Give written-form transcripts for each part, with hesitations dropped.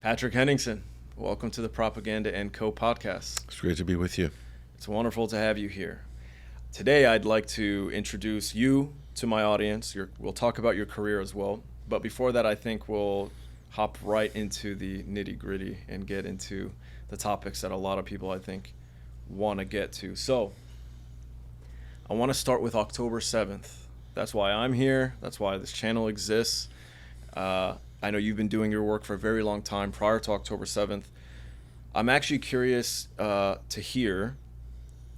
Patrick Henningsen, welcome to the Propaganda & Co. podcast. It's great to be with you. It's wonderful to have you here. Today I'd like to introduce you to my audience. We'll talk about your career as well. But before that, I think we'll hop right into the nitty-gritty and get into the topics that a lot of people, I think, want to get to. So I want to start with October 7th. That's why I'm here. That's why this channel exists. I know you've been doing your work for a very long time prior to October 7th. I'm actually curious to hear,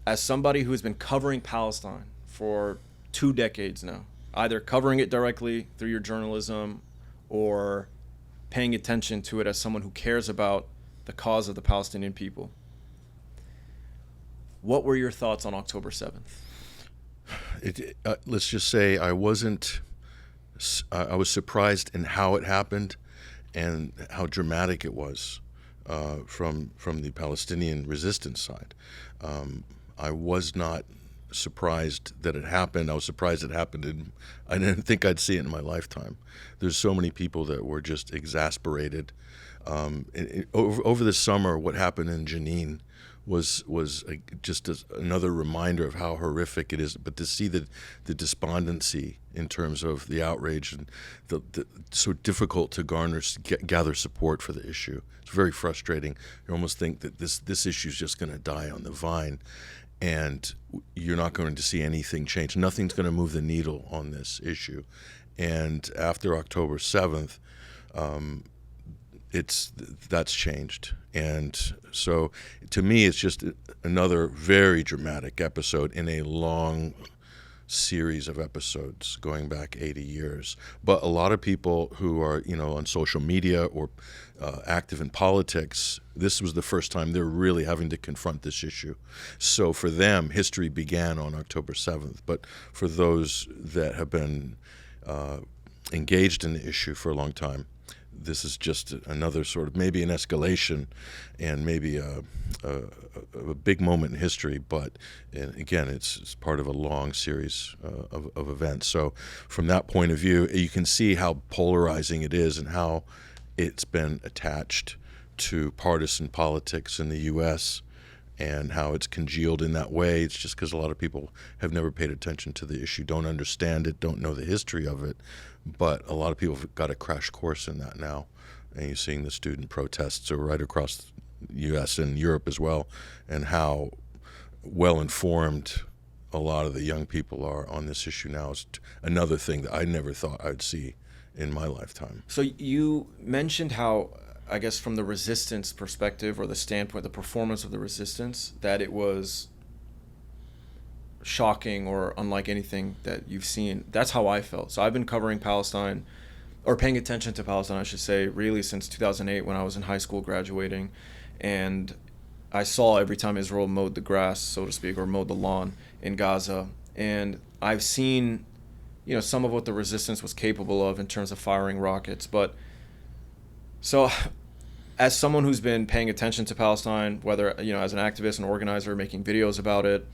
as somebody who has been covering Palestine for 2 decades now, either covering it directly through your journalism or paying attention to it as someone who cares about the cause of the Palestinian people. What were your thoughts on October 7th? Let's just say I was surprised in how it happened and how dramatic it was from the Palestinian resistance side. I was not surprised that it happened. I was surprised it happened, and I didn't think I'd see it in my lifetime. There's so many people that were just exasperated. Over the summer, what happened in Jenin was just another reminder of how horrific it is. But to see the despondency in terms of the outrage and the so difficult to gather support for the issue, it's very frustrating. You almost think that this issue is just going to die on the vine, and you're not going to see anything change. Nothing's going to move the needle on this issue. And after October 7th, that's changed. And so to me, it's just another very dramatic episode in a long series of episodes going back 80 years. But a lot of people who are, on social media or active in politics, this was the first time they're really having to confront this issue. So for them, history began on October 7th. But for those that have been engaged in the issue for a long time, this is just another sort of maybe an escalation and maybe a big moment in history. But again, it's part of a long series of events. So from that point of view, you can see how polarizing it is and how it's been attached to partisan politics in the U.S. and how it's congealed in that way. It's just because a lot of people have never paid attention to the issue, don't understand it, don't know the history of it. But a lot of people have got a crash course in that now. And you're seeing the student protests right across the U.S. and Europe as well, and how well-informed a lot of the young people are on this issue now is another thing that I never thought I'd see in my lifetime. So you mentioned how, I guess from the resistance perspective or the standpoint, the performance of the resistance, that it was shocking or unlike anything that you've seen. That's how I felt. So I've been covering Palestine, or paying attention to Palestine, I should say, really since 2008 when I was in high school graduating. And I saw every time Israel mowed the grass, so to speak, or mowed the lawn in Gaza. And I've seen, some of what the resistance was capable of in terms of firing rockets. But so as someone who's been paying attention to Palestine, whether, as an activist and organizer making videos about it,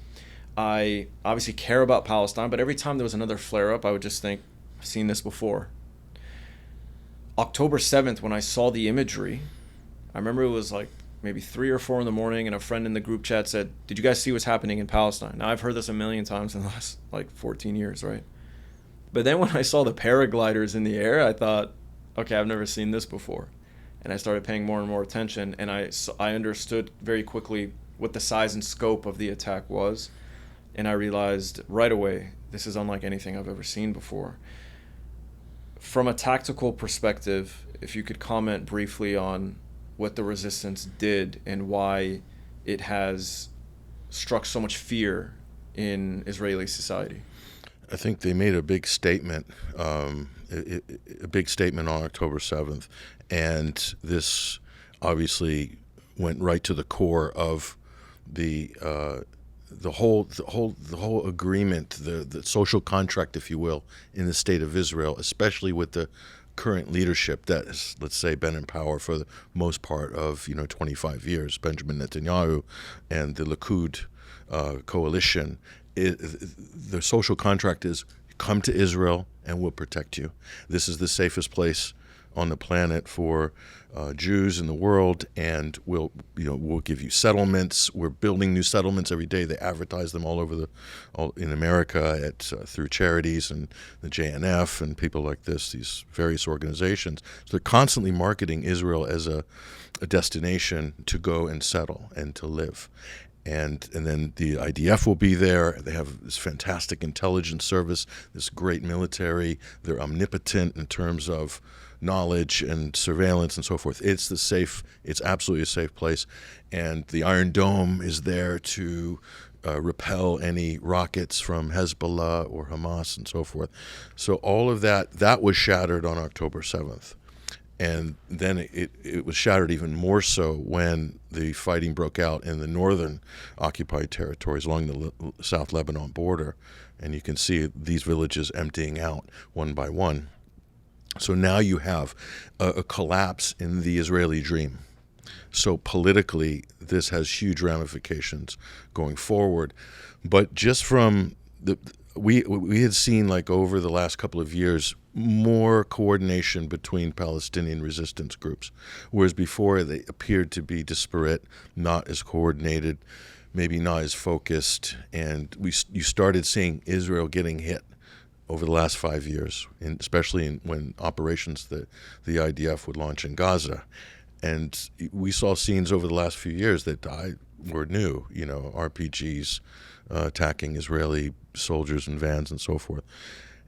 I obviously care about Palestine, but every time there was another flare-up, I would just think, I've seen this before. October 7th, when I saw the imagery, I remember it was like maybe 3 or 4 in the morning, and a friend in the group chat said, "Did you guys see what's happening in Palestine?" Now, I've heard this a million times in the last, 14 years, right? But then when I saw the paragliders in the air, I thought, okay, I've never seen this before. And I started paying more and more attention, and I understood very quickly what the size and scope of the attack was. And I realized right away, this is unlike anything I've ever seen before. From a tactical perspective, if you could comment briefly on what the resistance did and why it has struck so much fear in Israeli society. I think they made a big statement, on October 7th, and this obviously went right to the core of the whole agreement, the social contract, if you will, in the state of Israel, especially with the current leadership that has, let's say, been in power for the most part of 25 years, Benjamin Netanyahu and the Likud coalition. The social contract is come to Israel and we'll protect you. This is the safest place on the planet for Jews in the world, and we'll give you settlements. We're building new settlements every day. They advertise them all over all in America through charities and the JNF and people like this, these various organizations. So they're constantly marketing Israel as a destination to go and settle and to live. And then the IDF will be there. They have this fantastic intelligence service, this great military. They're omnipotent in terms of knowledge and surveillance and so forth. It's absolutely a safe place. And the Iron Dome is there to repel any rockets from Hezbollah or Hamas and so forth. So all of that was shattered on October 7th. And then it was shattered even more so when the fighting broke out in the northern occupied territories along the South Lebanon border. And you can see these villages emptying out one by one. So now you have a collapse in the Israeli dream. So politically, this has huge ramifications going forward. But just from we had seen, like, over the last couple of years, more coordination between Palestinian resistance groups, whereas before they appeared to be disparate, not as coordinated, maybe not as focused, and you started seeing Israel getting hit over the last 5 years, especially when operations that the IDF would launch in Gaza. And we saw scenes over the last few years that were new, RPGs attacking Israeli soldiers and vans and so forth.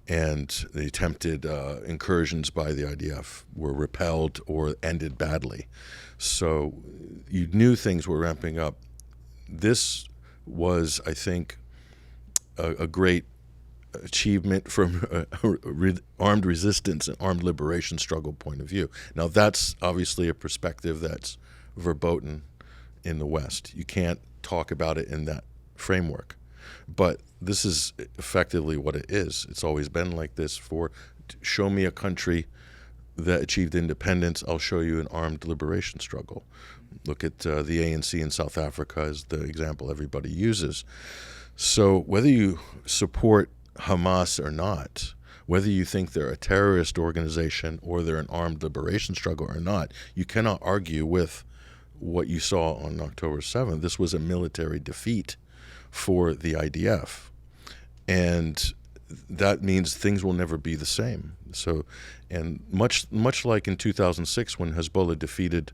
And the attempted incursions by the IDF were repelled or ended badly. So you knew things were ramping up. This was, I think, a great achievement from armed resistance and armed liberation struggle point of view. Now, that's obviously a perspective that's verboten in the West. You can't talk about it in that framework. But this is effectively what it is. It's always been like this. Show me a country that achieved independence, I'll show you an armed liberation struggle. Look at the ANC in South Africa as the example everybody uses. So whether you support Hamas or not, whether you think they're a terrorist organization or they're an armed liberation struggle or not, you cannot argue with what you saw on October 7th. This was a military defeat for the IDF. And that means things will never be the same. So, and much like in 2006 when Hezbollah defeated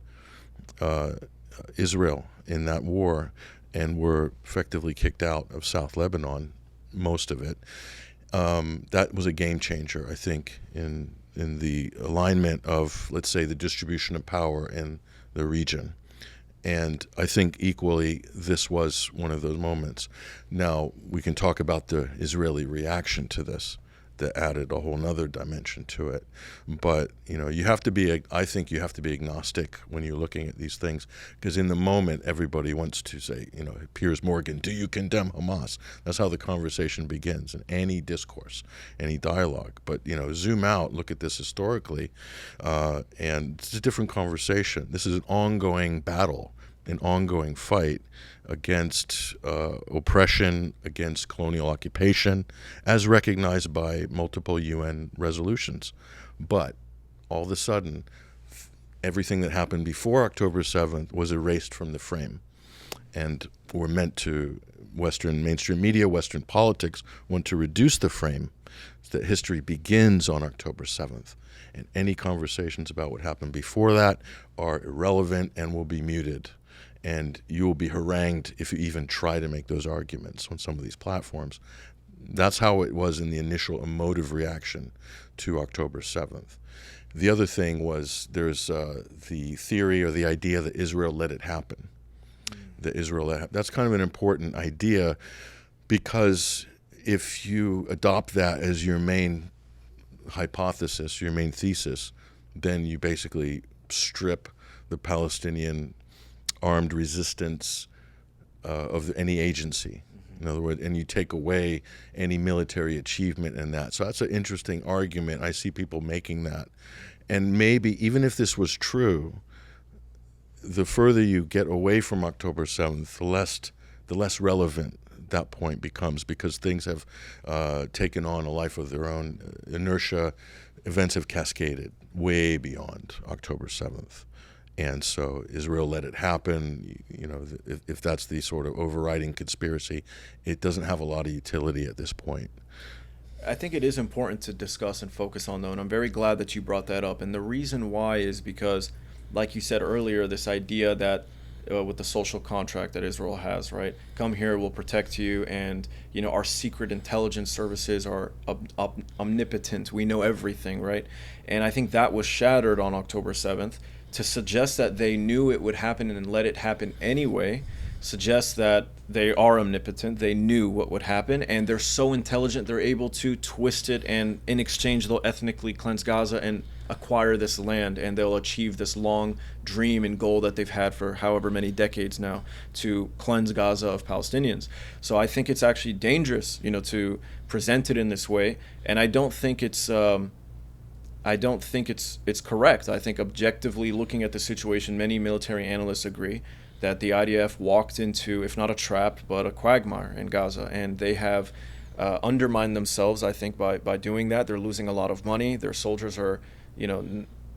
Israel in that war and were effectively kicked out of South Lebanon, most of it, that was a game changer, I think, in the alignment of, let's say, the distribution of power in the region. And I think equally this was one of those moments. Now, we can talk about the Israeli reaction to this that added a whole nother dimension to it. But, you have to be, I think you have to be agnostic when you're looking at these things, because in the moment, everybody wants to say, Piers Morgan, do you condemn Hamas? That's how the conversation begins in any discourse, any dialogue. But, zoom out, look at this historically, and it's a different conversation. This is an ongoing battle, an ongoing fight against oppression, against colonial occupation, as recognized by multiple UN resolutions. But all of a sudden, everything that happened before October 7th was erased from the frame. And we're meant to, Western mainstream media, Western politics, want to reduce the frame so that history begins on October 7th. And any conversations about what happened before that are irrelevant and will be muted. And you will be harangued if you even try to make those arguments on some of these platforms. That's how it was in the initial emotive reaction to October 7th. The other thing was there's the theory or the idea that Israel let it happen. That's kind of an important idea, because if you adopt that as your main hypothesis, your main thesis, then you basically strip the Palestinian armed resistance of any agency. In other words, and you take away any military achievement in that. So that's an interesting argument. I see people making that. And maybe even if this was true, the further you get away from October 7th, the less relevant that point becomes, because things have taken on a life of their own. Inertia, events have cascaded. way beyond October 7th. And so Israel let it happen. If that's the sort of overriding conspiracy, it doesn't have a lot of utility at this point. I think it is important to discuss and focus on, though, and I'm very glad that you brought that up. And the reason why is because, like you said earlier, this idea that with the social contract that Israel has, right? Come here, we'll protect you, and our secret intelligence services are omnipotent. We know everything, right? And I think that was shattered on October 7th. To suggest that they knew it would happen and let it happen anyway suggests that they are omnipotent. They knew what would happen, and they're so intelligent they're able to twist it, and in exchange they'll ethnically cleanse Gaza and acquire this land, and they'll achieve this long dream and goal that they've had for however many decades now, to cleanse Gaza of Palestinians. So I think it's actually dangerous, to present it in this way, and I don't think it's correct. I think objectively looking at the situation, many military analysts agree that the IDF walked into, if not a trap, but a quagmire in Gaza, and they have undermined themselves, I think, by doing that. They're losing a lot of money. Their soldiers are,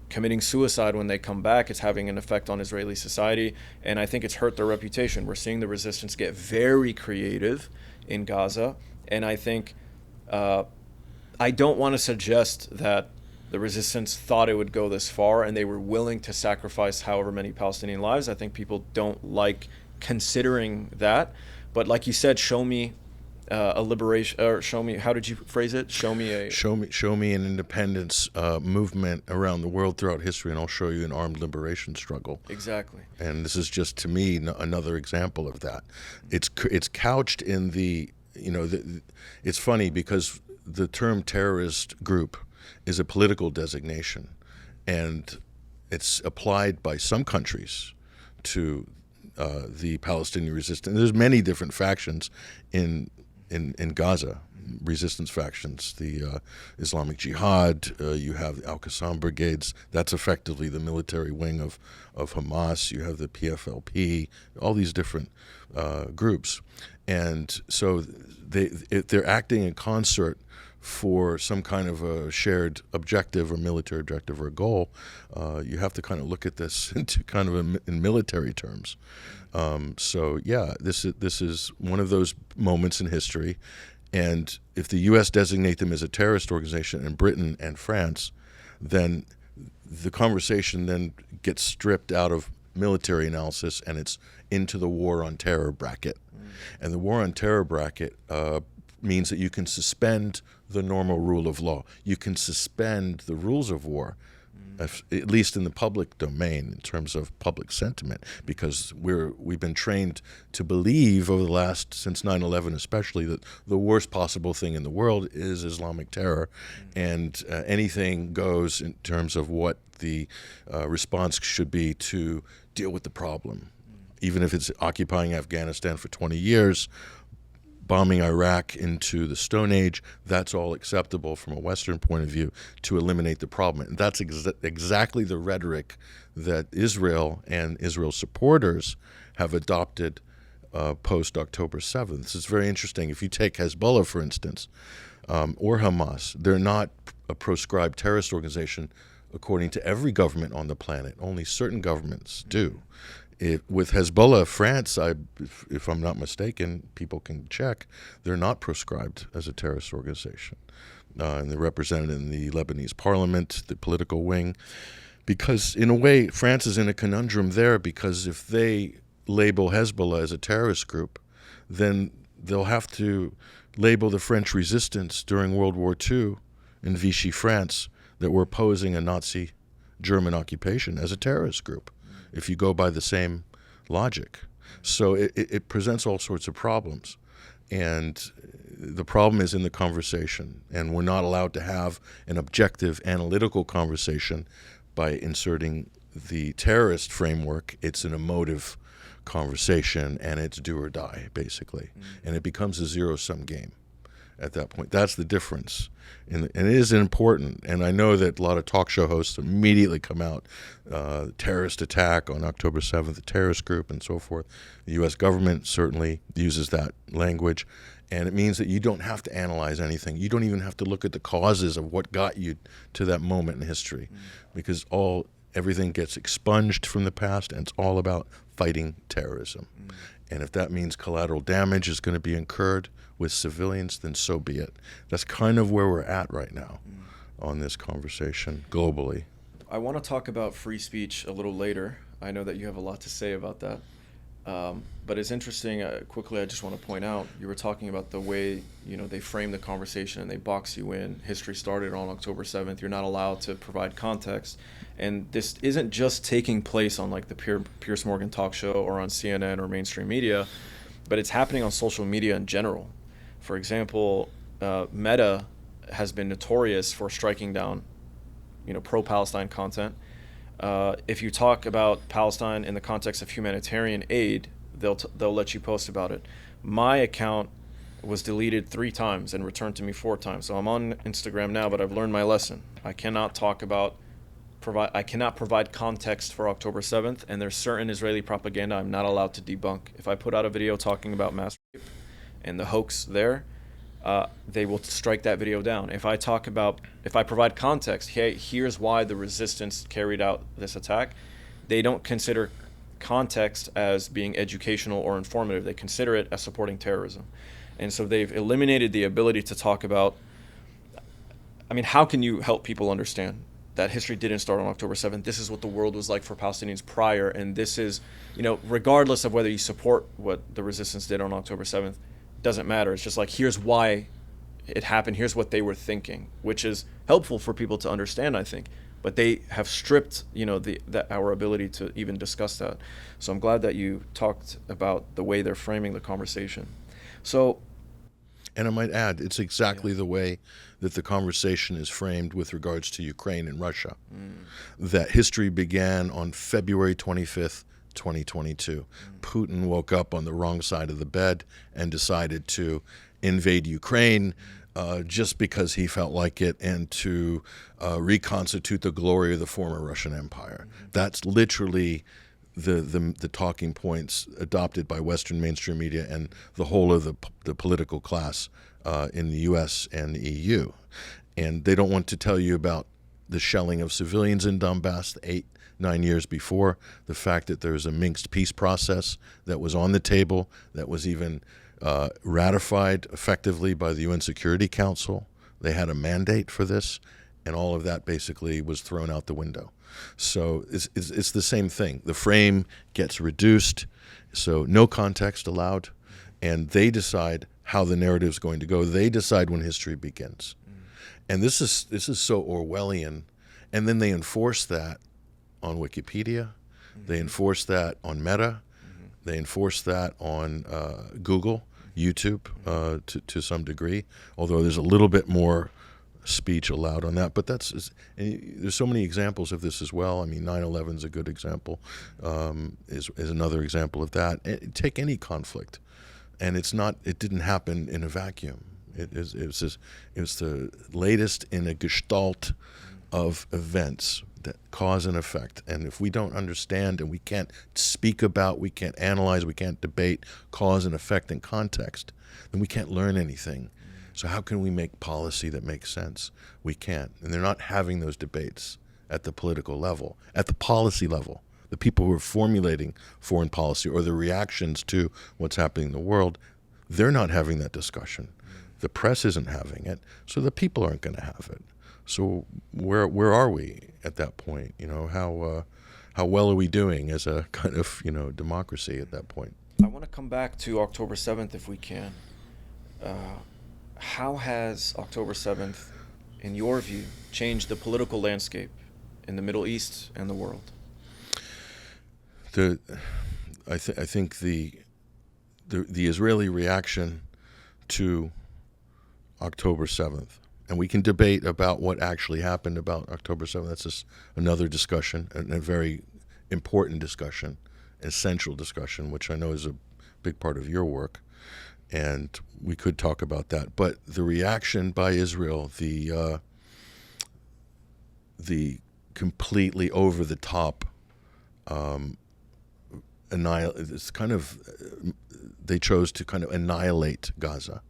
committing suicide when they come back. It's having an effect on Israeli society, and I think it's hurt their reputation. We're seeing the resistance get very creative in Gaza, and I think I don't want to suggest that the resistance thought it would go this far and they were willing to sacrifice however many Palestinian lives. I think people don't like considering that. But like you said, show me a liberation, or show me, how did you phrase it? Show me an independence movement around the world throughout history, and I'll show you an armed liberation struggle. Exactly. And this is just, to me, another example of that. It's couched in the, it's funny because the term terrorist group is a political designation, and it's applied by some countries to the Palestinian resistance. There's many different factions in Gaza, resistance factions. The Islamic Jihad, you have the Al-Qassam brigades. That's effectively the military wing of Hamas. You have the PFLP, all these different groups. And so they're acting in concert for some kind of a shared objective or military objective or goal. You have to kind of look at this into kind of in military terms. So yeah, this is one of those moments in history, and if the U.S. designate them as a terrorist organization, and Britain and France, then the conversation then gets stripped out of military analysis and it's into the war on terror bracket. And the war on terror bracket means that you can suspend the normal rule of law. You can suspend the rules of war, at least in the public domain, in terms of public sentiment, because we've been trained to believe over the last, since 9/11 especially, that the worst possible thing in the world is Islamic terror, and anything goes in terms of what the response should be to deal with the problem. Even if it's occupying Afghanistan for 20 years, bombing Iraq into the Stone Age, that's all acceptable from a Western point of view to eliminate the problem. And that's exactly the rhetoric that Israel and Israel's supporters have adopted post-October 7th. This is very interesting. If you take Hezbollah, for instance, or Hamas, they're not a proscribed terrorist organization according to every government on the planet. Only certain governments do. With Hezbollah, France, if I'm not mistaken, people can check, they're not proscribed as a terrorist organization. And they're represented in the Lebanese parliament, the political wing. Because in a way, France is in a conundrum there, because if they label Hezbollah as a terrorist group, then they'll have to label the French resistance during World War II in Vichy, France, that were opposing a Nazi German occupation as a terrorist group, if you go by the same logic. So it presents all sorts of problems. And the problem is in the conversation. And we're not allowed to have an objective, analytical conversation by inserting the terrorist framework. It's an emotive conversation, and it's do or die, basically. And it becomes a zero-sum game at that point. That's the difference. And it is important. And I know that a lot of talk show hosts immediately come out, terrorist attack on October 7th, a terrorist group, and so forth. The U.S. government certainly uses that language. And it means that you don't have to analyze anything. You don't even have to look at the causes of what got you to that moment in history, because everything gets expunged from the past, and it's all about fighting terrorism. And if that means collateral damage is going to be incurred with civilians, then so be it. That's kind of where we're at right now on this conversation globally. I want to talk about free speech a little later. I know that you have a lot to say about that. But it's interesting, quickly I just want to point out, you were talking about the way, they frame the conversation and they box you in. History started on October 7th. You're not allowed to provide context. And this isn't just taking place on like the Piers Morgan talk show or on CNN or mainstream media, but it's happening on social media in general. For example, Meta has been notorious for striking down, pro-Palestine content. If you talk about Palestine in the context of humanitarian aid, they'll let you post about it. My account was deleted 3 times and returned to me 4 times. So I'm on Instagram now, but I've learned my lesson. I cannot provide context for October 7th, and there's certain Israeli propaganda I'm not allowed to debunk. If I put out a video talking about mass rape and the hoax there, they will strike that video down. If I provide context, hey, here's why the resistance carried out this attack, they don't consider context as being educational or informative. They consider it as supporting terrorism. And so they've eliminated the ability to talk about, how can you help people understand that history didn't start on October 7th? This is what the world was like for Palestinians prior, and this is, regardless of whether you support what the resistance did on October 7th, doesn't matter. It's just like, here's why it happened, here's what they were thinking, which is helpful for people to understand, I think. But they have stripped, our ability to even discuss that. So I'm glad that you talked about the way they're framing the conversation. So, and I might add, it's exactly the way that the conversation is framed with regards to Ukraine and Russia. That history began on February 25th, 2022. Putin woke up on the wrong side of the bed and decided to invade Ukraine just because he felt like it, and to reconstitute the glory of the former Russian Empire. That's literally the talking points adopted by Western mainstream media and the whole of the political class in the U.S. and the EU. And they don't want to tell you about the shelling of civilians in Donbass 8-9 years before, the fact that there's a Minsk peace process that was on the table, that was even ratified effectively by the UN Security Council. They had a mandate for this, and all of that basically was thrown out the window. So it's the same thing. The frame gets reduced, so no context allowed, and they decide how the narrative is going to go. They decide when history begins. And this is so Orwellian. And then they enforce that on Wikipedia. They enforce that on Meta. They enforce that on Google, YouTube, to some degree, although there's a little bit more speech allowed on that. But there's so many examples of this as well. 9/11 is a good example, is another example of that. Take any conflict, and it didn't happen in a vacuum. It was the latest in a gestalt of events that cause and effect. And if we don't understand, and we can't speak about, we can't analyze, we can't debate cause and effect in context, then we can't learn anything. So how can we make policy that makes sense? We can't. And they're not having those debates at the political level, at the policy level. The people who are formulating foreign policy or the reactions to what's happening in the world, they're not having that discussion. The press isn't having it, so the people aren't going to have it. So where are we at that point? How well are we doing as a kind of democracy at that point? I want to come back to October 7th if we can. How has October 7th, in your view, changed the political landscape in the Middle East and the world? I think the Israeli reaction to October 7th, and we can debate about what actually happened about October 7th. That's just another discussion, and a very important discussion, essential discussion, which I know is a big part of your work, and we could talk about that. But the reaction by Israel, the completely over the top, it's kind of, they chose to kind of annihilate Gaza.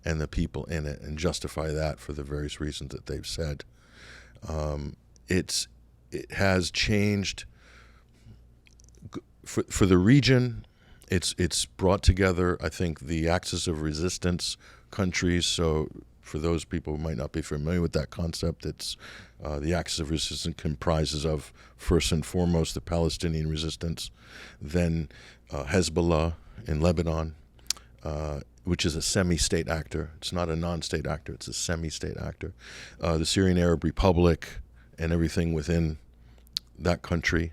and the people in it and justify that for the various reasons that they've said. It has changed for the region. It's brought together, I think, the axis of resistance countries. So for those people who might not be familiar with that concept, it's the axis of resistance comprises of, first and foremost, the Palestinian resistance, then Hezbollah in Lebanon, which is a semi-state actor. It's not a non-state actor. It's a semi-state actor. The Syrian Arab Republic and everything within that country.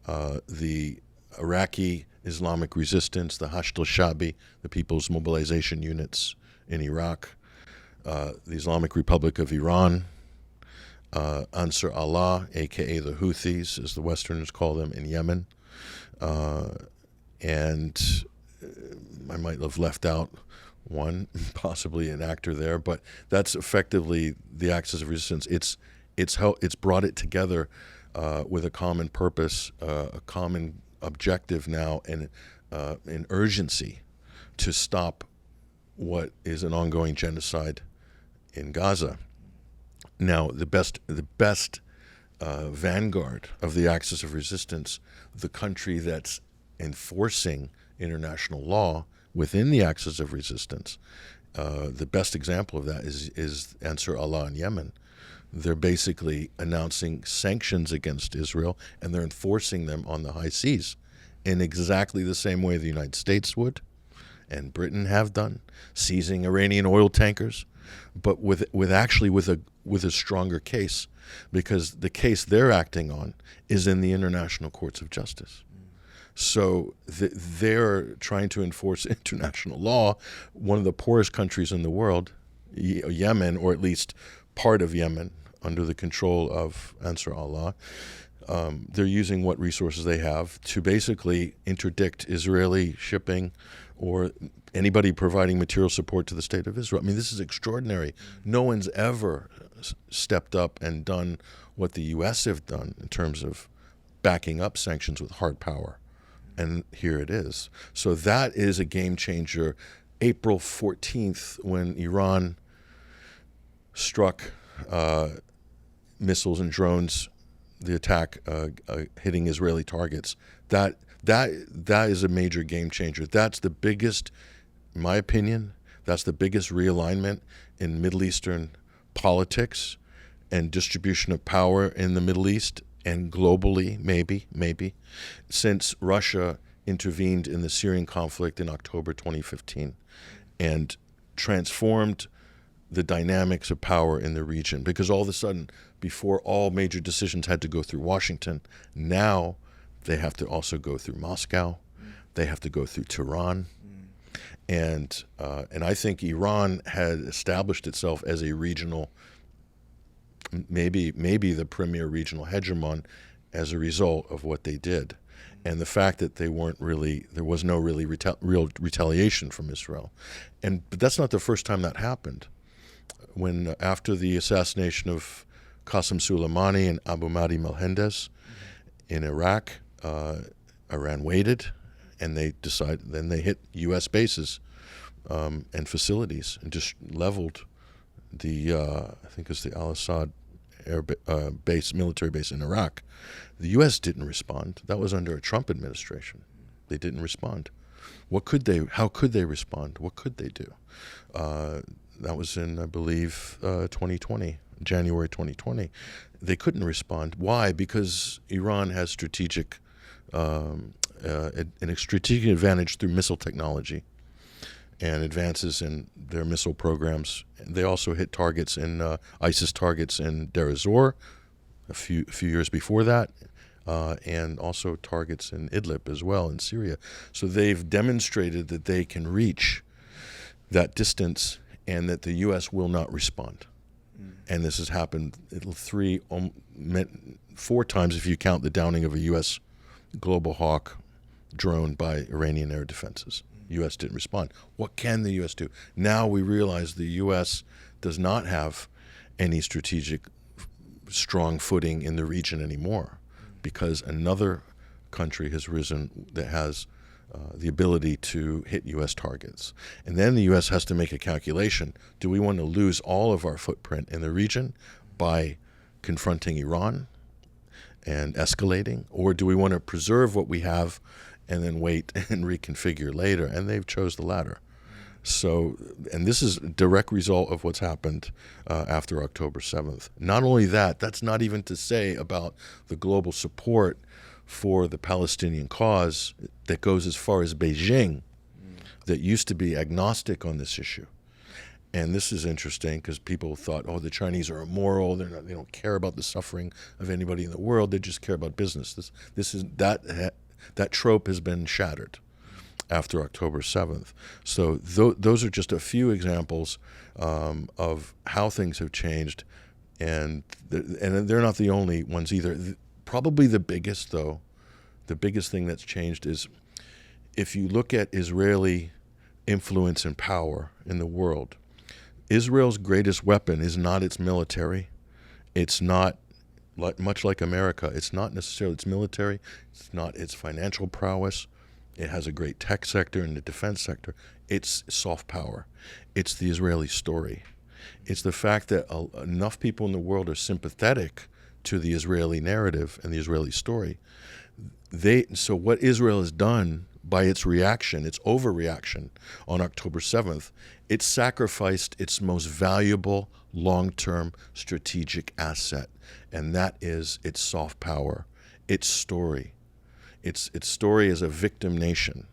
The Iraqi Islamic resistance, the Hashd al-Shabi, the People's Mobilization Units in Iraq. The Islamic Republic of Iran. Ansar Allah, a.k.a. the Houthis, as the Westerners call them, in Yemen. And I might have left out one, possibly an actor there, but that's effectively the axis of resistance. It's brought it together with a common purpose, a common objective now, and an urgency to stop what is an ongoing genocide in Gaza. Now, the best vanguard of the axis of resistance, the country that's enforcing international law within the axis of resistance, the best example of that is Ansar Allah in Yemen. They're basically announcing sanctions against Israel, and they're enforcing them on the high seas in exactly the same way the United States would and Britain have done, seizing Iranian oil tankers, but with a stronger case, because the case they're acting on is in the international courts of justice. So they're trying to enforce international law. One of the poorest countries in the world, Yemen, or at least part of Yemen, under the control of Ansar Allah, they're using what resources they have to basically interdict Israeli shipping or anybody providing material support to the state of Israel. I mean, this is extraordinary. No one's ever stepped up and done what the U.S. have done in terms of backing up sanctions with hard power. And here it is. So that is a game changer. April 14th, when Iran struck missiles and drones, the attack hitting Israeli targets, that is a major game changer. That's the biggest, in my opinion, that's the biggest realignment in Middle Eastern politics and distribution of power in the Middle East and globally, maybe, since Russia intervened in the Syrian conflict in October 2015 and transformed the dynamics of power in the region. Because all of a sudden, before all major decisions had to go through Washington, now they have to also go through Moscow. They have to go through Tehran. And I think Iran had established itself as a regional, maybe the premier regional hegemon as a result of what they did. And the fact that there was no real retaliation from Israel. But that's not the first time that happened. When after the assassination of Qasem Soleimani and Abu Mahdi Melendez in Iraq, Iran waited, and then they hit U.S. bases and facilities and just leveled the I think it's the Al-Assad military base in Iraq. The U.S. didn't respond. That was under a Trump administration. They didn't respond. How could they respond? What could they do? That was in, I believe, 2020, January 2020. They couldn't respond. Why? Because Iran has strategic advantage through missile technology and advances in their missile programs. They also hit targets in ISIS targets in Deir ez-Zor a few years before that, and also targets in Idlib as well in Syria. So they've demonstrated that they can reach that distance and that the U.S. will not respond. And this has happened 4 times if you count the downing of a U.S. Global Hawk drone by Iranian air defenses. U.S. didn't respond. What can the U.S. do? Now we realize the U.S. does not have any strategic strong footing in the region anymore because another country has risen that has the ability to hit U.S. targets. And then the U.S. has to make a calculation. Do we want to lose all of our footprint in the region by confronting Iran and escalating? Or do we want to preserve what we have and then wait and reconfigure later? And they've chose the latter. So, and this is a direct result of what's happened after October 7th. Not only that, that's not even to say about the global support for the Palestinian cause that goes as far as Beijing, that used to be agnostic on this issue. And this is interesting because people thought, oh, the Chinese are immoral. They don't care about the suffering of anybody in the world. They just care about business. That trope has been shattered after October 7th. So those are just a few examples of how things have changed. And they're not the only ones either. Probably the biggest, though, the biggest thing that's changed is if you look at Israeli influence and power in the world, Israel's greatest weapon is not its military. It's not, much like America, it's not necessarily its military. It's not its financial prowess. It has a great tech sector and the defense sector. It's soft power. It's the Israeli story. It's the fact that enough people in the world are sympathetic to the Israeli narrative and the Israeli story. So what Israel has done by its reaction, its overreaction on October 7th, it sacrificed its most valuable long-term strategic asset, and that is its soft power, its story. Its story as a victim nation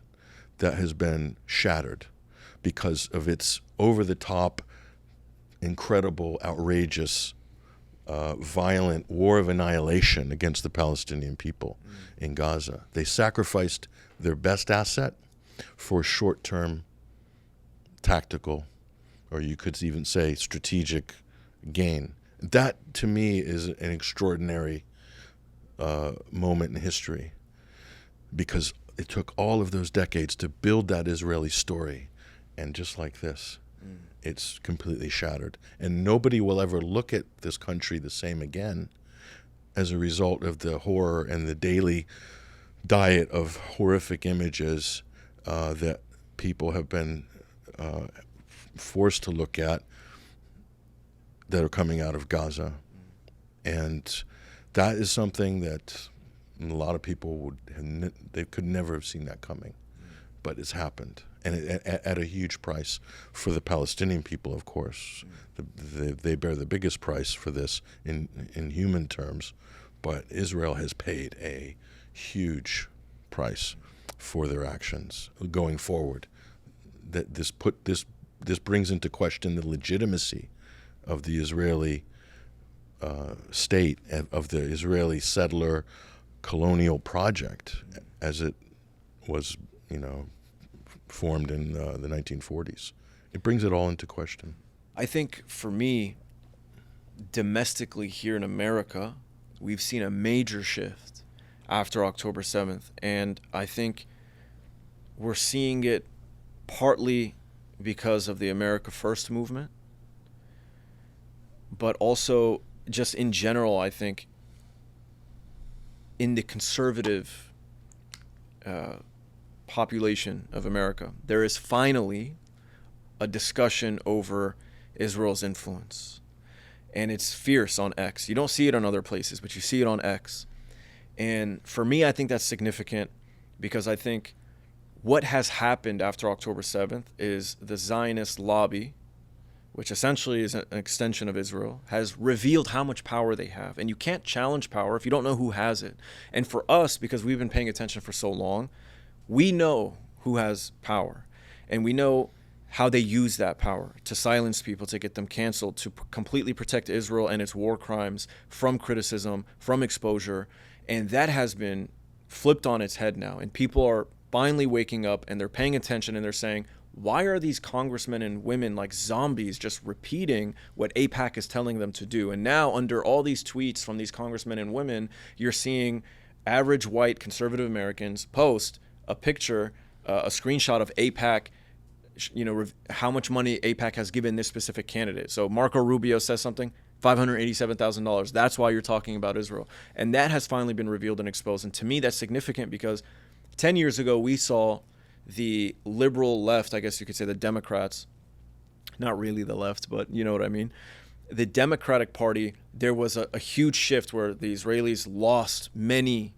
that has been shattered because of its over-the-top, incredible, outrageous, violent war of annihilation against the Palestinian people in Gaza. They sacrificed their best asset for short-term tactical, or you could even say strategic gain. That, to me, is an extraordinary moment in history because it took all of those decades to build that Israeli story. And just like this, it's completely shattered. And nobody will ever look at this country the same again as a result of the horror and the daily diet of horrific images that people have been forced to look at that are coming out of Gaza. And that is something that a lot of people they could never have seen that coming. But it's happened, and at a huge price for the Palestinian people, of course. They bear the biggest price for this in human terms, but Israel has paid a huge price for their actions going forward. That this brings into question the legitimacy of the Israeli state, of the Israeli settler colonial project as it was, formed in the 1940s. It brings it all into question. I think for me, domestically here in America, we've seen a major shift after October 7th. And I think we're seeing it partly because of the America First movement, but also just in general, I think, in the conservative population of America, there is finally a discussion over Israel's influence. And it's fierce on X. You don't see it on other places, but you see it on X. And for me, I think that's significant because I think what has happened after October 7th is the Zionist lobby, which essentially is an extension of Israel, has revealed how much power they have. And you can't challenge power if you don't know who has it. And for us, because we've been paying attention for so long, we know who has power. And we know how they use that power to silence people, to get them canceled, to completely protect Israel and its war crimes from criticism, from exposure. And that has been flipped on its head now. And people are finally waking up and they're paying attention and they're saying, why are these congressmen and women like zombies just repeating what AIPAC is telling them to do? And now under all these tweets from these congressmen and women, you're seeing average white conservative Americans post a picture, a screenshot of AIPAC, how much money AIPAC has given this specific candidate. So Marco Rubio says something, $587,000. That's why you're talking about Israel. And that has finally been revealed and exposed. And to me, that's significant because 10 years ago, we saw the liberal left, I guess you could say the Democrats, not really the left, but you know what I mean. The Democratic Party, there was a huge shift where the Israelis lost many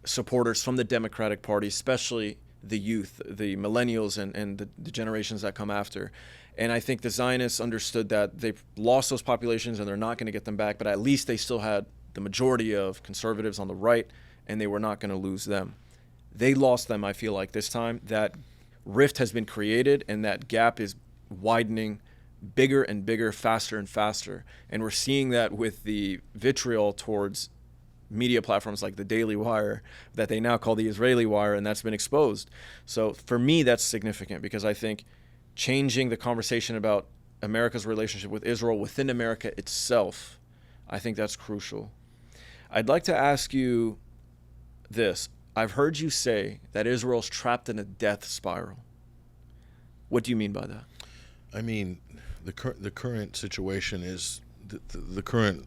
supporters from the Democratic Party, especially the youth, the millennials, and the generations that come after. And I think the Zionists understood that they've lost those populations and they're not going to get them back, but at least they still had the majority of conservatives on the right, and they were not going to lose them. They lost them, I feel like, this time. That rift has been created, and that gap is widening bigger and bigger, faster and faster. And we're seeing that with the vitriol towards media platforms like the Daily Wire that they now call the Israeli Wire, and that's been exposed. So for me, that's significant because I think changing the conversation about America's relationship with Israel within America itself, I think that's crucial. I'd like to ask you this. I've heard you say that Israel's trapped in a death spiral. What do you mean by that? I mean, the current situation is the current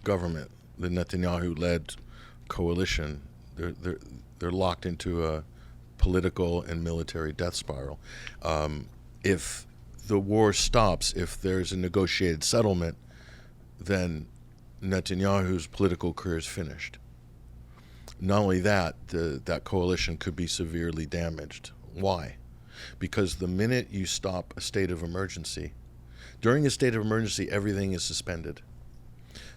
government, the Netanyahu-led coalition. They're locked into a political and military death spiral. If the war stops, if there's a negotiated settlement, then Netanyahu's political career is finished. Not only that, that coalition could be severely damaged. Why? Because the minute you stop a state of emergency, during a state of emergency, everything is suspended.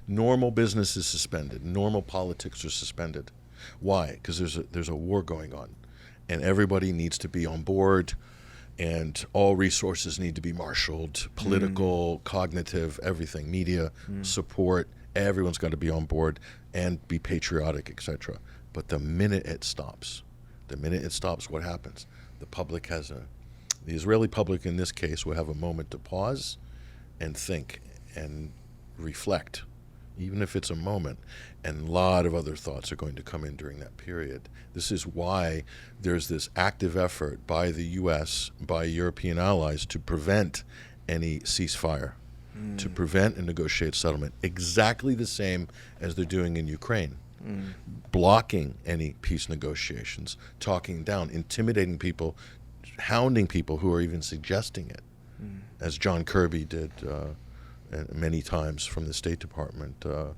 Normal business is suspended. Normal politics are suspended. Why? Because there's a war going on, and everybody needs to be on board, and all resources need to be marshaled, political, cognitive, everything, media, support, everyone's got to be on board and be patriotic, etc. But the minute it stops, what happens? The Israeli public in this case will have a moment to pause and think and reflect, even if it's a moment, and a lot of other thoughts are going to come in during that period. This is why there's this active effort by the U.S., by European allies, to prevent any ceasefire, to prevent a negotiated settlement, exactly the same as they're doing in Ukraine, blocking any peace negotiations, talking down, intimidating people, hounding people who are even suggesting it, as John Kirby did many times from the State Department, a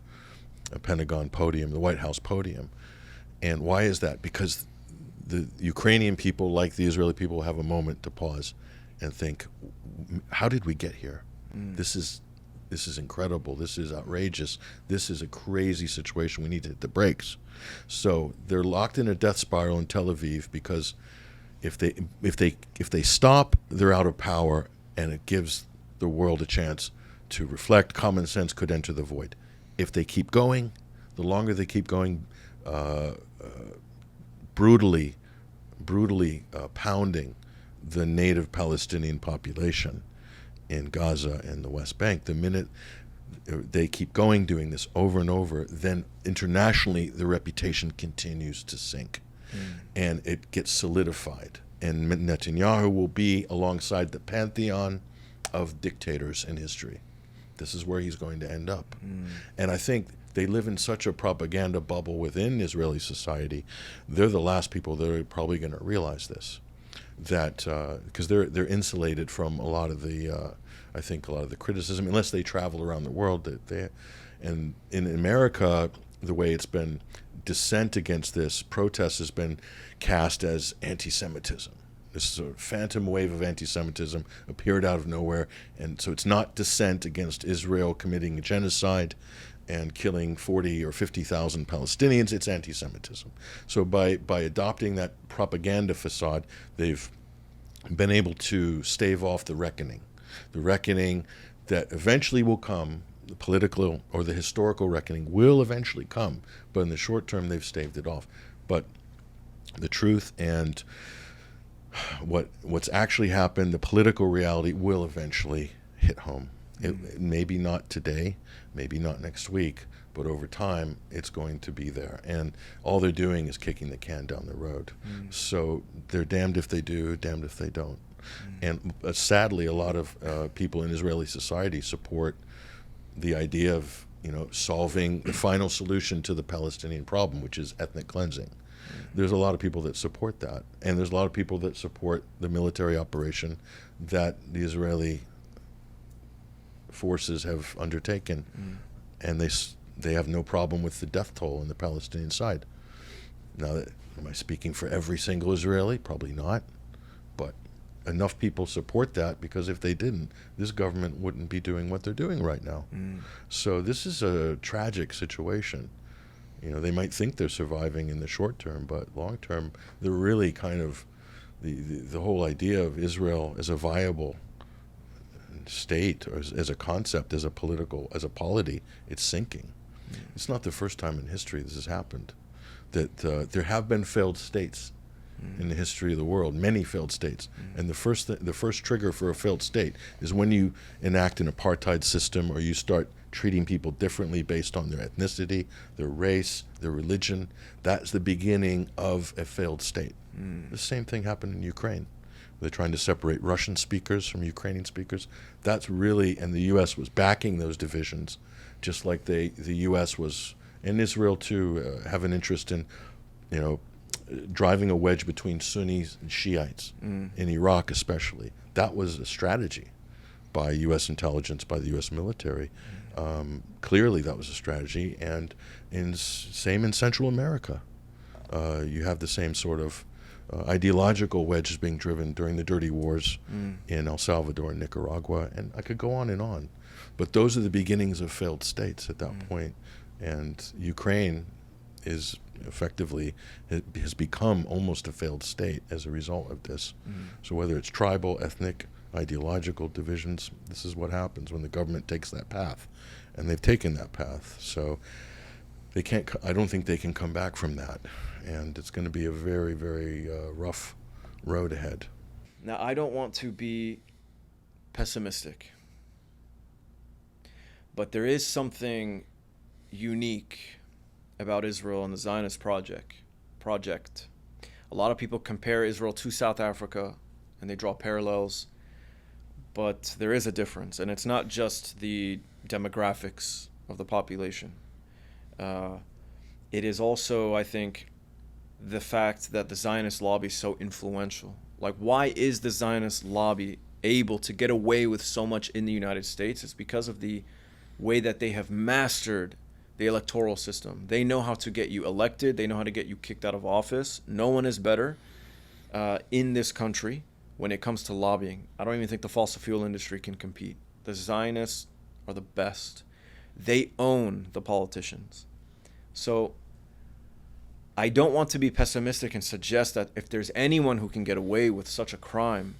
Pentagon podium, the White House podium. And why is that? Because the Ukrainian people, like the Israeli people, have a moment to pause and think, how did we get here? This is incredible. This is outrageous. This is a crazy situation. We need to hit the brakes. So they're locked in a death spiral in Tel Aviv because if they stop, they're out of power, and it gives the world a chance to reflect. Common sense could enter the void. If they keep going, the longer they keep going, brutally pounding the native Palestinian population in Gaza and the West Bank, the minute they keep going doing this over and over, then internationally the reputation continues to sink, and it gets solidified. And Netanyahu will be alongside the pantheon of dictators in history. This is where he's going to end up. And I think they live in such a propaganda bubble within Israeli society. They're the last people that are probably going to realize this, that because they're insulated from a lot of the I think a lot of the criticism, unless they travel around the world. And in America, the way it's been, dissent against this protest has been cast as anti-Semitism. This sort of phantom wave of anti-Semitism appeared out of nowhere, and so it's not dissent against Israel committing a genocide and killing 40 or 50,000 Palestinians. It's anti-Semitism. So by adopting that propaganda facade, they've been able to stave off the reckoning that eventually will come. The political or the historical reckoning will eventually come, but in the short term, they've staved it off. But the truth and what's actually happened, the political reality, will eventually hit home. Maybe not today, maybe not next week, but over time, it's going to be there. And all they're doing is kicking the can down the road. So they're damned if they do, damned if they don't. And sadly, a lot of people in Israeli society support the idea of solving the final solution to the Palestinian problem, which is ethnic cleansing. There's a lot of people that support that, and there's a lot of people that support the military operation that the Israeli forces have undertaken, and they have no problem with the death toll on the Palestinian side. Now, am I speaking for every single Israeli? Probably not, but enough people support that, because if they didn't, this government wouldn't be doing what they're doing right now. So this is a tragic situation. They might think they're surviving in the short term, but long term, they're really kind of the whole idea of Israel as a viable state, or as a concept, as a polity, it's sinking. It's not the first time in history this has happened. That there have been failed states in the history of the world, many failed states, and the first trigger for a failed state is when you enact an apartheid system, or you start treating people differently based on their ethnicity, their race, their religion. That's the beginning of a failed state. The same thing happened in Ukraine. They're trying to separate Russian speakers from Ukrainian speakers. That's really, and the U.S. was backing those divisions, just like the U.S. was, and Israel too, have an interest in, driving a wedge between Sunnis and Shiites, in Iraq especially. That was a strategy by U.S. intelligence, by the U.S. military. Clearly that was a strategy, and same in Central America. You have the same sort of ideological wedges being driven during the dirty wars in El Salvador and Nicaragua, and I could go on and on. But those are the beginnings of failed states at that point. And Ukraine is effectively has become almost a failed state as a result of this. So whether it's tribal, ethnic, ideological divisions, this is what happens when the government takes that path, and they've taken that path. So they can't. I don't think they can come back from that, and it's going to be a very, very rough road ahead. Now, I don't want to be pessimistic, but there is something unique about Israel and the Zionist project. A lot of people compare Israel to South Africa, and they draw parallels, but there is a difference, and it's not just the demographics of the population. It is also, I think, the fact that the Zionist lobby is so influential. Like, why is the Zionist lobby able to get away with so much in the United States? It's because of the way that they have mastered the electoral system. They know how to get you elected. They know how to get you kicked out of office. No one is better in this country when it comes to lobbying. I don't even think the fossil fuel industry can compete. The Zionists are the best. They own the politicians. So I don't want to be pessimistic and suggest that if there's anyone who can get away with such a crime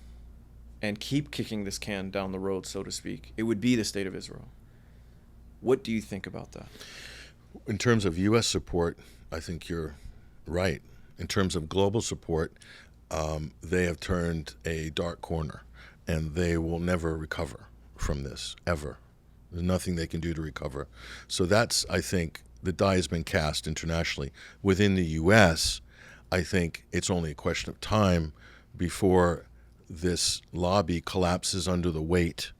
and keep kicking this can down the road, so to speak, it would be the state of Israel. What do you think about that? In terms of U.S. support, I think you're right. In terms of global support, they have turned a dark corner, and they will never recover from this, ever. There's nothing they can do to recover. So that's, I think, the die has been cast internationally. Within the U.S., I think it's only a question of time before this lobby collapses under the weight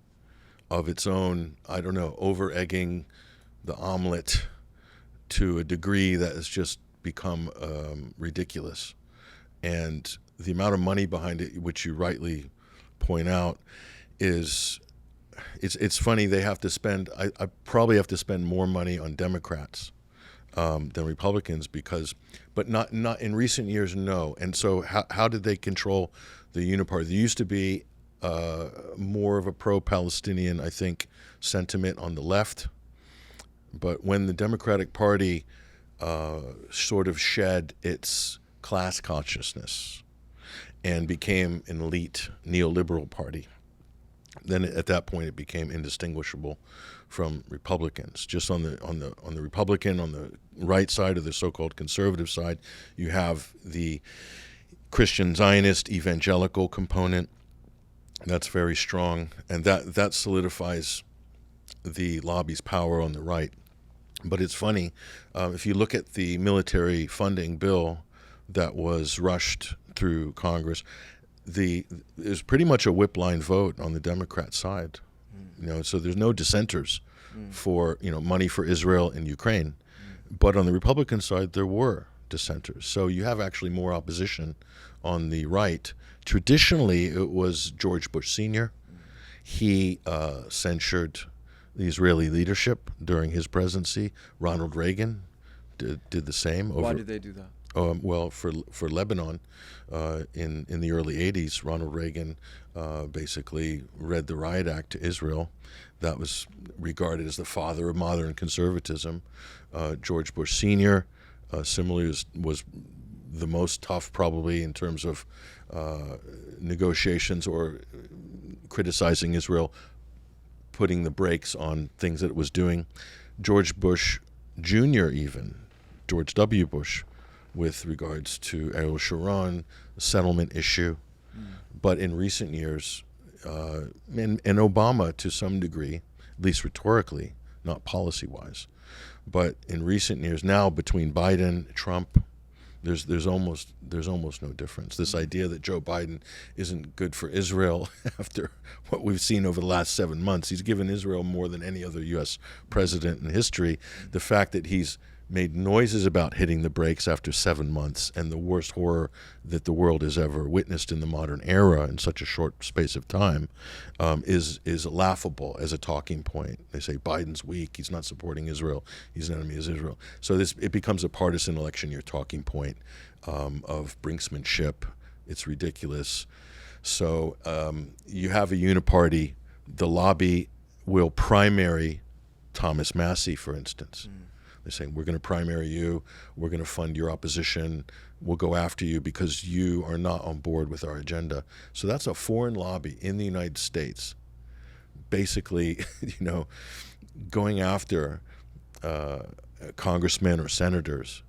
of its own, over-egging the omelet to a degree that has just become ridiculous. And the amount of money behind it, which you rightly point out, is it's funny. They have to spend. I probably have to spend more money on Democrats than Republicans but not in recent years. No. And so how did they control the Uniparty? There used to be more of a pro-Palestinian, I think, sentiment on the left. But when the Democratic Party sort of shed its class consciousness and became an elite neoliberal party, then at that point it became indistinguishable from Republicans. Just on the Republican, on the right side of the so-called conservative side, you have the Christian Zionist evangelical component. That's very strong, and that solidifies the lobby's power on the right. But it's funny, if you look at the military funding bill that was rushed through Congress, there's pretty much a whip line vote on the Democrat side. So there's no dissenters for money for Israel and Ukraine. But on the Republican side, there were. dissenters. So you have actually more opposition on the right. Traditionally, it was George Bush Sr. He censured the Israeli leadership during his presidency. Ronald Reagan did the same. Why did they do that? Well, for Lebanon, in the early 80s, Ronald Reagan basically read the Riot Act to Israel. That was regarded as the father of modern conservatism. George Bush Sr. Similarly was the most tough, probably, in terms of negotiations or criticizing Israel, putting the brakes on things that it was doing. George Bush Jr. even, George W. Bush, with regards to Ariel Sharon, the settlement issue. But in recent years, and Obama to some degree, at least rhetorically, not policy-wise, but in recent years now between Biden, Trump, there's almost no difference. This idea that Joe Biden isn't good for Israel after what we've seen over the last 7 months, he's given Israel more than any other U.S. president in history. The fact that he's made noises about hitting the brakes after 7 months, and the worst horror that the world has ever witnessed in the modern era in such a short space of time, is laughable as a talking point. They say Biden's weak, he's not supporting Israel, he's an enemy of Israel. So it becomes a partisan election year talking point of brinksmanship. It's ridiculous. So you have a uniparty. The lobby will primary Thomas Massie, for instance. They're saying, we're going to primary you, we're going to fund your opposition, we'll go after you because you are not on board with our agenda. So that's a foreign lobby in the United States, basically, going after congressmen or senators,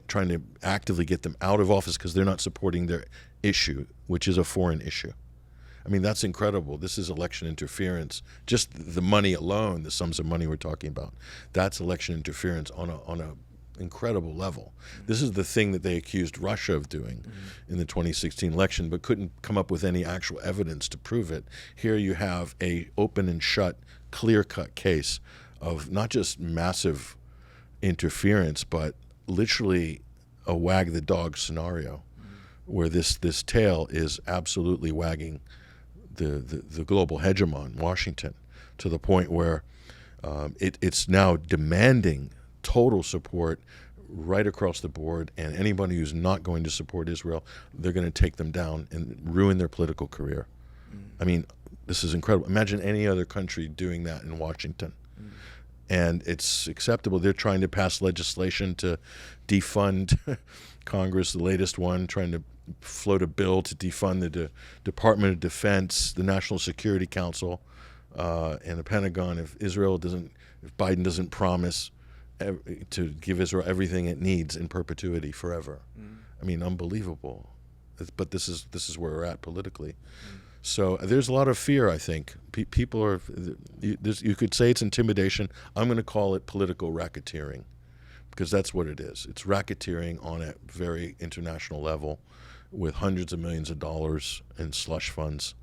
trying to actively get them out of office because they're not supporting their issue, which is a foreign issue. I mean, that's incredible. This is election interference. Just the money alone, the sums of money we're talking about, that's election interference on a incredible level. This is the thing that they accused Russia of doing in the 2016 election, but couldn't come up with any actual evidence to prove it. Here you have a open and shut, clear-cut case of not just massive interference, but literally a wag the dog scenario, where this tail is absolutely wagging the global hegemon, Washington, to the point where it's now demanding total support right across the board, and anybody who's not going to support Israel, they're going to take them down and ruin their political career. I mean, this is incredible. Imagine any other country doing that in Washington. And it's acceptable. They're trying to pass legislation to defund Congress, the latest one, trying to float a bill to defund the Department of Defense, the National Security Council, and the Pentagon. If Biden doesn't promise to give Israel everything it needs in perpetuity forever. I mean, unbelievable. But this is where we're at politically. So there's a lot of fear, I think. People are, you could say it's intimidation. I'm going to call it political racketeering, because that's what it is. It's racketeering on a very international level with hundreds of millions of dollars in slush funds.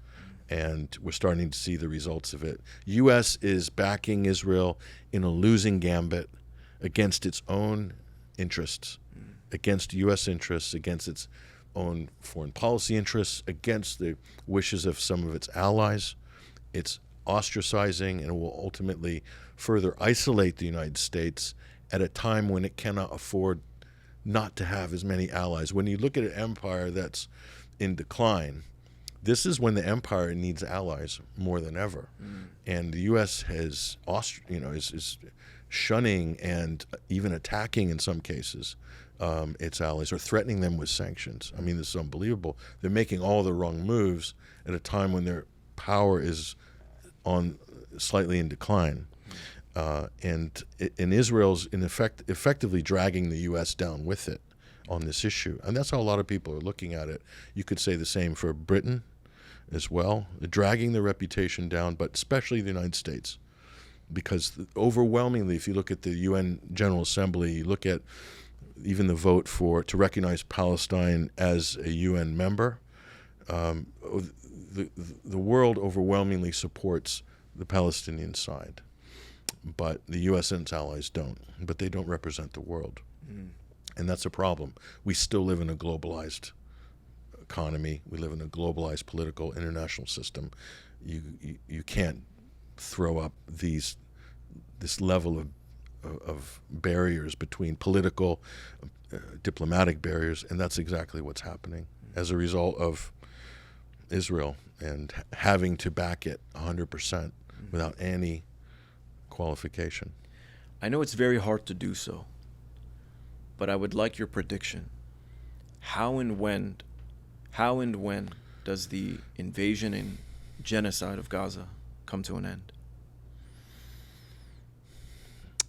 And we're starting to see the results of it. U.S. is backing Israel in a losing gambit against its own interests, against U.S. interests, against its own foreign policy interests, against the wishes of some of its allies. It's ostracizing and will ultimately further isolate the United States at a time when it cannot afford not to have as many allies. When you look at an empire that's in decline, this is when the empire needs allies more than ever. And the U.S. is shunning and even attacking in some cases its allies, or threatening them with sanctions. I mean, this is unbelievable. They're making all the wrong moves at a time when their power is slightly in decline. And Israel's effectively dragging the U.S. down with it on this issue. And that's how a lot of people are looking at it. You could say the same for Britain as well, dragging their reputation down, but especially the United States. Because overwhelmingly, if you look at the UN General Assembly, you look at even the vote to recognize Palestine as a UN member, the world overwhelmingly supports the Palestinian side. But the U.S. and its allies don't. But they don't represent the world. And that's a problem. We still live in a globalized economy. We live in a globalized political international system. You can't throw up this level of barriers between political, diplomatic barriers, and that's exactly what's happening as a result of Israel and having to back it 100% without any qualification. I know it's very hard to do so, but I would like your prediction. How and when does the invasion and genocide of Gaza come to an end?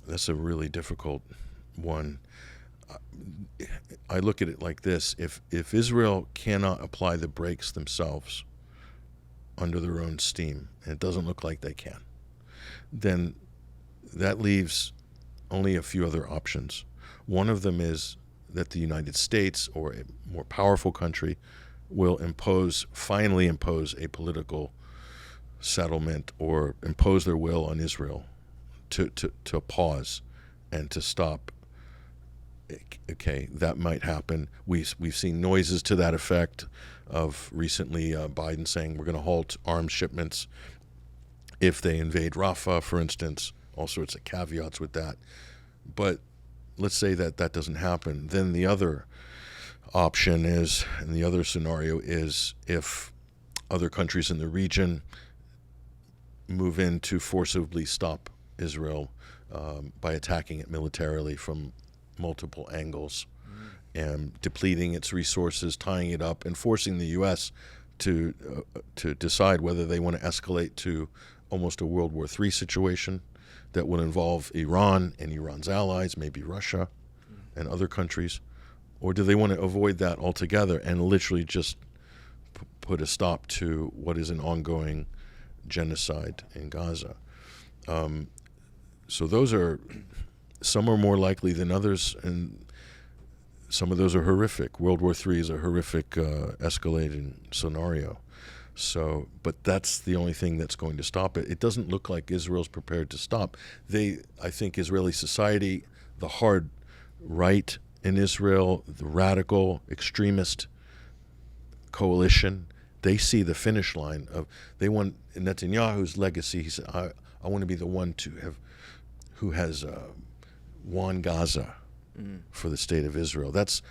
That's a really difficult one. I look at it like this. If Israel cannot apply the brakes themselves under their own steam, and it doesn't look like they can, then that leaves only a few other options. One of them is that the United States or a more powerful country will finally impose a political settlement or impose their will on Israel to pause and to stop. Okay, that might happen. We've seen noises to that effect of recently Biden saying we're going to halt arms shipments if they invade Rafah, for instance. All sorts of caveats with that. But let's say that doesn't happen. Then the other option is, and the other scenario is, if other countries in the region move in to forcibly stop Israel by attacking it militarily from multiple angles and depleting its resources, tying it up, and forcing the U.S. to decide whether they want to escalate to almost a World War III situation that would involve Iran and Iran's allies, maybe Russia and other countries, or do they want to avoid that altogether and literally just put a stop to what is an ongoing genocide in Gaza? So those are, some are more likely than others, and some of those are horrific. World War III is a horrific escalating scenario. So, but that's the only thing that's going to stop it. It doesn't look like Israel's prepared to stop. I think Israeli society, the hard right in Israel, the radical extremist coalition, they see the finish line of, they want Netanyahu's legacy. He said, I want to be the one who has won Gaza for the state of Israel. That's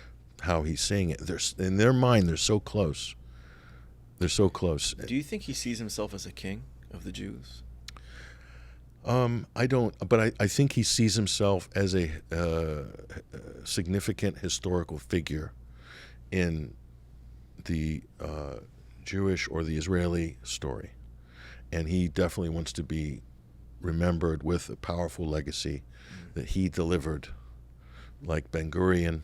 how he's saying it. In their mind, they're so close. They're so close. Do you think he sees himself as a king of the Jews? I don't, but I think he sees himself as a significant historical figure in the Jewish or the Israeli story. And he definitely wants to be remembered with a powerful legacy that he delivered, like Ben-Gurion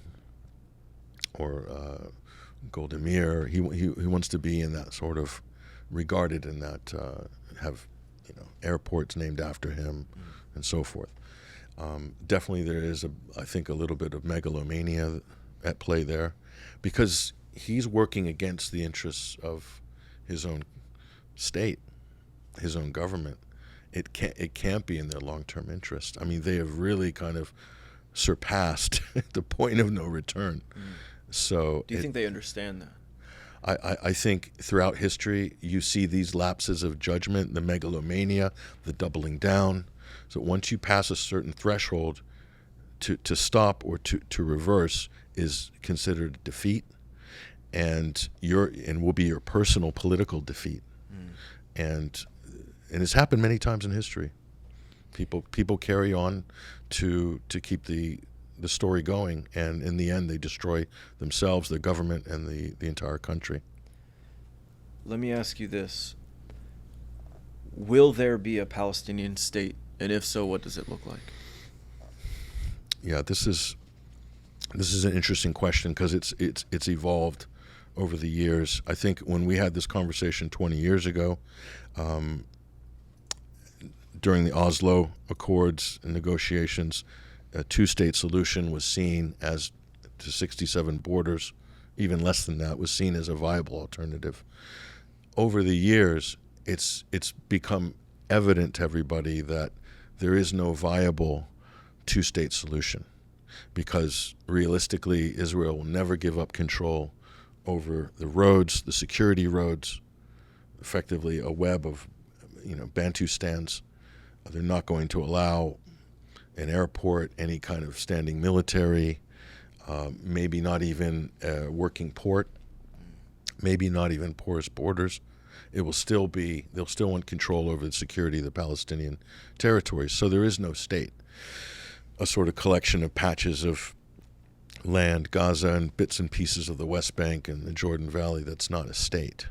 or Golda Meir. He wants to be in that sort of, regarded in that, have airports named after him and so forth. Definitely there is, I think, a little bit of megalomania at play there, because he's working against the interests of his own state, his own government. It can't be in their long-term interest. I mean, they have really kind of surpassed the point of no return. So do you think they understand that? I think throughout history you see these lapses of judgment, the megalomania, the doubling down. So once you pass a certain threshold, to stop or to reverse is considered defeat, and will be your personal political defeat. And it's happened many times in history. People carry on to keep the story going, and in the end they destroy themselves, their government, and the entire country. Let me ask you this. Will there be a Palestinian state? And if so, what does it look like? Yeah, this is an interesting question, because it's evolved over the years. I think when we had this conversation 20 years ago, during the Oslo Accords and negotiations, a two-state solution was seen as, to 67 borders, even less than that, was seen as a viable alternative. Over the years, it's become evident to everybody that there is no viable two-state solution. because realistically, Israel will never give up control over the roads, the security roads, effectively a web of, Bantustans. They're not going to allow an airport, any kind of standing military, maybe not even a working port, maybe not even porous borders. They'll still want control over the security of the Palestinian territories. So there is no state, a sort of collection of patches of land, Gaza and bits and pieces of the West Bank and the Jordan Valley. That's not a state.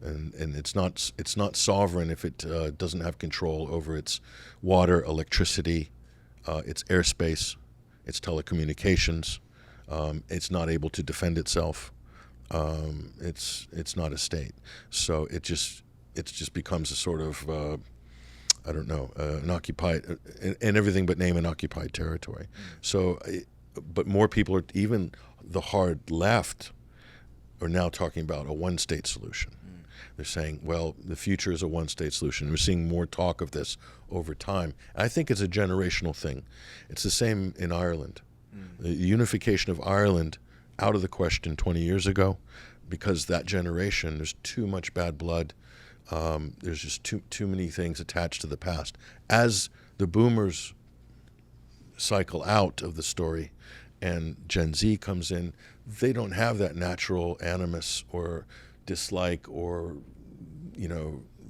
And it's not sovereign if it doesn't have control over its water, electricity, its airspace, its telecommunications. It's not able to defend itself. It's not a state. So it just becomes a sort of an occupied and everything but name an occupied territory. So, but more people are, even the hard left, are now talking about a one-state solution. They're saying, well, the future is a one-state solution. We're seeing more talk of this over time. I think it's a generational thing. It's the same in Ireland. The unification of Ireland out of the question 20 years ago, because that generation, there's too much bad blood. There's just too many things attached to the past. As the boomers cycle out of the story and Gen Z comes in, they don't have that natural animus or dislike or,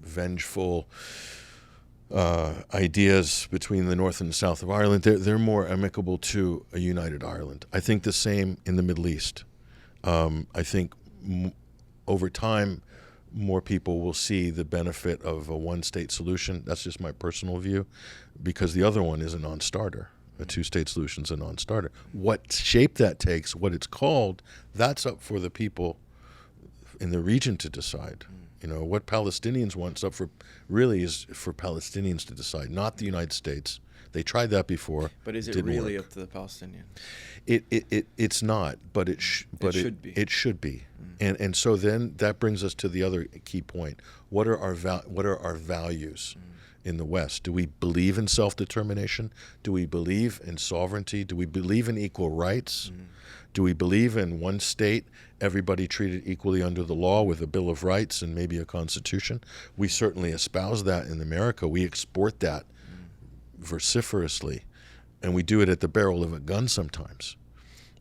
vengeful ideas between the North and the South of Ireland. They're more amicable to a united Ireland. I think the same in the Middle East. I think over time, more people will see the benefit of a one-state solution. That's just my personal view, because the other one is a non-starter. A two-state solution is a non-starter. What shape that takes, what it's called, that's up for the people in the region to decide. What Palestinians want is for Palestinians to decide, not the United States. They tried that before. But is it really up to the Palestinians? It's not, but it should be. It should be. And so then that brings us to the other key point. What are our values in the West? Do we believe in self-determination? Do we believe in sovereignty? Do we believe in equal rights? Do we believe in one state, everybody treated equally under the law with a Bill of Rights and maybe a constitution? We certainly espouse that in America. We export that vociferously, and we do it at the barrel of a gun sometimes,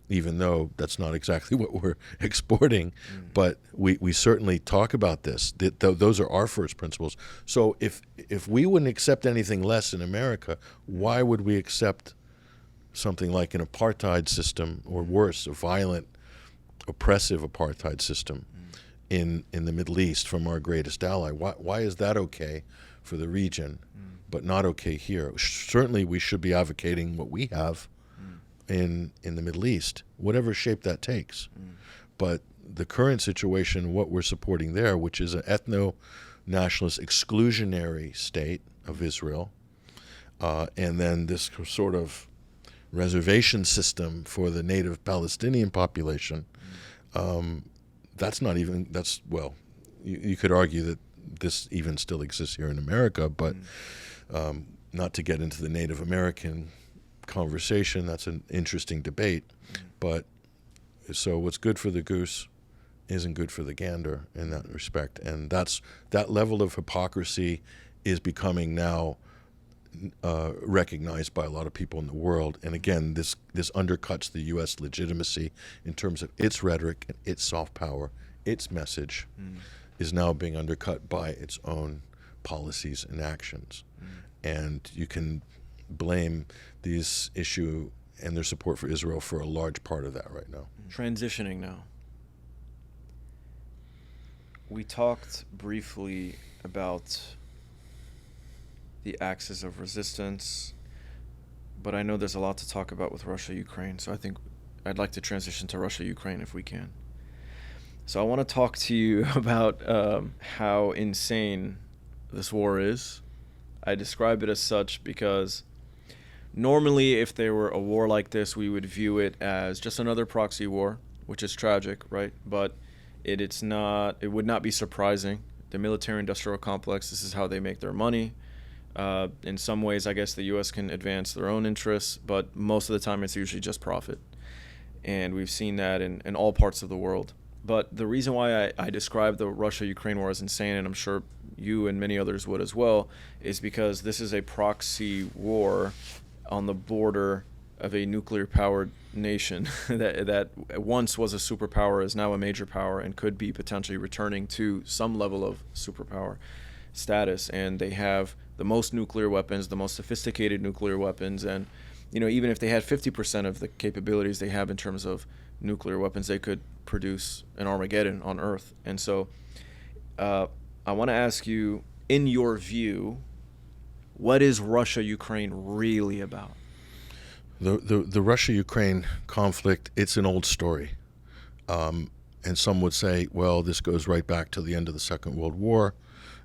even though that's not exactly what we're exporting. But we certainly talk about this. Those are our first principles. So if we wouldn't accept anything less in America, why would we accept something like an apartheid system, or worse, a violent, oppressive apartheid system in the Middle East from our greatest ally? Why is that okay for the region, but not okay here? Certainly we should be advocating what we have in the Middle East, whatever shape that takes. But the current situation, what we're supporting there, which is an ethno-nationalist exclusionary state of Israel, and then this sort of reservation system for the native Palestinian population, you could argue that this even still exists here in America, but not to get into the Native American conversation. That's an interesting debate. But so what's good for the goose isn't good for the gander in that respect. And that level of hypocrisy is becoming now recognized by a lot of people in the world. And again, this undercuts the U.S. legitimacy in terms of its rhetoric and its soft power. Its message is now being undercut by its own policies and actions. And you can blame these issue and their support for Israel for a large part of that right now. Transitioning now. We talked briefly about the axis of resistance, but I know there's a lot to talk about with Russia-Ukraine, so I think I'd like to transition to Russia-Ukraine if we can. So I want to talk to you about how insane this war is. I describe it as such because normally if there were a war like this, we would view it as just another proxy war, which is tragic, right? But it would not be surprising. The military-industrial complex, this is how they make their money. In some ways, I guess the U.S. can advance their own interests, but most of the time it's usually just profit. And we've seen that in all parts of the world. But the reason why I describe the Russia-Ukraine war as insane, and I'm sure you and many others would as well, is because this is a proxy war on the border of a nuclear-powered nation that once was a superpower, is now a major power, and could be potentially returning to some level of superpower status. And they have the most nuclear weapons, the most sophisticated nuclear weapons, and even if they had 50% of the capabilities they have in terms of nuclear weapons, they could produce an Armageddon on Earth. And so I want to ask you, in your view, what is Russia-Ukraine really about? The Russia-Ukraine conflict, it's an old story. And some would say, well, this goes right back to the end of the Second World War,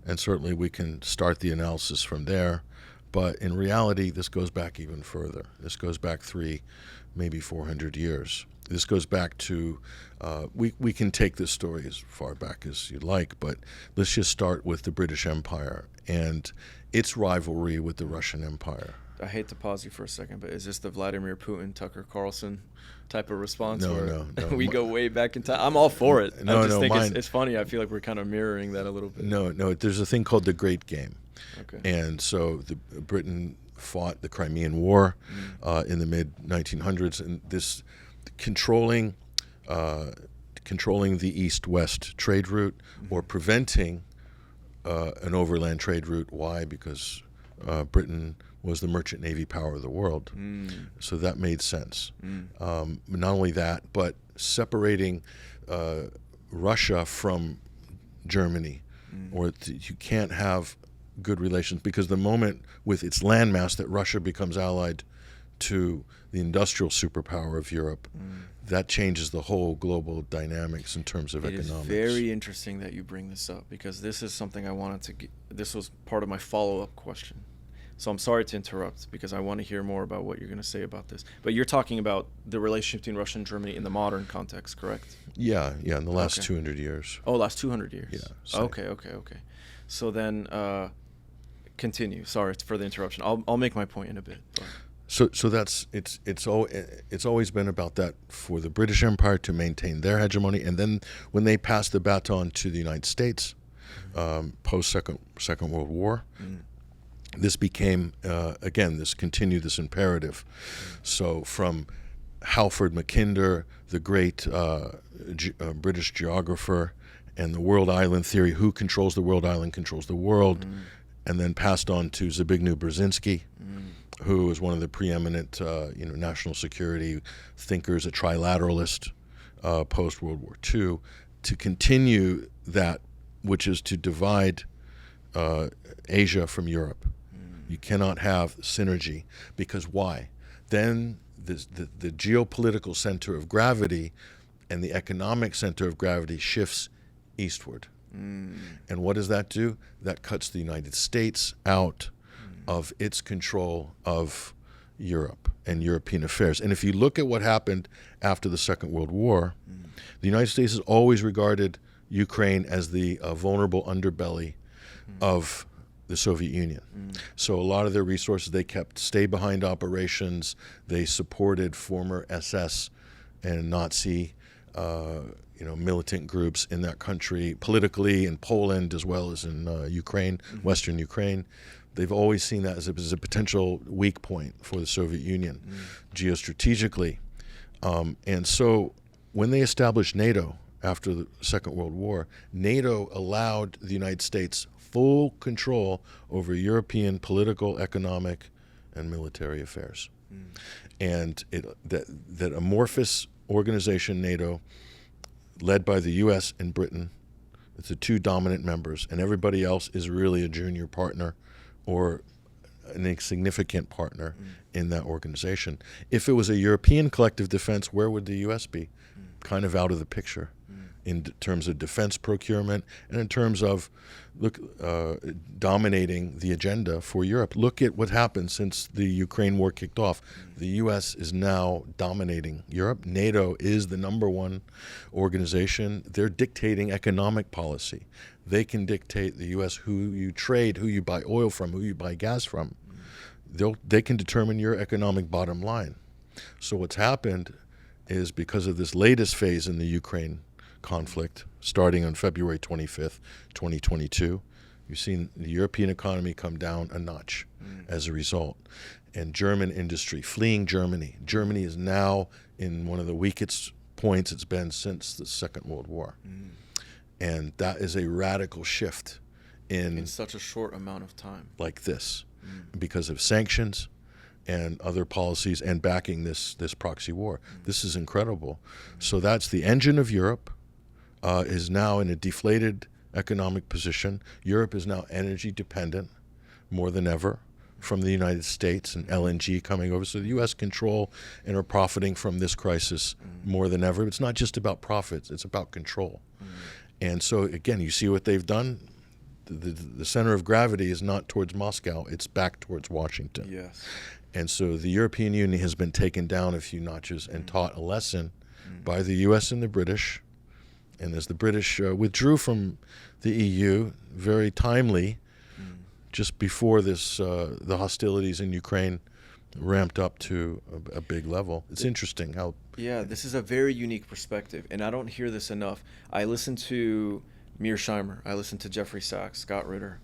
and certainly we can start the analysis from there. But in reality, this goes back even further. This goes back 300, maybe 400 years. This goes back to, we can take this story as far back as you'd like, but let's just start with the British Empire and its rivalry with the Russian Empire. I hate to pause you for a second, but is this the Vladimir Putin, Tucker Carlson type of response? No. We go way back in time. I'm all for it. No, I just think mine, it's funny. I feel like we're kind of mirroring that a little bit. No, there's a thing called the Great Game. Okay. And so Britain fought the Crimean War in the mid-1900s, and this controlling the east-west trade route or preventing an overland trade route. Why? Because Britain was the merchant navy power of the world. So that made sense. Not only that, but separating Russia from Germany, or you can't have good relations, because the moment with its landmass that Russia becomes allied to the industrial superpower of Europe, that changes the whole global dynamics in terms of economics. It is very interesting that you bring this up, because this is something I wanted to get. This was part of my follow-up question. So I'm sorry to interrupt, because I want to hear more about what you're going to say about this. But you're talking about the relationship between Russia and Germany in the modern context, correct? Yeah, in the last 200 years. Oh, last 200 years. Yeah. So. Okay. So then, continue. Sorry for the interruption. I'll make my point in a bit. But. So that's it's always been about that for the British Empire to maintain their hegemony, and then when they passed the baton to the United States, post Second World War. This became, this continued this imperative. So from Halford Mackinder, the great British geographer, and the world island theory, who controls the world island controls the world, and then passed on to Zbigniew Brzezinski, who was one of the preeminent national security thinkers, a trilateralist post-World War II, to continue that, which is to divide Asia from Europe. You cannot have synergy, because why? Then the geopolitical center of gravity and the economic center of gravity shifts eastward. And what does that do? That cuts the United States out of its control of Europe and European affairs. And if you look at what happened after the Second World War, the United States has always regarded Ukraine as the vulnerable underbelly of the Soviet Union. So a lot of their resources, they kept stay-behind operations. They supported former SS and Nazi militant groups in that country, politically in Poland as well as in Ukraine, Western Ukraine. They've always seen that as a potential weak point for the Soviet Union geostrategically. And so when they established NATO after the Second World War, NATO allowed the United States full control over European political, economic, and military affairs. And that amorphous organization, NATO, led by the U.S. and Britain, it's the two dominant members, and everybody else is really a junior partner or an insignificant partner in that organization. If it was a European collective defense, where would the U.S. be? Kind of out of the picture. in terms of defense procurement and in terms of dominating the agenda for Europe. Look at what happened since the Ukraine war kicked off. The U.S. is now dominating Europe. NATO is the number 1 organization. They're dictating economic policy. They can dictate the U.S. who you trade, who you buy oil from, who you buy gas from. They can determine your economic bottom line. So what's happened is, because of this latest phase in the Ukraine conflict, starting on February 25th, 2022, you've seen the European economy come down a notch as a result. And German industry fleeing Germany. Germany is now in one of the weakest points it's been since the Second World War. And that is a radical shift in such a short amount of time. Like this, because of sanctions and other policies and backing this proxy war. This is incredible. So that's the engine of Europe. Is now in a deflated economic position. Europe is now energy dependent more than ever from the United States and LNG coming over. So the U.S. control and are profiting from this crisis more than ever. It's not just about profits, it's about control. And so again, you see what they've done. The center of gravity is not towards Moscow, it's back towards Washington. Yes. And so the European Union has been taken down a few notches and taught a lesson by the U.S. and the British. And as the British withdrew from the EU, very timely, just before the hostilities in Ukraine ramped up to a big level. It's interesting how... Yeah, this is a very unique perspective, and I don't hear this enough. I listen to Mearsheimer, I listen to Jeffrey Sachs, Scott Ritter.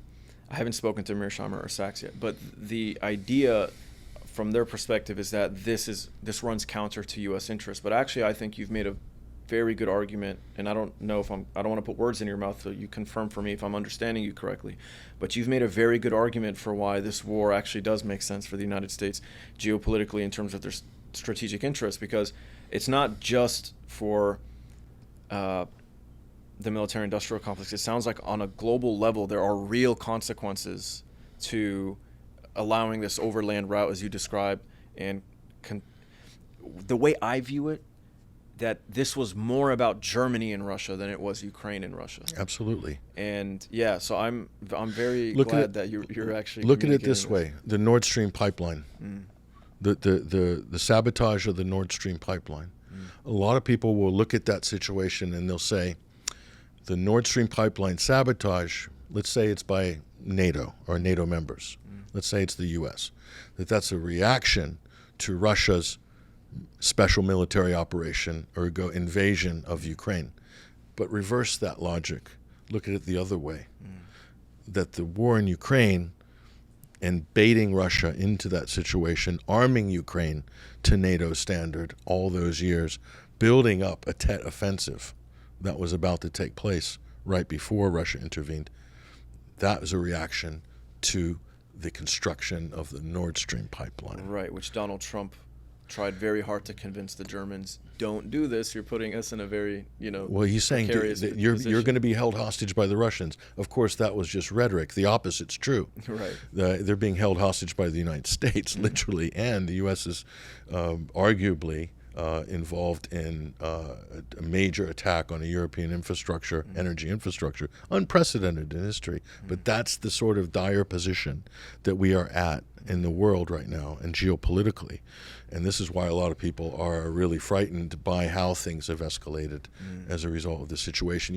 I haven't spoken to Mearsheimer or Sachs yet, but the idea from their perspective is that this runs counter to U.S. interests. But actually, I think you've made a very good argument, and I don't want to put words in your mouth, so you confirm for me if I'm understanding you correctly, but you've made a very good argument for why this war actually does make sense for the United States geopolitically in terms of their strategic interests, because it's not just for the military-industrial complex. It sounds like on a global level there are real consequences to allowing this overland route as you described, and the way I view it, that this was more about Germany and Russia than it was Ukraine and Russia. Absolutely. And yeah, so I'm very glad that you're actually look at it this way: the Nord Stream pipeline, the sabotage of the Nord Stream pipeline. A lot of people will look at that situation and they'll say, the Nord Stream pipeline sabotage. Let's say it's by NATO or NATO members. Let's say it's the U.S. That's a reaction to Russia's special military operation or invasion of Ukraine. But reverse that logic. Look at it the other way. That the war in Ukraine and baiting Russia into that situation, arming Ukraine to NATO standard all those years, building up a Tet offensive that was about to take place right before Russia intervened, that was a reaction to the construction of the Nord Stream pipeline. Right, which Donald Trump tried very hard to convince the Germans, don't do this, you're putting us in a very, well, he's saying that you're going to be held hostage by the Russians. Of course, that was just rhetoric. The opposite's true. Right. They're being held hostage by the United States, literally, and the U.S. is arguably involved in a major attack on a European infrastructure, energy infrastructure, unprecedented in history. But that's the sort of dire position that we are at in the world right now and geopolitically. And this is why a lot of people are really frightened by how things have escalated as a result of the situation.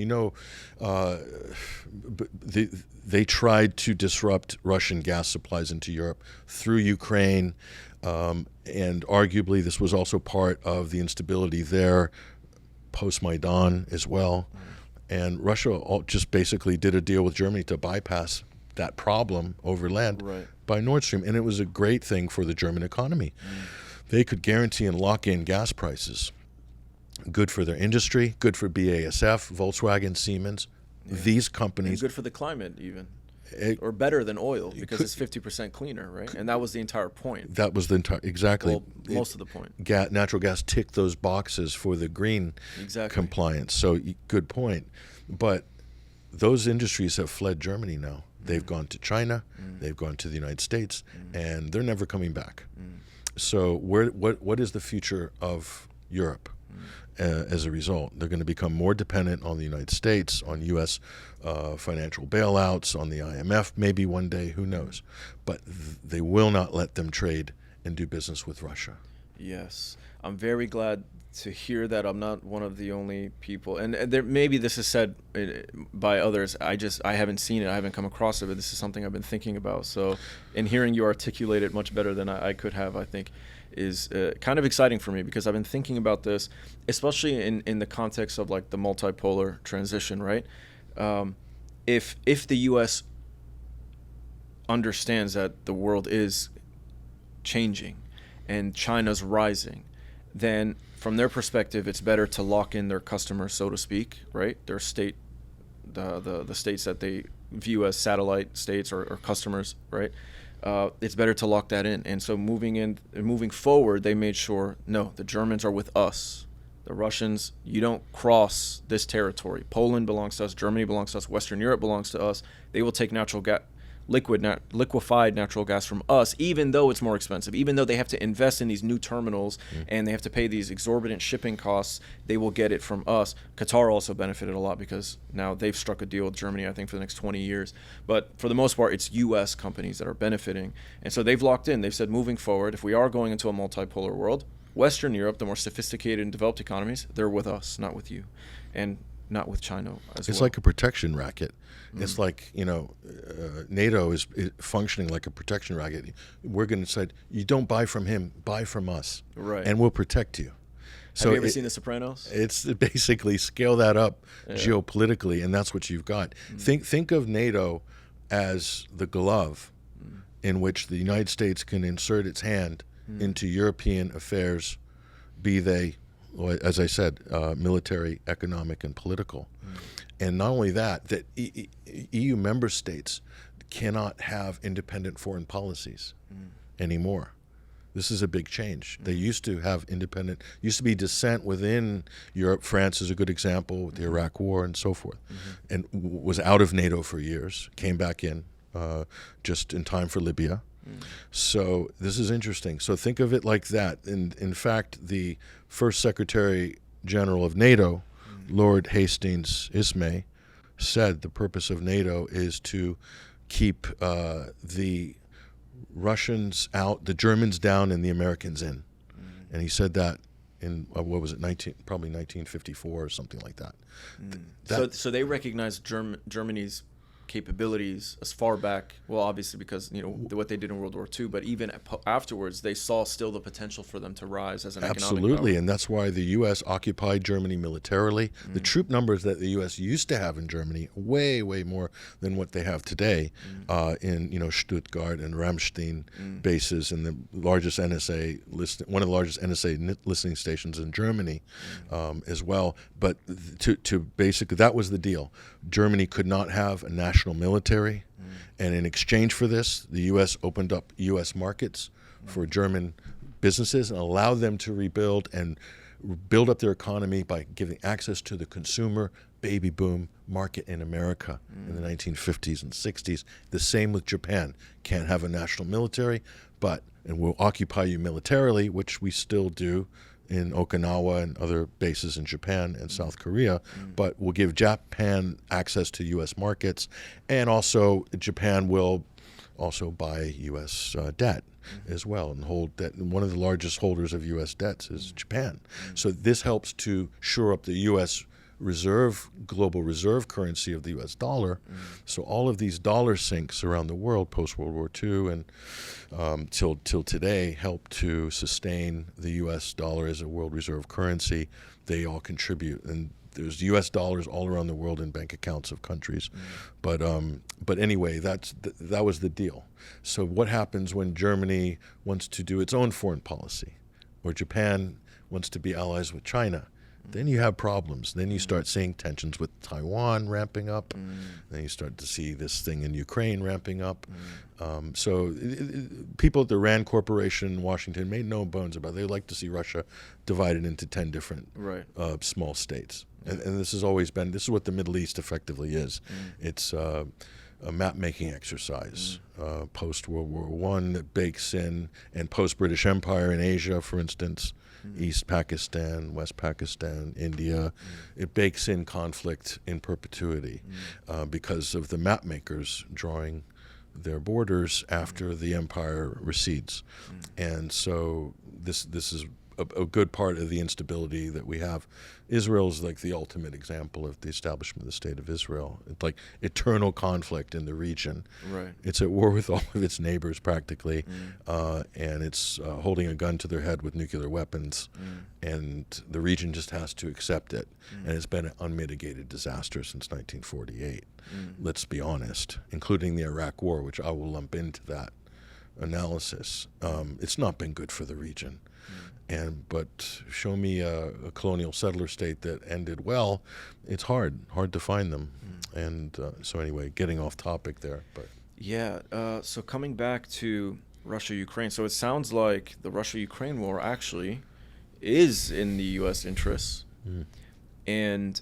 They tried to disrupt Russian gas supplies into Europe through Ukraine, and arguably this was also part of the instability there post-Maidan as well. And Russia just basically did a deal with Germany to bypass that problem over land by Nord Stream. And it was a great thing for the German economy. They could guarantee and lock in gas prices. Good for their industry, good for BASF, Volkswagen, Siemens. These companies. And good for the climate even. Or better than oil, because it's 50% cleaner, right? And that was the entire point. That was the entire, exactly. Well, most of the point. Natural gas ticked those boxes for the green compliance. So good point. But those industries have fled Germany now. They've gone to China, they've gone to the United States, and they're never coming back. So what is the future of Europe? as a result. They're going to become more dependent on the United States, on U.S. Financial bailouts, on the IMF, maybe one day, who knows. But they will not let them trade and do business with Russia. Yes. I'm very glad to hear that I'm not one of the only people. And there, maybe this is said by others. I haven't seen it. I haven't come across it, but this is something I've been thinking about. So, and hearing you articulate it much better than I could have, I think, is kind of exciting for me, because I've been thinking about this, especially in the context of like the multipolar transition, right? If the U.S. understands that the world is changing and China's rising, then from their perspective, it's better to lock in their customers, so to speak, right? Their state, the states that they view as satellite states or customers, right? It's better to lock that in. And so moving forward, they made sure, no, the Germans are with us. The Russians, you don't cross this territory. Poland belongs to us. Germany belongs to us. Western Europe belongs to us. They will take liquefied natural gas from us, even though it's more expensive, even though they have to invest in these new terminals and they have to pay these exorbitant shipping costs. They will get it from us. Qatar also benefited a lot because now they've struck a deal with Germany, I think, for the next 20 years. But for the most part, it's U.S. companies that are benefiting. And so they've locked in. They've said, moving forward, if we are going into a multipolar world, Western Europe, the more sophisticated and developed economies, they're with us, not with you. And not with China as well. It's like a protection racket. It's like, NATO is functioning like a protection racket. We're going to say, you don't buy from him, buy from us. Right. And we'll protect you. Have you ever seen The Sopranos? It's basically scale that up geopolitically, and that's what you've got. Think of NATO as the glove in which the United States can insert its hand into European affairs, be they, as I said, military, economic, and political. And not only that EU member states cannot have independent foreign policies anymore. This is a big change. They used to have used to be dissent within Europe. France is a good example with the Iraq War and so forth, and was out of NATO for years, came back in just in time for Libya. So this is interesting. So think of it like that. In fact, the first Secretary General of NATO, Lord Hastings Ismay, said the purpose of NATO is to keep the Russians out, the Germans down, and the Americans in. And he said that in, what was it, probably 1954 or something like that. So they recognized Germany's capabilities as far back, well, obviously because what they did in World War II, but even afterwards they saw still the potential for them to rise as an economic power. And that's why the U.S. occupied Germany militarily. The troop numbers that the U.S. used to have in Germany, way more than what they have today, in Stuttgart and Ramstein bases, and the largest NSA one of the largest NSA listening stations in Germany as well. But to basically, that was the deal. Germany could not have a national military, and in exchange for this, the U.S. opened up U.S. markets for German businesses and allowed them to rebuild and build up their economy by giving access to the consumer baby boom market in America in the 1950s and 60s. The same with Japan. Can't have a national military, and we'll occupy you militarily, which we still do in Okinawa and other bases in Japan and South Korea, but we'll give Japan access to U.S. markets, and also Japan will also buy U.S. Debt as well, and hold that. One of the largest holders of U.S. debts is Japan. So this helps to shore up the U.S. global reserve currency of the U.S. dollar. So all of these dollar sinks around the world post World War II and till today help to sustain the U.S. dollar as a world reserve currency. They all contribute, and there's U.S. dollars all around the world in bank accounts of countries. But anyway, that was the deal. So what happens when Germany wants to do its own foreign policy, or Japan wants to be allies with China? Then you have problems. Then you start seeing tensions with Taiwan ramping up. Then you start to see this thing in Ukraine ramping up. So people at the Rand Corporation in Washington made no bones about it. They like to see Russia divided into 10 different small states. And this has always been, this is what the Middle East effectively is. It's a map-making exercise post-World War I that bakes in, and post-British Empire in Asia, for instance, East Pakistan, West Pakistan, India. It bakes in conflict in perpetuity because of the map makers drawing their borders after the empire recedes. And so this is a good part of the instability that we have. Israel is like the ultimate example of the establishment of the state of Israel. It's like eternal conflict in the region. Right. It's at war with all of its neighbors practically, and it's holding a gun to their head with nuclear weapons, and the region just has to accept it. And it's been an unmitigated disaster since 1948. Let's be honest, including the Iraq War, which I will lump into that analysis. It's not been good for the region. But show me a colonial settler state that ended well. It's hard to find them. And so anyway, getting off topic there. But yeah. So coming back to Russia-Ukraine, so it sounds like the Russia-Ukraine war actually is in the U.S. interests, and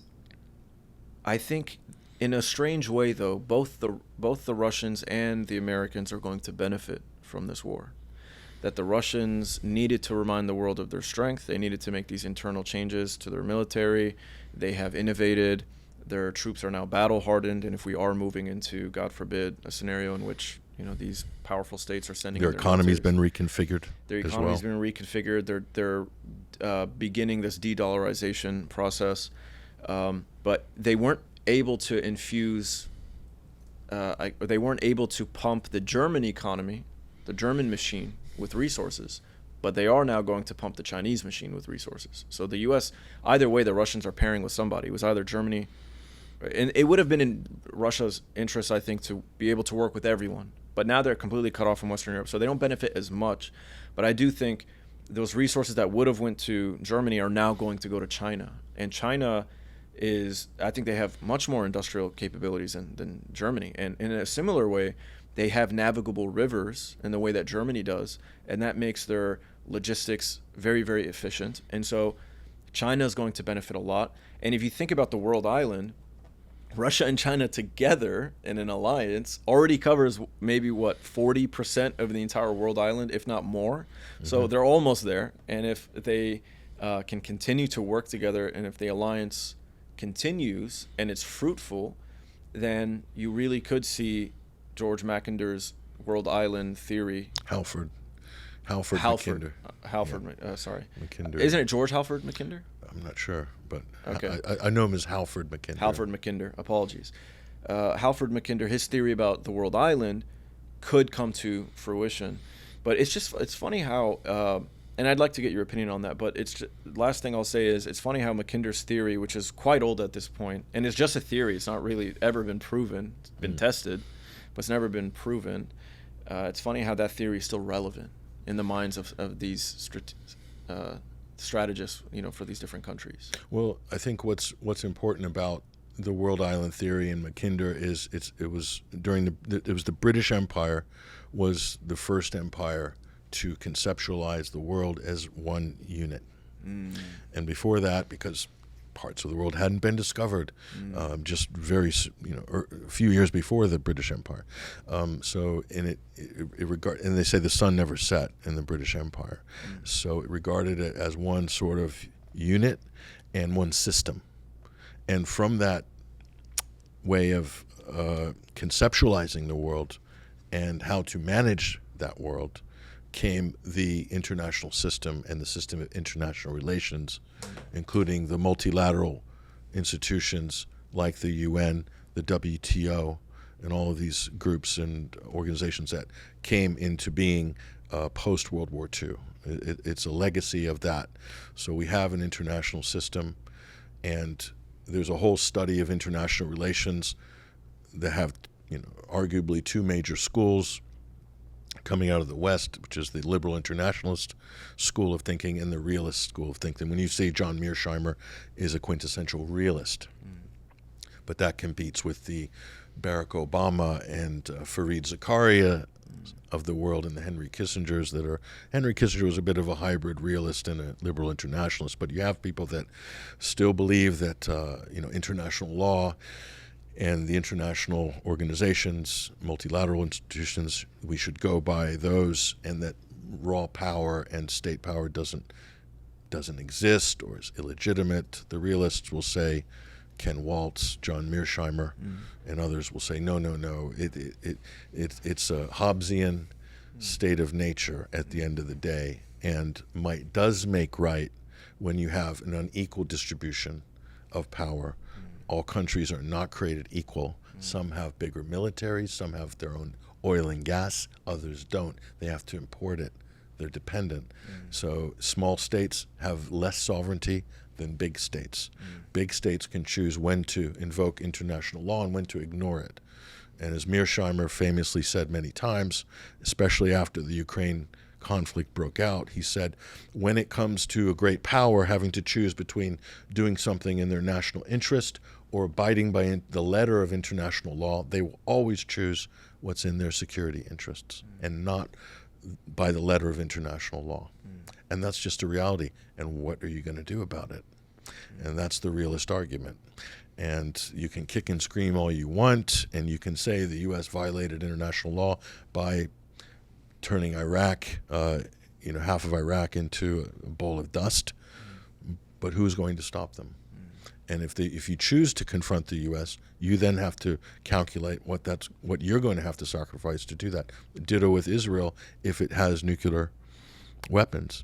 I think in a strange way, though, both the Russians and the Americans are going to benefit from this war. That the Russians needed to remind the world of their strength. They needed to make these internal changes to their military. They have innovated. Their troops are now battle-hardened. And if we are moving into, God forbid, a scenario in which these powerful states are sending their economy's been reconfigured. Their economy's been reconfigured. They're beginning this de-dollarization process, but they weren't able to infuse. They weren't able to pump the German economy, the German machine, with resources, but they are now going to pump the Chinese machine with resources. So the U.S., either way, the Russians are pairing with somebody. It was either Germany, and it would have been in Russia's interest, I think, to be able to work with everyone. But now they're completely cut off from Western Europe, so they don't benefit as much. But I do think those resources that would have went to Germany are now going to go to China. And China I think they have much more industrial capabilities than Germany. And in a similar way, they have navigable rivers in the way that Germany does, and that makes their logistics very, very efficient. And so China is going to benefit a lot. And if you think about the world island, Russia and China together in an alliance already covers maybe 40% of the entire world island, if not more. So they're almost there. And if they can continue to work together, and if the alliance continues and it's fruitful, then you really could see George Mackinder's world island theory. Halford Mackinder. Mackinder. Isn't it George Halford Mackinder? I'm not sure, but okay. I know him as Halford Mackinder. Halford Mackinder, apologies. Halford Mackinder, his theory about the world island could come to fruition. But it's funny how, and I'd like to get your opinion on that, but last thing I'll say is it's funny how Mackinder's theory, which is quite old at this point, and it's just a theory, it's not really ever been proven, it's been tested, but it's never been proven. It's funny how that theory is still relevant in the minds of these strategists, for these different countries. Well, I think what's important about the world island theory and Mackinder is it was the British Empire was the first empire to conceptualize the world as one unit, and before that, because parts of the world hadn't been discovered, just very, a few years before the British Empire. So in and they say the sun never set in the British Empire. So it regarded it as one sort of unit and one system. And from that way of conceptualizing the world and how to manage that world came the international system and the system of international relations, including the multilateral institutions like the UN, the WTO, and all of these groups and organizations that came into being post-World War II. It's a legacy of that. So we have an international system, and there's a whole study of international relations that have, arguably two major schools coming out of the West, which is the liberal internationalist school of thinking and the realist school of thinking. When you say John Mearsheimer is a quintessential realist, but that competes with the Barack Obama and Fareed Zakaria of the world and the Henry Kissingers Henry Kissinger was a bit of a hybrid realist and a liberal internationalist, but you have people that still believe that international law And the international organizations, multilateral institutions, we should go by those, and that raw power and state power doesn't exist or is illegitimate. The realists will say, Ken Waltz, John Mearsheimer, and others will say, no. It's a Hobbesian state of nature at the end of the day, and might does make right when you have an unequal distribution of power. All countries are not created equal. Some have bigger militaries, some have their own oil and gas, others don't. They have to import it. They're dependent. So small states have less sovereignty than big states. Big states can choose when to invoke international law and when to ignore it. And as Mearsheimer famously said many times, especially after the Ukraine conflict broke out, he said, when it comes to a great power having to choose between doing something in their national interest or abiding by the letter of international law, they will always choose what's in their security interests and not by the letter of international law. And that's just a reality. And what are you going to do about it? And that's the realist argument. And you can kick and scream all you want, and you can say the U.S. violated international law by turning Iraq, half of Iraq into a bowl of dust. But who's going to stop them? And if you choose to confront the U.S., you then have to calculate what you're going to have to sacrifice to do that. Ditto with Israel if it has nuclear weapons.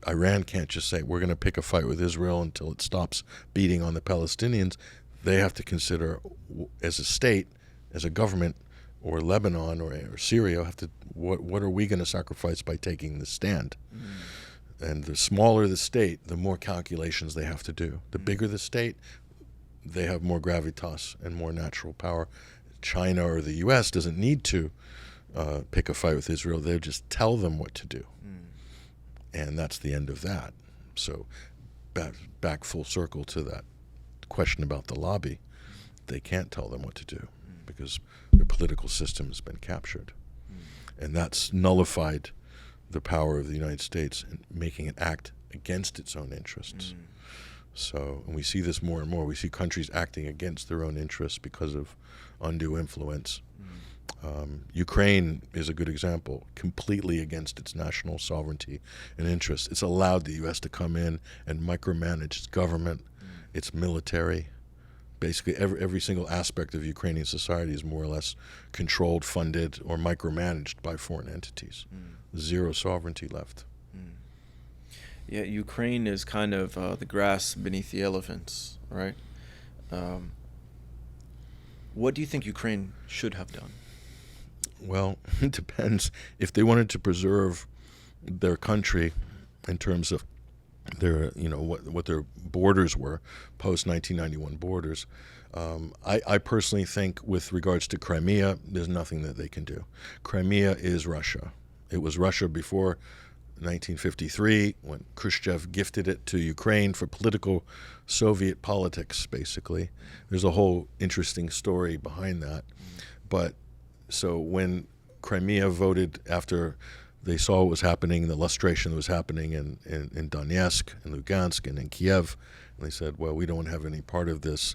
Iran can't just say, we're going to pick a fight with Israel until it stops beating on the Palestinians. They have to consider, as a state, as a government, or Lebanon or Syria, what are we going to sacrifice by taking the stand? And the smaller the state, the more calculations they have to do. The bigger the state, they have more gravitas and more natural power. China or the U.S. doesn't need to pick a fight with Israel. They'll just tell them what to do. And that's the end of that. So back full circle to that question about the lobby. They can't tell them what to do because their political system has been captured. And that's nullified the power of the United States in making it act against its own interests. So, and we see this more and more. We see countries acting against their own interests because of undue influence. Ukraine is a good example, completely against its national sovereignty and interests. It's allowed the U.S. to come in and micromanage its government, its military. Basically, every single aspect of Ukrainian society is more or less controlled, funded, or micromanaged by foreign entities. Zero sovereignty left. Yeah, Ukraine is kind of the grass beneath the elephants, right? What do you think Ukraine should have done? Well, it depends. If they wanted to preserve their country in terms of their, what their borders were, post-1991 borders, I personally think with regards to Crimea, there's nothing that they can do. Crimea is Russia. It was Russia before 1953 when Khrushchev gifted it to Ukraine for political Soviet politics, basically. There's a whole interesting story behind that. But so when Crimea voted after they saw what was happening, the lustration that was happening in Donetsk and Lugansk and in Kiev, and they said, well, we don't have any part of this.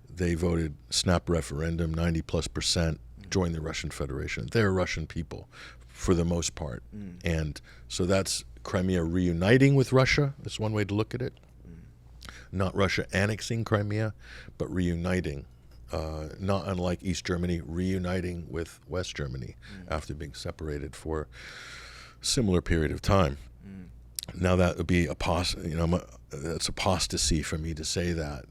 They voted snap referendum, 90+%, join the Russian Federation. They're Russian people for the most part. And so that's Crimea reuniting with Russia. That's one way to look at it. Not Russia annexing Crimea, but reuniting. Not unlike East Germany, reuniting with West Germany after being separated for a similar period of time. Now that would be that's apostasy for me to say that,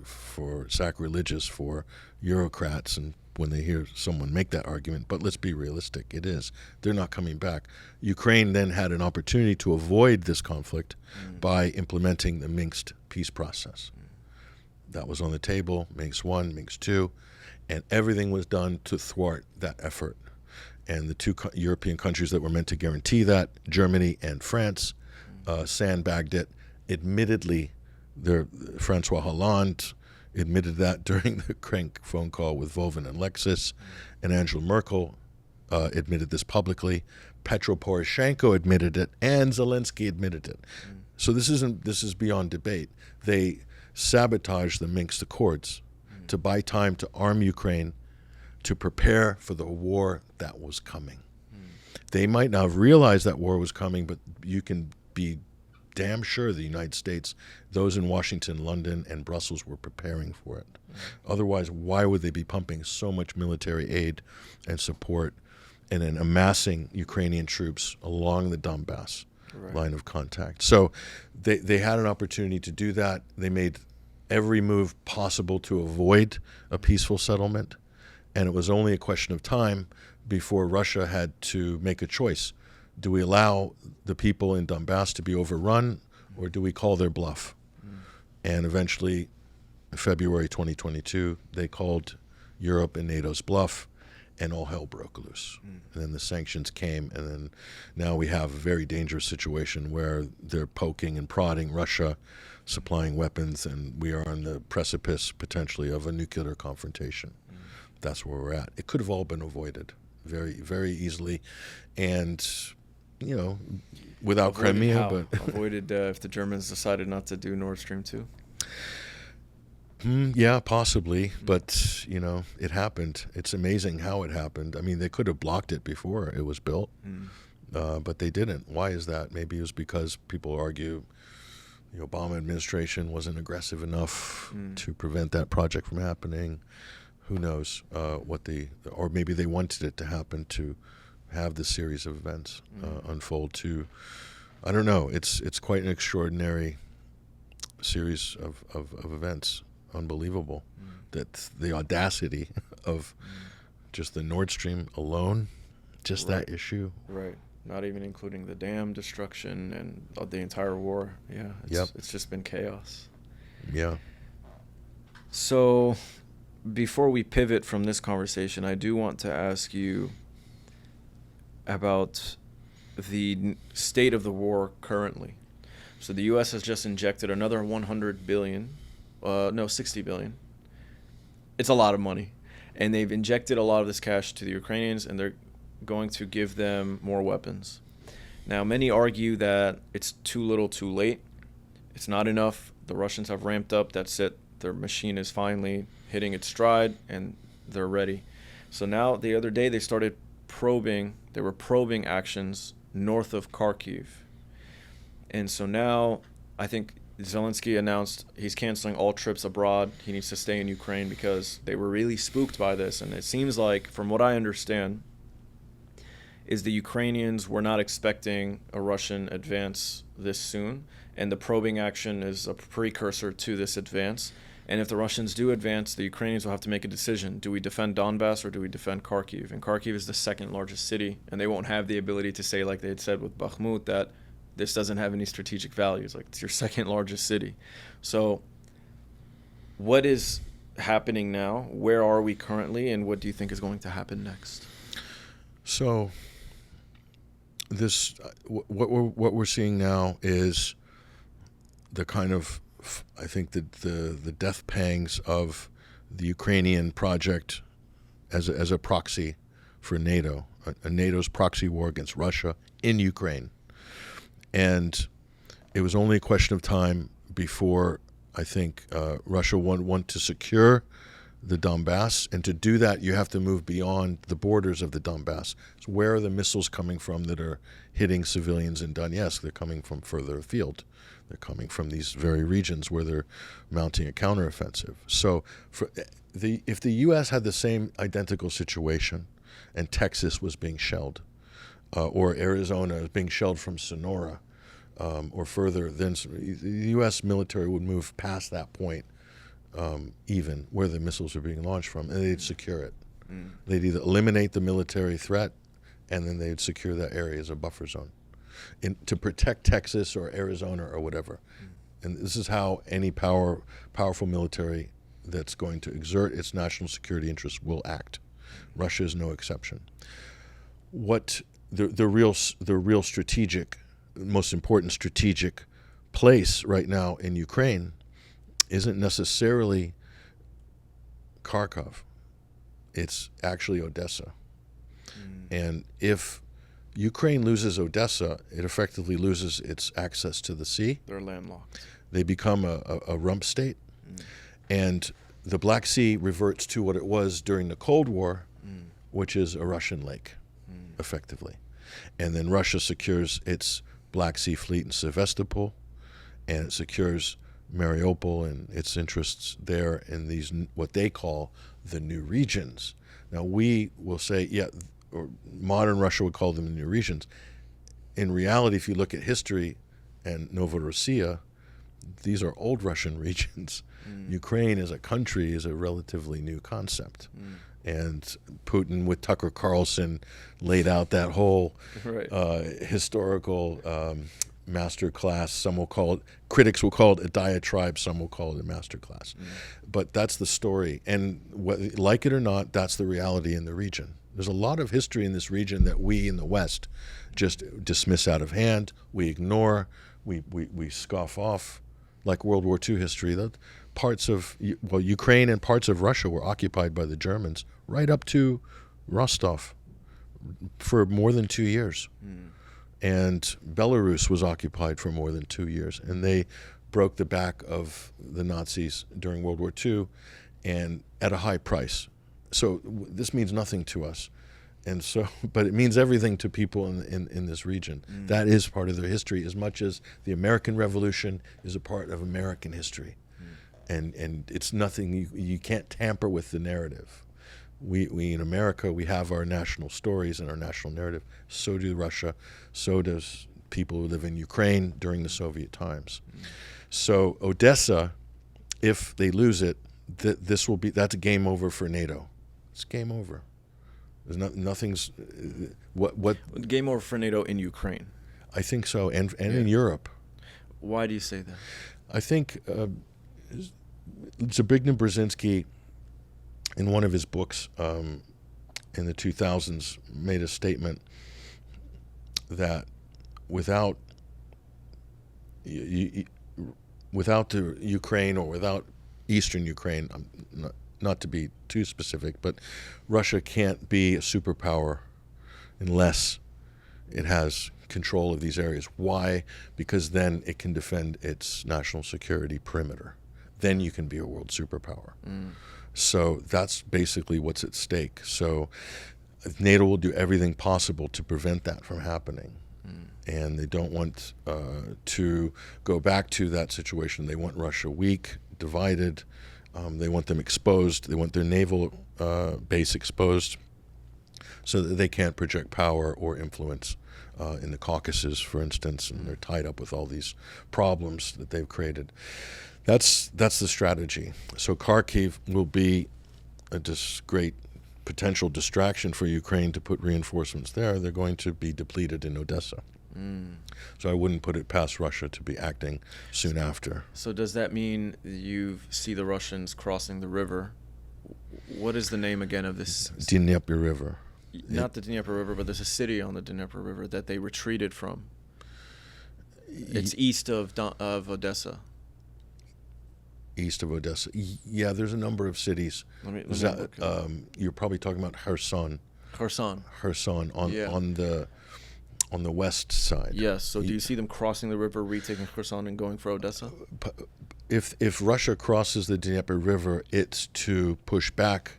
for sacrilegious for Eurocrats and when they hear someone make that argument. But let's be realistic, it is. They're not coming back. Ukraine then had an opportunity to avoid this conflict by implementing the Minsk peace process. That was on the table, Minsk 1, Minsk 2, and everything was done to thwart that effort. And the two European countries that were meant to guarantee that, Germany and France, sandbagged it. Admittedly, Francois Hollande admitted that during the crank phone call with Vovin and Lexis, and Angela Merkel admitted this publicly. Petro Poroshenko admitted it, and Zelensky admitted it. So this is beyond debate. They sabotaged the Minsk Accords to buy time to arm Ukraine to prepare for the war that was coming. They might not have realized that war was coming, but you can be damn sure the United States, those in Washington, London, and Brussels were preparing for it. Otherwise, why would they be pumping so much military aid and support and then amassing Ukrainian troops along the Donbass line of contact? So they had an opportunity to do that. They made every move possible to avoid a peaceful settlement, and it was only a question of time before Russia had to make a choice. Do we allow the people in Donbass to be overrun, or do we call their bluff? And eventually, in February 2022, they called Europe and NATO's bluff, and all hell broke loose. And then the sanctions came, and then now we have a very dangerous situation where they're poking and prodding Russia, supplying weapons, and we are on the precipice, potentially, of a nuclear confrontation. That's where we're at. It could have all been avoided very, very easily, and without Avoided Crimea, how? but Avoided if the Germans decided not to do Nord Stream 2. Yeah, possibly, but it happened. It's amazing how it happened. I mean, they could have blocked it before it was built, but they didn't. Why is that? Maybe it was because people argue the Obama administration wasn't aggressive enough to prevent that project from happening. Who knows or maybe they wanted it to happen to have this series of events unfold to, I don't know. It's quite an extraordinary series of events. Unbelievable. That the audacity of just the Nord Stream alone, just that issue. Right. Not even including the dam destruction and the entire war. Yeah. It's just been chaos. Yeah. So before we pivot from this conversation, I do want to ask you about the state of the war currently. So the U.S. has just injected another $60 billion. It's a lot of money. And they've injected a lot of this cash to the Ukrainians, and they're going to give them more weapons. Now, many argue that it's too little too late. It's not enough. The Russians have ramped up. That's it. Their machine is finally hitting its stride, and they're ready. So now, the other day, they started probing. They were probing actions north of Kharkiv. And so now, I think Zelensky announced he's canceling all trips abroad. He needs to stay in Ukraine because they were really spooked by this. And it seems like, from what I understand, is the Ukrainians were not expecting a Russian advance this soon. And the probing action is a precursor to this advance. And if the Russians do advance, the Ukrainians will have to make a decision. Do we defend Donbass or do we defend Kharkiv? And Kharkiv is the second largest city, and they won't have the ability to say, like they had said with Bakhmut, that this doesn't have any strategic values. Like, it's your second largest city. So what is happening now? Where are we currently? And what do you think is going to happen next? So this, what we're seeing now is the kind of, I think that the death pangs of the Ukrainian project as a proxy for NATO, a NATO's proxy war against Russia in Ukraine. And it was only a question of time before, I think, Russia want to secure the Donbass. And to do that, you have to move beyond the borders of the Donbass. So where are the missiles coming from that are hitting civilians in Donetsk? They're coming from further afield. They're coming from these very regions where they're mounting a counteroffensive. So if the U.S. had the same identical situation and Texas was being shelled, or Arizona is being shelled from Sonora, or further, then the U.S. military would move past that point, even where the missiles are being launched from, and they'd secure it. They'd either eliminate the military threat, and then they'd secure that area as a buffer zone to protect Texas or Arizona or whatever. And this is how any powerful military that's going to exert its national security interests will act. Russia is no exception. What the real strategic, most important strategic place right now in Ukraine isn't necessarily Kharkov. It's actually Odessa. And if Ukraine loses Odessa, it effectively loses its access to the sea. They're landlocked. They become a rump state. And the Black Sea reverts to what it was during the Cold War, which is a Russian lake, effectively. And then Russia secures its Black Sea fleet in Sevastopol, and it secures Mariupol and its interests there in these, what they call the new regions. Now we will say, yeah, or modern Russia would call them the new regions. In reality, if you look at history and Novorossiya, these are old Russian regions. Ukraine as a country is a relatively new concept. And Putin with Tucker Carlson laid out that whole historical master class. Some will call it, critics will call it a diatribe, some will call it a master class. But that's the story. And like it or not, that's the reality in the region. There's a lot of history in this region that we in the West just dismiss out of hand, we ignore, we scoff off, like World War II history. That parts of, well, Ukraine and parts of Russia were occupied by the Germans right up to Rostov for more than 2 years. And Belarus was occupied for more than 2 years. And they broke the back of the Nazis during World War II and at a high price. So this means nothing to us. And so, but it means everything to people in this region. That is part of their history, as much as the American Revolution is a part of American history. And it's nothing, you can't tamper with the narrative. We in America, we have our national stories and our national narrative. So do Russia. So does people who live in Ukraine during the Soviet times. So Odessa, if they lose it, that's a game over for NATO. It's game over. There's nothing's what game over for NATO in Ukraine. I think so, and in Europe. Why do you say that? I think Zbigniew Brzezinski, in one of his books in the 2000s, made a statement that without the Ukraine, or without Eastern Ukraine, not to be too specific, but Russia can't be a superpower unless it has control of these areas. Why? Because then it can defend its national security perimeter. Then you can be a world superpower. So that's basically what's at stake. So NATO will do everything possible to prevent that from happening. And they don't want to go back to that situation. They want Russia weak, divided. They want them exposed. They want their naval base exposed so that they can't project power or influence in the Caucasus, for instance, and they're tied up with all these problems that they've created. That's the strategy. So Kharkiv will be a great potential distraction for Ukraine to put reinforcements there. They're going to be depleted in Odessa. So I wouldn't put it past Russia to be acting soon after. So does that mean you see the Russians crossing the river? What is the name again of this? Dnieper River. Not the Dnieper River, but there's a city on the Dnieper River that they retreated from. It's east of Odessa. East of Odessa. Yeah, there's a number of cities. You're probably talking about Kherson. Kherson on the west side. Yes. So do you see them crossing the river, retaking Kherson, and going for Odessa? If Russia crosses the Dnieper River, it's to push back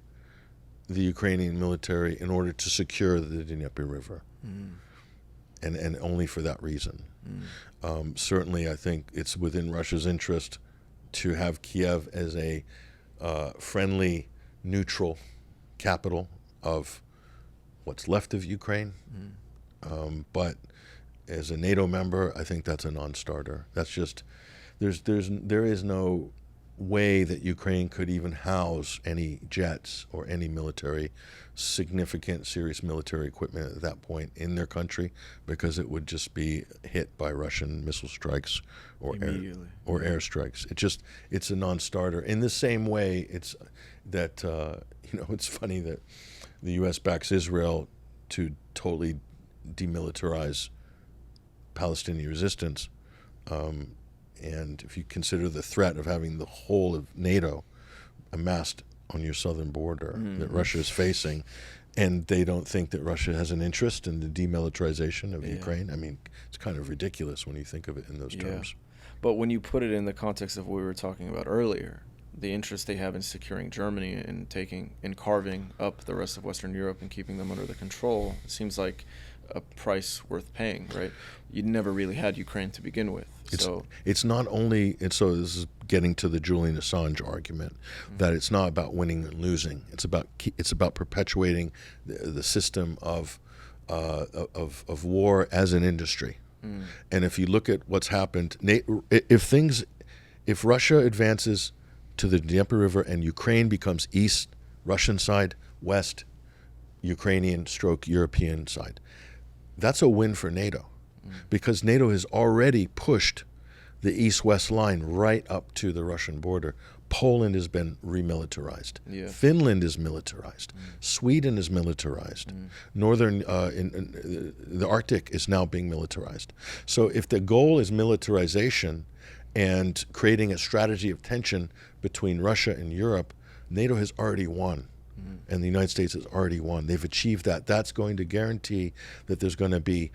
the Ukrainian military in order to secure the Dnieper River, and only for that reason. Certainly, I think it's within Russia's interest to have Kiev as a friendly, neutral capital of what's left of Ukraine. But as a NATO member, I think that's a non-starter. That's just there is no way that Ukraine could even house any jets or any significant, serious military equipment at that point in their country, because it would just be hit by Russian missile strikes or air strikes. It's a non-starter. In the same way, it's that it's funny that the U.S. backs Israel to totally demilitarize Palestinian resistance. And if you consider the threat of having the whole of NATO amassed on your southern border that Russia is facing, and they don't think that Russia has an interest in the demilitarization of Ukraine, I mean, it's kind of ridiculous when you think of it in those terms. But when you put it in the context of what we were talking about earlier, the interest they have in securing Germany and carving up the rest of Western Europe and keeping them under the control, it seems like a price worth paying, right? You never really had Ukraine to begin with. It's not only, and so this is getting to the Julian Assange argument, that it's not about winning and losing. It's about perpetuating the system of war as an industry. And if you look at what's happened, if Russia advances to the Dnieper River and Ukraine becomes east, Russian side, west, Ukrainian / European side, that's a win for NATO, because NATO has already pushed the east-west line right up to the Russian border. Poland has been remilitarized. Yeah. Finland is militarized. Sweden is militarized. Northern the Arctic is now being militarized. So if the goal is militarization and creating a strategy of tension between Russia and Europe, NATO has already won. And the United States has already won. They've achieved that. That's going to guarantee that there's going to be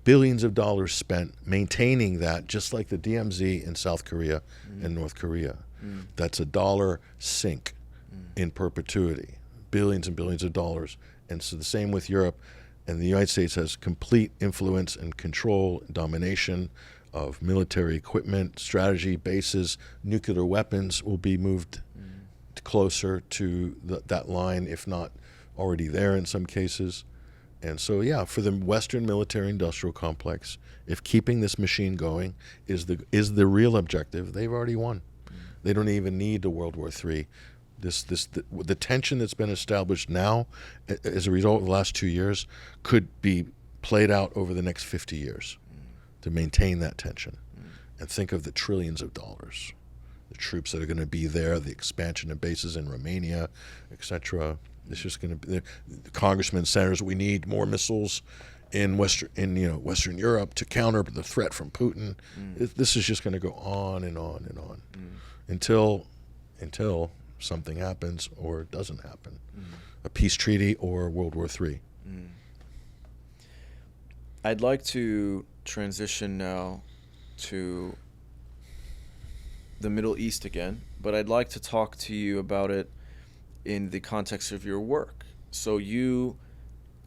billions of dollars spent maintaining that, just like the DMZ in South Korea and North Korea. That's a dollar sink in perpetuity, billions and billions of dollars. And so the same with Europe. And the United States has complete influence and control, domination of military equipment, strategy, bases. Nuclear weapons will be moved closer to that line, if not already there in some cases. And so, yeah, for the Western military-industrial complex, if keeping this machine going is the real objective, they've already won. They don't even need a World War III. The tension that's been established now, as a result of the last 2 years, could be played out over the next 50 years to maintain that tension. And think of the trillions of dollars, the troops that are going to be there, the expansion of bases in Romania, etc. It's just going to be the congressmen, senators. We need more missiles in Western Europe to counter the threat from Putin. This is just going to go on and on and on until something happens or doesn't happen, a peace treaty or World War III. I'd like to transition now to the Middle East again, but I'd like to talk to you about it in the context of your work. So you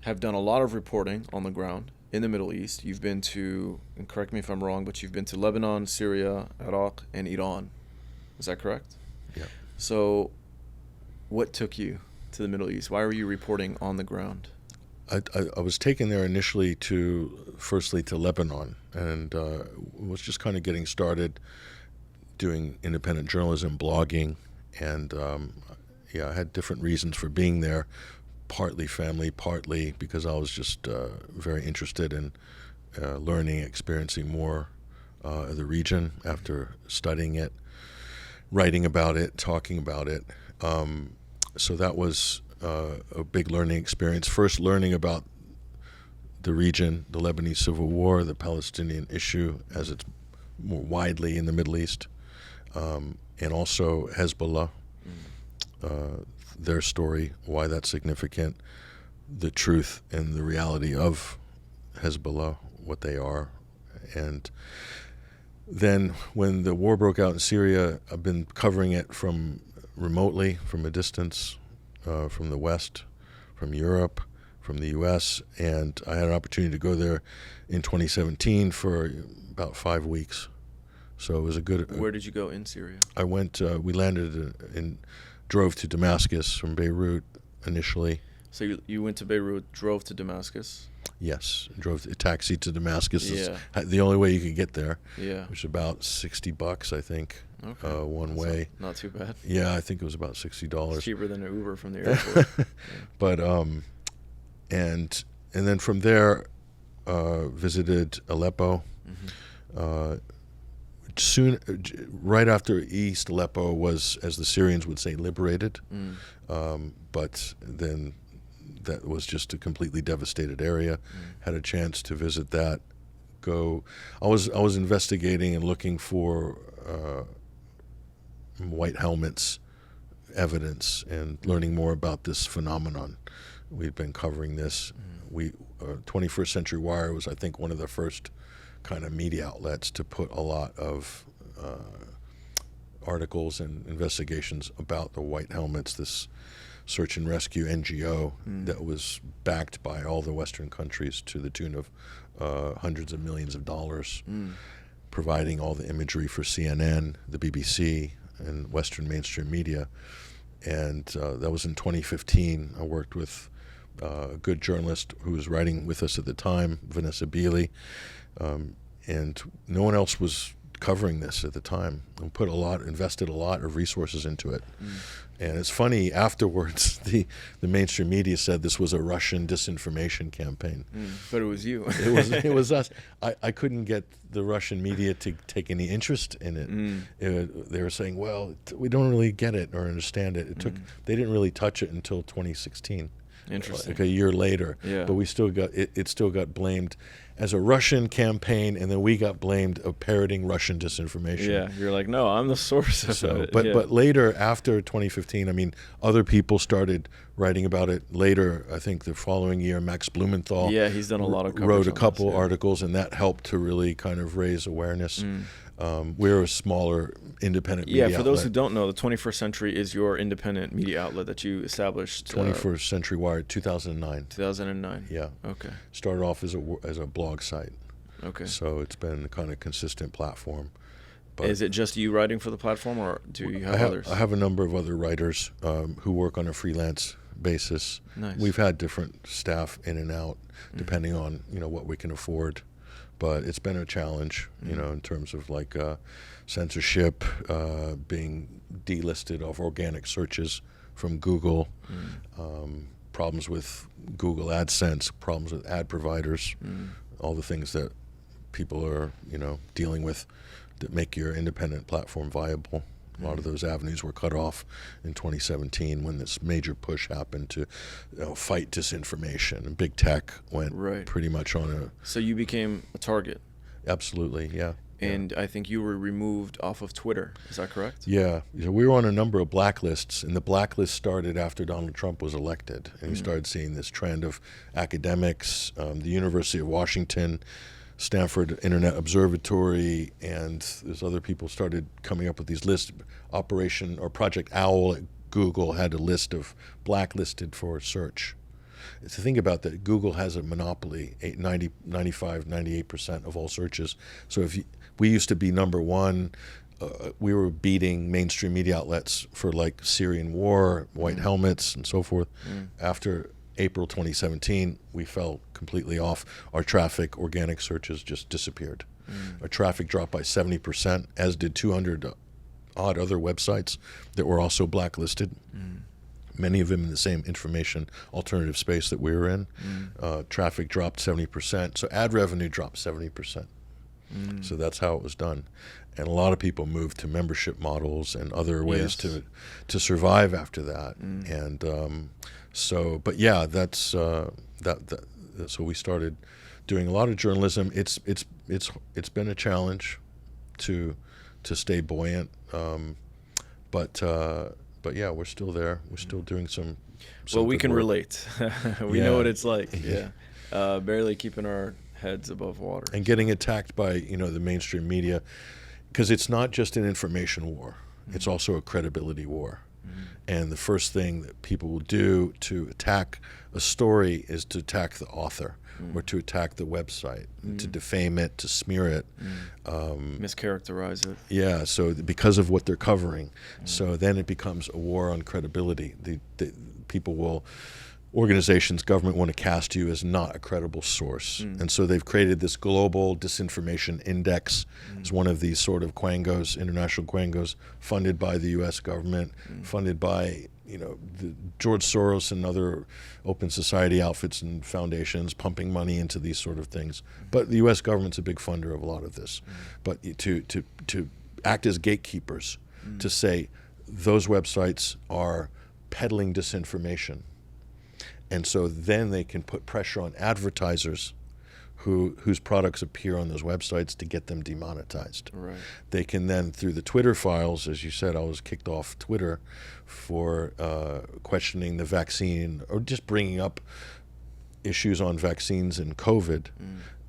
have done a lot of reporting on the ground in the Middle East. You've been to, and correct me if I'm wrong, but you've been to Lebanon, Syria, Iraq, and Iran. Is that correct? Yeah. So what took you to the Middle East? Why were you reporting on the ground? I was taken there initially firstly to Lebanon, and was just kind of getting started doing independent journalism, blogging, and I had different reasons for being there, partly family, partly because I was just very interested in learning, experiencing more of the region after studying it, writing about it, talking about it. So that was a big learning experience. First, learning about the region, the Lebanese civil war, the Palestinian issue as it's more widely in the Middle East, and also Hezbollah, their story, why that's significant, the truth and the reality of Hezbollah, what they are. And then when the war broke out in Syria, I've been covering it remotely, from a distance, from the West, from Europe, from the U.S., and I had an opportunity to go there in 2017 for about 5 weeks. So it was a good... Where did you go in Syria? I went, we landed drove to Damascus from Beirut initially. So you went to Beirut, drove to Damascus? Yes, drove a taxi to Damascus. Yeah. It's the only way you could get there. Yeah. Which is about $60, I think, one That's way. Not too bad. Yeah, I think it was about $60. It's cheaper than an Uber from the airport. Yeah. But and then from there, visited Aleppo. Right after East Aleppo was, as the Syrians would say, liberated. But then that was just a completely devastated area. Had a chance to visit that. I was investigating and looking for white helmets evidence and learning more about this phenomenon. We'd been covering this. 21st Century Wire was, I think, one of the first kind of media outlets to put a lot of articles and investigations about the White Helmets, this search and rescue NGO that was backed by all the Western countries to the tune of hundreds of millions of dollars, providing all the imagery for CNN, the BBC, and Western mainstream media. And that was in 2015. I worked with a good journalist who was writing with us at the time, Vanessa Beeley, and no one else was covering this at the time. And invested a lot of resources into it. And it's funny, afterwards, the mainstream media said this was a Russian disinformation campaign. But it was you. It was us. I couldn't get the Russian media to take any interest in it. They were saying, well, we don't really get it or understand it. They didn't really touch it until 2016. Interesting. Like a year later. Yeah. But we still got it still got blamed as a Russian campaign, and then we got blamed of parroting Russian disinformation. Yeah, you're like, no, I'm the source of it. But later, after 2015, I mean, other people started writing about it later. I think the following year, Max Blumenthal he's done a lot of coverage wrote a on couple this, articles, and that helped to really kind of raise awareness. We're a smaller independent media for those who outlet. don't know, the 21st Century is your independent media outlet that you established. 21st Century Wire, 2009. 2009. Yeah. Okay. Started off as a blog site. Okay. So it's been a kind of consistent platform. But Is it just you writing for the platform, or do you have others? I have a number of other writers who work on a freelance basis. Nice. We've had different staff in and out, depending on what we can afford. But it's been a challenge, in terms of like censorship, being delisted off organic searches from Google, problems with Google AdSense, problems with ad providers, all the things that people are, dealing with that make your independent platform viable. A lot of those avenues were cut off in 2017 when this major push happened to fight disinformation. And big tech went pretty much on a... So you became a target. Absolutely, yeah. And I think you were removed off of Twitter. Is that correct? Yeah. We were on a number of blacklists, and the blacklist started after Donald Trump was elected. And we started seeing this trend of academics, the University of Washington, Stanford Internet Observatory, and there's other people started coming up with these lists. Operation or Project Owl at Google had a list of blacklisted for search. To think about that, Google has a monopoly, 95, 98% of all searches. So we used to be number one. We were beating mainstream media outlets for like Syrian war, White Helmets, and so forth. After April 2017, we fell completely off. Our traffic, organic searches just disappeared. Our traffic dropped by 70%, as did 200 odd other websites that were also blacklisted. Many of them in the same information alternative space that we were in. Traffic dropped 70%. So ad revenue dropped 70%. So that's how it was done. And a lot of people moved to membership models and other ways to survive after that. And but yeah, that's so we started doing a lot of journalism. It's been a challenge to stay buoyant, but yeah, we're still there. We're still doing some well, we good can work. relate. We know what it's like. Barely keeping our heads above water and getting attacked by the mainstream media, because it's not just an information war. It's also a credibility war. And the first thing that people will do to attack a story is to attack the author or to attack the website, to defame it, to smear it. Mischaracterize it. Yeah, so because of what they're covering. So then it becomes a war on credibility. The people will... Organizations, government want to cast you as not a credible source. And so they've created this global disinformation index as one of these sort of quangos, international quangos, funded by the U.S. government, funded by the George Soros and other open society outfits and foundations pumping money into these sort of things. But the U.S. government's a big funder of a lot of this. But to act as gatekeepers, to say those websites are peddling disinformation. And so then they can put pressure on advertisers whose products appear on those websites to get them demonetized. Right. They can then, through the Twitter files, as you said, I was kicked off Twitter for questioning the vaccine or just bringing up issues on vaccines and COVID,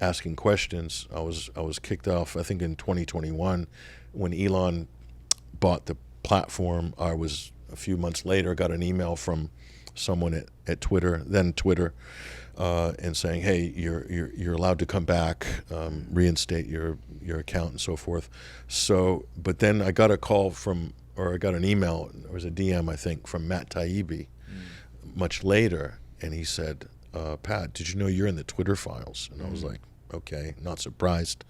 asking questions. I was kicked off, I think, in 2021 when Elon bought the platform, I was a few months later got an email from someone at Twitter, and saying, "Hey, you're allowed to come back, reinstate your account and so forth." So, but then I got a call I got an email, or was a DM, I think, from Matt Taibbi much later, and he said, "Pat, did you know you're in the Twitter files?" And I was like, "Okay, not surprised."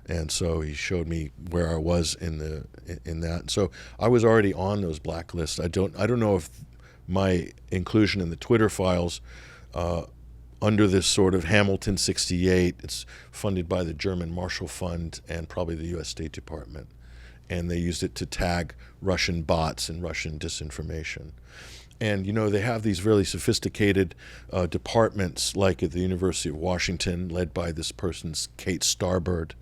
And so he showed me where I was in that. So I was already on those blacklists. I don't know if my inclusion in the Twitter files, under this sort of Hamilton 68, it's funded by the German Marshall Fund and probably the U.S. State Department, and they used it to tag Russian bots and Russian disinformation. And, they have these really sophisticated departments, like at the University of Washington, led by this person's Kate Starbird,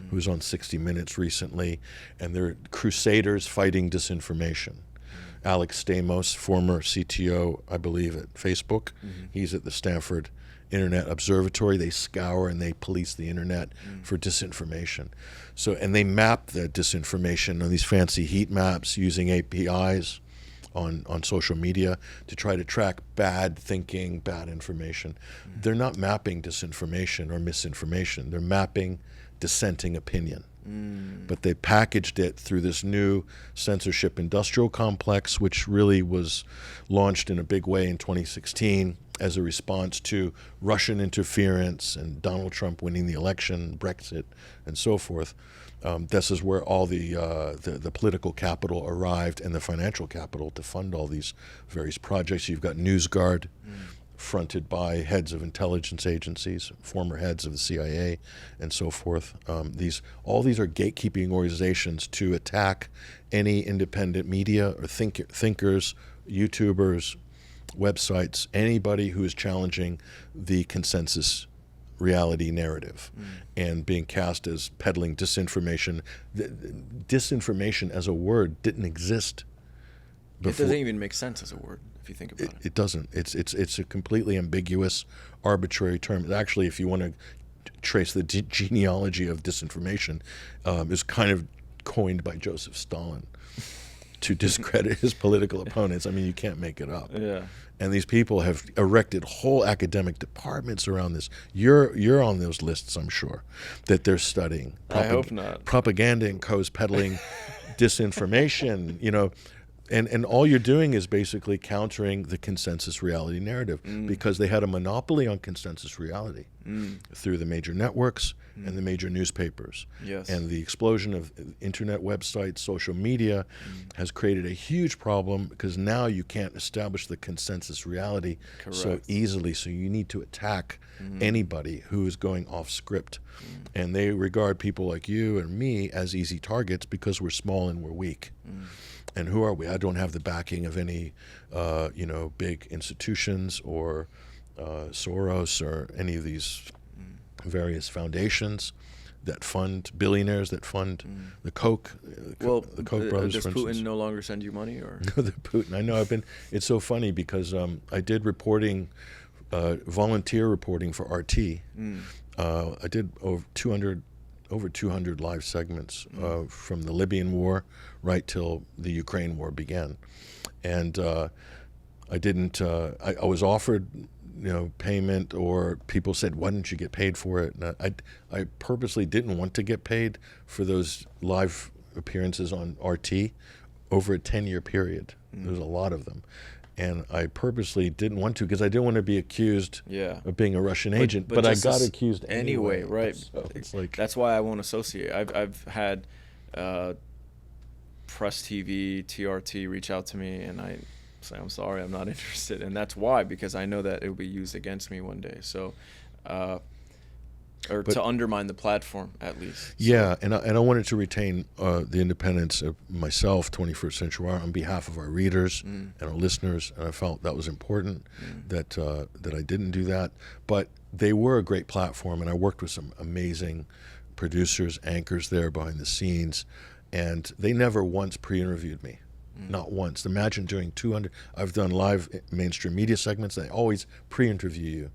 who was on 60 Minutes recently, and they're crusaders fighting disinformation. Alex Stamos, former CTO, I believe, at Facebook, he's at the Stanford Internet Observatory. They scour and they police the internet for disinformation. So, and they map the disinformation on these fancy heat maps using APIs on social media to try to track bad thinking, bad information. They're not mapping disinformation or misinformation. They're mapping dissenting opinion. But they packaged it through this new censorship industrial complex, which really was launched in a big way in 2016 as a response to Russian interference and Donald Trump winning the election, Brexit, and so forth. This is where all the political capital arrived and the financial capital to fund all these various projects. You've got NewsGuard, fronted by heads of intelligence agencies, former heads of the CIA, and so forth. All these are gatekeeping organizations to attack any independent media or thinkers, YouTubers, websites, anybody who is challenging the consensus reality narrative and being cast as peddling disinformation. Disinformation as a word didn't exist before. It doesn't even make sense as a word if you think about it. It doesn't. It's a completely ambiguous, arbitrary term. Actually, if you want to trace the genealogy of disinformation, is kind of coined by Joseph Stalin to discredit his political opponents. I mean, you can't make it up. Yeah. And these people have erected whole academic departments around this. You're on those lists, I'm sure, that they're studying. I hope not. Propaganda and co's peddling disinformation, and all you're doing is basically countering the consensus reality narrative because they had a monopoly on consensus reality through the major networks and the major newspapers. Yes. And the explosion of internet websites, social media has created a huge problem because now you can't establish the consensus reality so easily. So you need to attack anybody who is going off script. And they regard people like you and me as easy targets because we're small and we're weak. And who are we? I don't have the backing of any, big institutions or Soros or any of these various foundations that fund billionaires that fund the Koch. The Koch brothers. Does for Putin instance. no longer send you money, or? No, the Putin. I know. It's so funny because I did reporting, volunteer reporting for RT. I did over 200 live segments from the Libyan war right till the Ukraine war began. And I didn't, I was offered, payment, or people said, why didn't you get paid for it? And I purposely didn't want to get paid for those live appearances on RT over a 10-year period. There's a lot of them. And I purposely didn't want to because I didn't want to be accused of being a Russian agent. But I got accused anyway. Right. So it's like, that's why I won't associate. I've had Press TV, TRT reach out to me, and I say, I'm sorry, I'm not interested. And that's why, because I know that it will be used against me one day. So, to undermine the platform, at least. Yeah, and I wanted to retain the independence of myself, 21st Century Wire, on behalf of our readers and our listeners, and I felt that was important that I didn't do that. But they were a great platform, and I worked with some amazing producers, anchors there behind the scenes, and they never once pre-interviewed me. Not once. Imagine doing 200. I've done live mainstream media segments. They always pre-interview you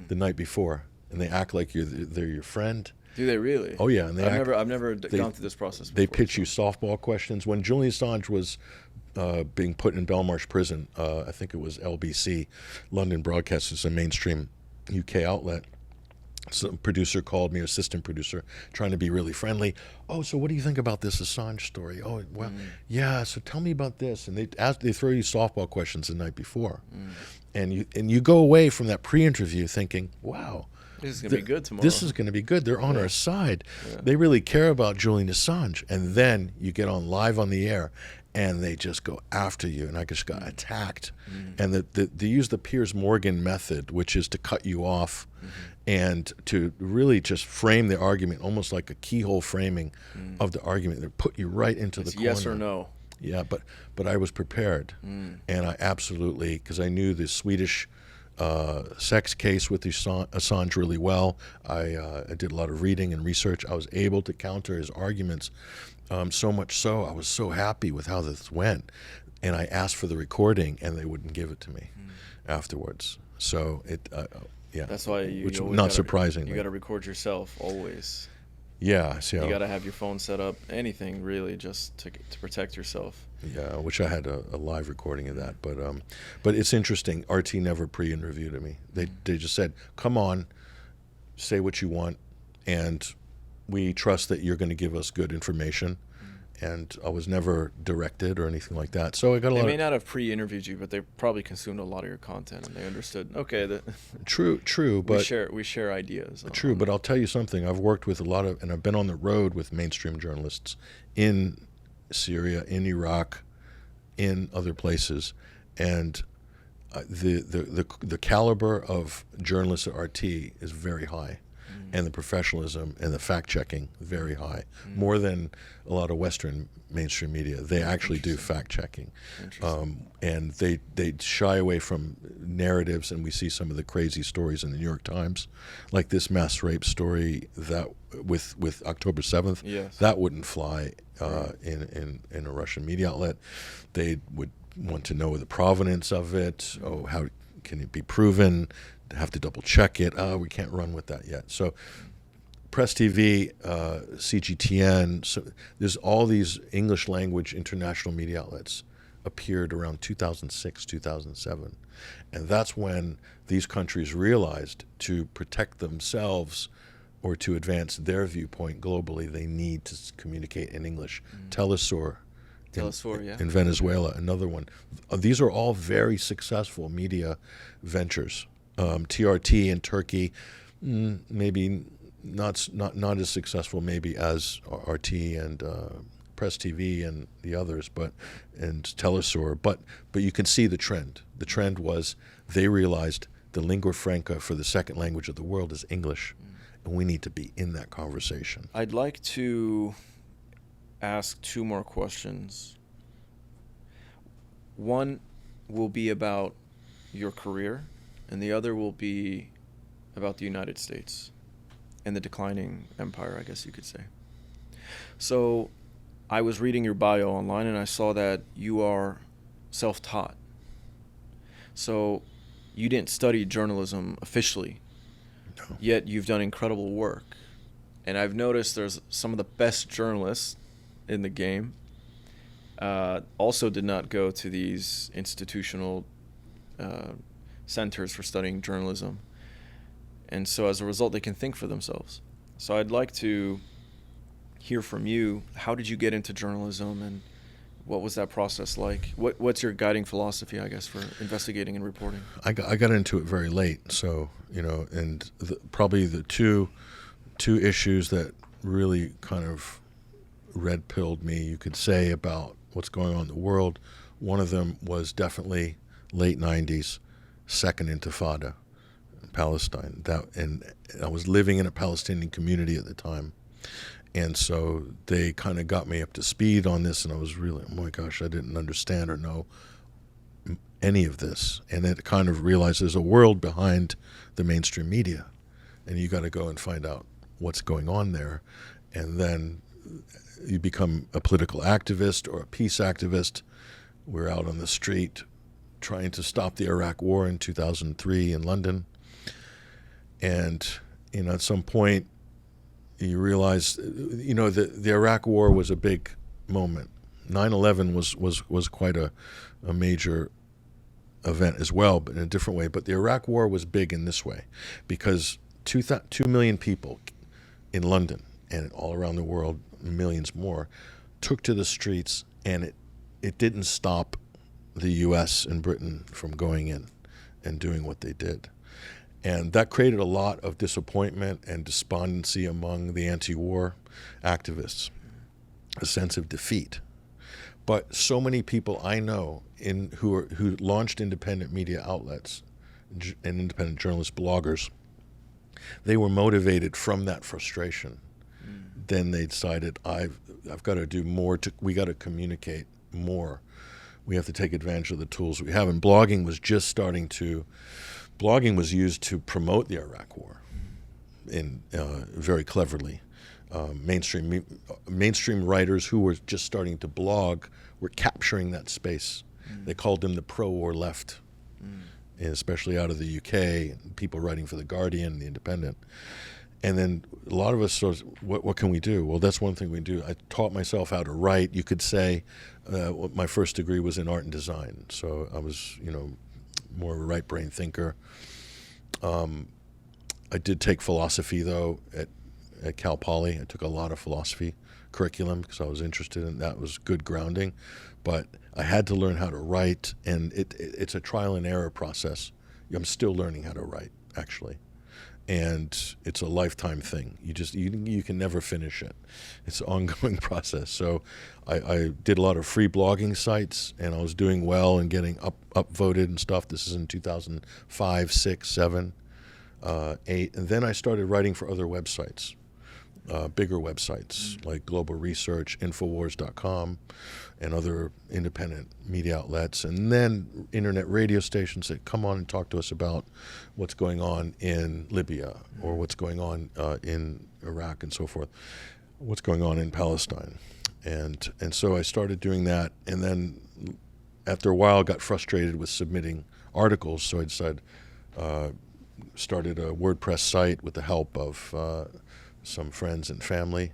the night before, and they act like they're your friend. Do they really? Oh yeah, and I've never gone through this process before. They pitch you softball questions. When Julian Assange was being put in Belmarsh prison, I think it was LBC, London Broadcasters, a mainstream UK outlet. Some producer called me, assistant producer, trying to be really friendly. Oh, so what do you think about this Assange story? Oh, well, yeah. So tell me about this. And they throw you softball questions the night before, and you go away from that pre-interview thinking, wow, this is gonna be good tomorrow. This is going to be good. They're on our side. Yeah. They really care about Julian Assange. And then you get on live on the air, and they just go after you. And I just got attacked. And they use the Piers Morgan method, which is to cut you off and to really just frame the argument, almost like a keyhole framing of the argument. They put you right into the corner. Yes or no. Yeah, but I was prepared. And I absolutely, because I knew the Swedish sex case with Assange really well. I did a lot of reading and research. I was able to counter his arguments, so much so I was so happy with how this went. And I asked for the recording, and they wouldn't give it to me afterwards. So yeah. That's why which you always not surprisingly. You got to record yourself always. Yeah. So you got to have your phone set up, anything really, just to protect yourself. Yeah, I wish I had a live recording of that, but it's interesting. RT never pre-interviewed me. They just said, "Come on, say what you want, and we trust that you're going to give us good information." And I was never directed or anything like that. So I got a lot. They may not have pre-interviewed you, but they probably consumed a lot of your content, and they understood. Okay, true, but we share ideas. True, but I'll tell you something. I've worked with a lot of, and I've been on the road with mainstream journalists in Syria, in Iraq, in other places, and the caliber of journalists at RT is very high. And the professionalism and the fact-checking very high, more than a lot of Western mainstream media. They actually do fact-checking, and they shy away from narratives. And we see some of the crazy stories in the New York Times, like this mass rape story that with October 7th. Yes. That wouldn't fly in a Russian media outlet. They would want to know the provenance of it. Oh, how can it be proven? Have to double check it. We can't run with that yet. So Press TV, CGTN, so there's all these English language international media outlets appeared around 2006, 2007. And that's when these countries realized to protect themselves or to advance their viewpoint globally, they need to communicate in English. Telesur in Venezuela, another one. These are all very successful media ventures. TRT in Turkey, maybe not as successful maybe as RT and Press TV and the others, and Telesur, but you can see the trend. The trend was they realized the lingua franca for the second language of the world is English, and we need to be in that conversation. I'd like to ask two more questions. One will be about your career, and the other will be about the United States and the declining empire, I guess you could say. So I was reading your bio online, and I saw that you are self-taught. So you didn't study journalism officially, No. yet you've done incredible work. And I've noticed there's some of the best journalists in the game also did not go to these institutional centers for studying journalism. And so as a result, they can think for themselves. So I'd like to hear from you. How did you get into journalism, and what was that process like? What's your guiding philosophy, I guess, for investigating and reporting? I got into it very late, so and probably the two issues that really kind of red-pilled me, you could say, about what's going on in the world. One of them was definitely late 90s, Second Intifada, Palestine. And I was living in a Palestinian community at the time. And so they kind of got me up to speed on this, and I was really, oh my gosh, I didn't understand or know any of this. And it kind of realized there's a world behind the mainstream media, and you got to go and find out what's going on there. And then you become a political activist or a peace activist. We're out on the street trying to stop the Iraq War in 2003 in London. And at some point, you realize, the Iraq War was a big moment. 9/11 was quite a major event as well, but in a different way. But the Iraq War was big in this way, because 2 million people in London and all around the world, millions more, took to the streets, and it didn't stop the U.S. and Britain from going in and doing what they did. And that created a lot of disappointment and despondency among the anti-war activists, a sense of defeat. But so many people I know who launched independent media outlets and independent journalists, bloggers, they were motivated from that frustration. Then they decided, I've got to do more. We got to communicate more. We have to take advantage of the tools we have. And blogging was just starting to. Blogging was used to promote the Iraq War, very cleverly. Mainstream writers who were just starting to blog were capturing that space. They called them the pro-war left, and especially out of the UK, people writing for The Guardian, The Independent. And then a lot of us sort of, what can we do? Well, that's one thing we do. I taught myself how to write. You could say my first degree was in art and design, so I was, more of a right-brain thinker. I did take philosophy, though, at Cal Poly. I took a lot of philosophy curriculum because I was interested in that. It was good grounding. But I had to learn how to write, and it's a trial and error process. I'm still learning how to write, actually. And it's a lifetime thing. You can never finish it. It's an ongoing process. So I did a lot of free blogging sites, and I was doing well and getting upvoted and stuff. This is in 2005, 6, 7, 8. And then I started writing for other websites, bigger websites like Global Research, Infowars.com, and other independent media outlets. And then internet radio stations that come on and talk to us about what's going on in Libya or what's going on in Iraq and so forth, what's going on in Palestine. And so I started doing that, and then after a while got frustrated with submitting articles, so I decided started a WordPress site with the help of some friends and family,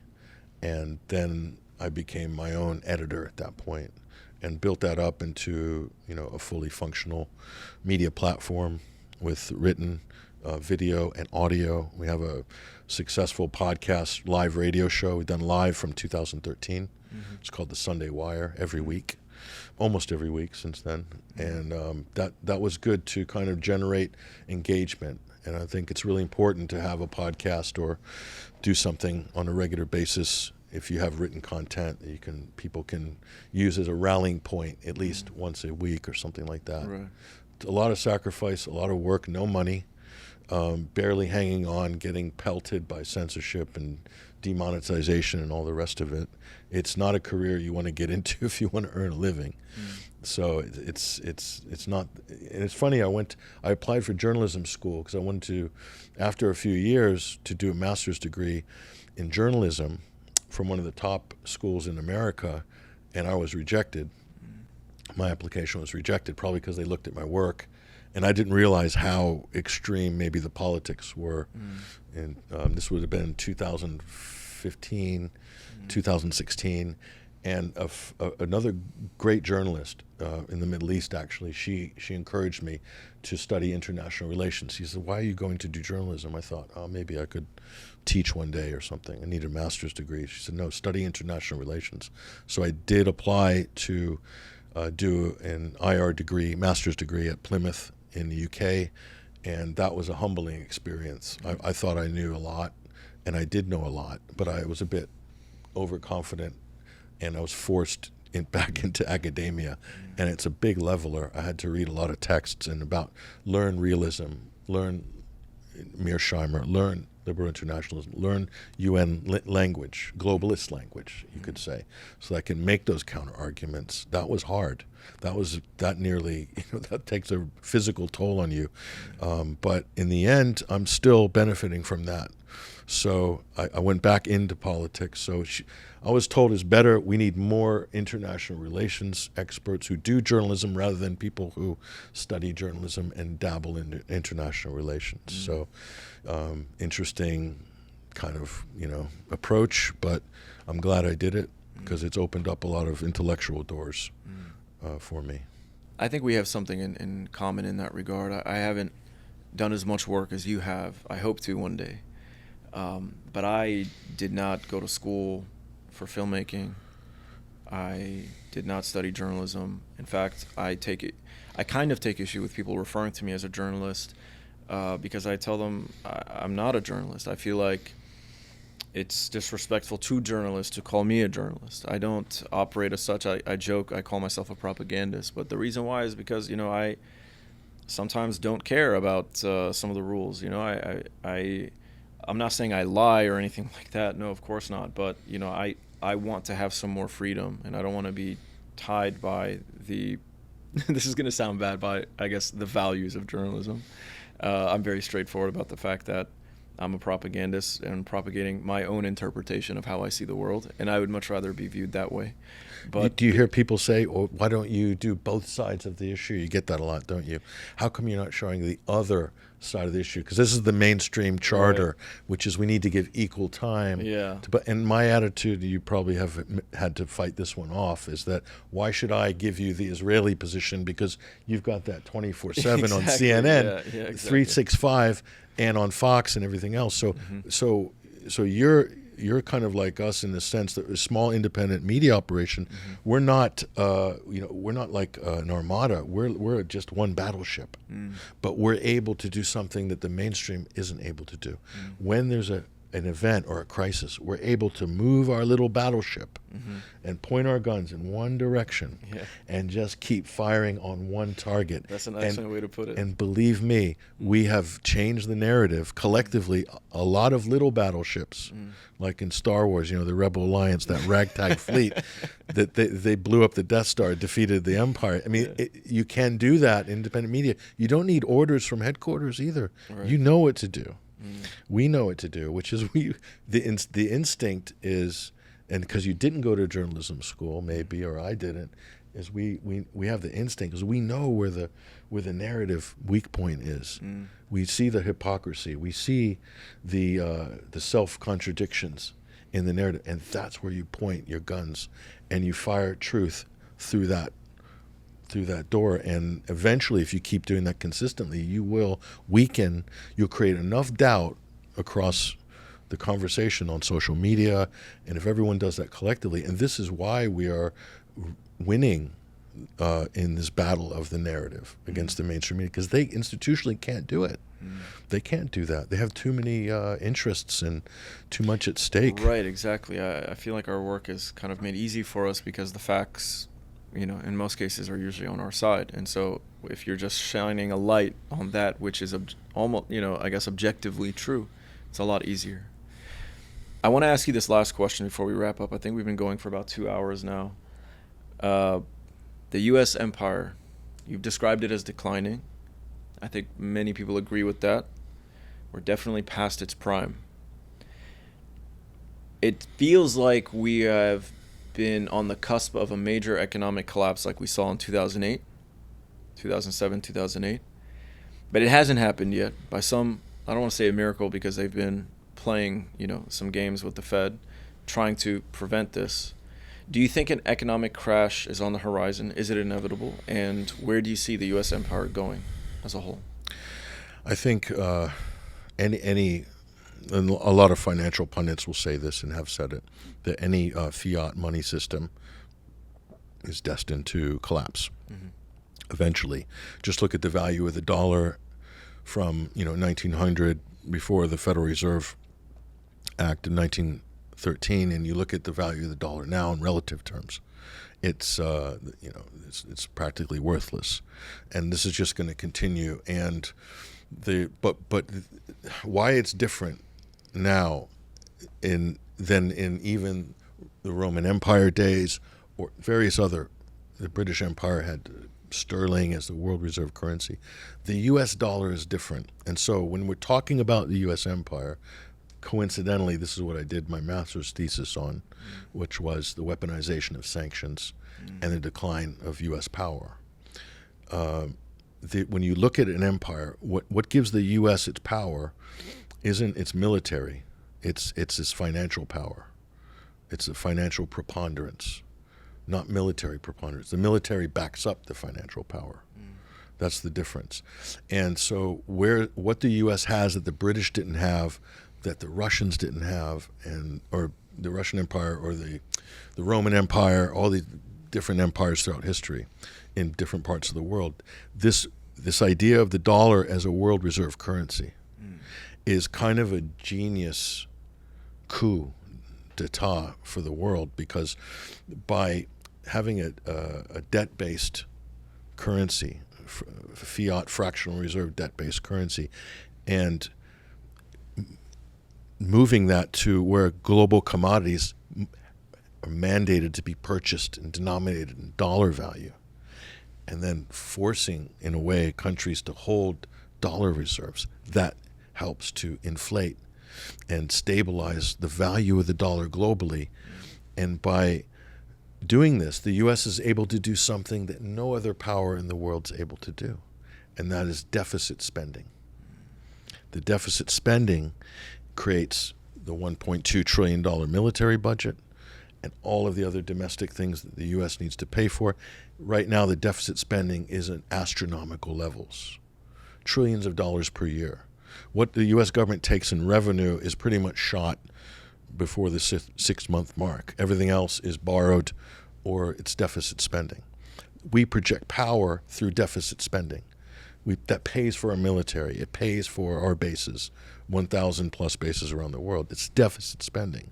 and then I became my own editor at that point and built that up into a fully functional media platform with written video and audio. We have a successful podcast live radio show. We've done live from 2013. It's called The Sunday Wire, every week, almost every week since then. And that was good to kind of generate engagement. And I think it's really important to have a podcast or do something on a regular basis if you have written content that people can use as a rallying point at least once a week or something like that. Right. A lot of sacrifice, a lot of work, no money, barely hanging on, getting pelted by censorship and demonetization and all the rest of it. It's not a career you want to get into if you want to earn a living. So it's not. And it's funny. I applied for journalism school because I wanted to, after a few years, to do a master's degree in journalism from one of the top schools in America, and I was rejected. My application was rejected, probably because they looked at my work, and I didn't realize how extreme maybe the politics were. And this would have been 2015, 2016. And another great journalist in the Middle East, actually, she encouraged me to study international relations. She said, "Why are you going to do journalism?" I thought, oh, maybe I could teach one day or something. I need a master's degree. She said, "No, study international relations." So I did apply to do an IR degree, master's degree at Plymouth in the UK, and that was a humbling experience. I thought I knew a lot, and I did know a lot, but I was a bit overconfident, and I was forced back into academia, and it's a big leveler. I had to read a lot of texts and learn realism, learn Mearsheimer, learn liberal internationalism, learn UN language, globalist language, you could say, so I can make those counter arguments. That was hard. That nearly, that takes a physical toll on you. But in the end, I'm still benefiting from that. So I went back into politics. So I was told it's better, we need more international relations experts who do journalism rather than people who study journalism and dabble in international relations. So interesting kind of approach, but I'm glad I did it because it's opened up a lot of intellectual doors for me. I think we have something in common in that regard. I haven't done as much work as you have. I hope to one day. But I did not go to school for filmmaking. I did not study journalism. In fact, I kind of take issue with people referring to me as a journalist because I tell them I'm not a journalist. I feel like it's disrespectful to journalists to call me a journalist. I don't operate as such. I joke, I call myself a propagandist. But the reason why is because, I sometimes don't care about some of the rules. I'm not saying I lie or anything like that. No, of course not. But, I want to have some more freedom, and I don't want to be tied by the this is going to sound bad, by, I guess, the values of journalism. I'm very straightforward about the fact that I'm a propagandist and propagating my own interpretation of how I see the world, and I would much rather be viewed that way. But do you hear people say, why don't you do both sides of the issue? You get that a lot, don't you? How come you're not showing the other side of the issue? Because this is the mainstream charter, which is we need to give equal time. Yeah. And my attitude, you probably have had to fight this one off, is that why should I give you the Israeli position because you've got that 24/7 on CNN, 365, and on Fox and everything else. So you're kind of like us in the sense that a small independent media operation. We're not we're not like an armada. We're just one battleship, but we're able to do something that the mainstream isn't able to do. When there's an event or a crisis, we're able to move our little battleship and point our guns in one direction and just keep firing on one target. That's an excellent way to put it. And believe me, we have changed the narrative collectively. A lot of little battleships, like in Star Wars, the Rebel Alliance, that ragtag fleet, that they blew up the Death Star, defeated the Empire. I mean, you can do that in independent media. You don't need orders from headquarters either. Right. You know what to do. We know what to do, which is the instinct is, and because you didn't go to journalism school, maybe, or I didn't, is we have the instinct because we know where the narrative weak point is. We see the hypocrisy, we see the self-contradictions in the narrative, and that's where you point your guns and you fire truth through that door. And eventually, if you keep doing that consistently, you'll create enough doubt across the conversation on social media, and if everyone does that collectively, and this is why we are winning in this battle of the narrative against the mainstream media, because they institutionally can't do it. They can't do that. They have too many interests and too much at stake. Right, exactly. I feel like our work is kind of made easy for us because the facts, in most cases, are usually on our side. And so if you're just shining a light on that which is almost, I guess, objectively true, it's a lot easier. I want to ask you this last question before we wrap up. I think we've been going for about 2 hours now. The U.S. empire, you've described it as declining. I think many people agree with that. We're definitely past its prime. It feels like we have been on the cusp of a major economic collapse like we saw in 2007, 2008. But it hasn't happened yet by some, I don't want to say a miracle because they've been playing, some games with the Fed, trying to prevent this. Do you think an economic crash is on the horizon? Is it inevitable? And where do you see the U.S. empire going as a whole? I think a lot of financial pundits will say this and have said it, that any fiat money system is destined to collapse eventually. Just look at the value of the dollar from 1900, before the Federal Reserve Act in 1913, and you look at the value of the dollar now in relative terms. It's it's practically worthless, and this is just going to continue. And but why it's different now than in even the Roman Empire days or various other. The British Empire had sterling as the world reserve currency. The U.S. dollar is different, and so when we're talking about the U.S. empire, coincidentally, this is what I did my master's thesis on, which was the weaponization of sanctions and the decline of U.S. power. When you look at an empire, what gives the U.S. its power isn't its military. It's this financial power. It's a financial preponderance, not military preponderance. The military backs up the financial power. That's the difference. And so what the U.S. has that the British didn't have, that the Russians didn't have, or the Russian Empire or the Roman Empire, all the different empires throughout history in different parts of the world, this idea of the dollar as a world reserve currency is kind of a genius coup d'etat for the world, because by having a debt-based currency, fiat fractional reserve debt-based currency, and moving that to where global commodities are mandated to be purchased and denominated in dollar value, and then forcing, in a way, countries to hold dollar reserves, that helps to inflate and stabilize the value of the dollar globally. And by doing this, the U.S. is able to do something that no other power in the world is able to do, and that is deficit spending. The deficit spending creates the $1.2 trillion military budget and all of the other domestic things that the U.S. needs to pay for. Right now, the deficit spending is at astronomical levels, trillions of dollars per year. What the U.S. government takes in revenue is pretty much shot before the 6-month mark. Everything else is borrowed or it's deficit spending. We project power through deficit spending. That pays for our military. It pays for our bases, 1,000 plus bases around the world. It's deficit spending.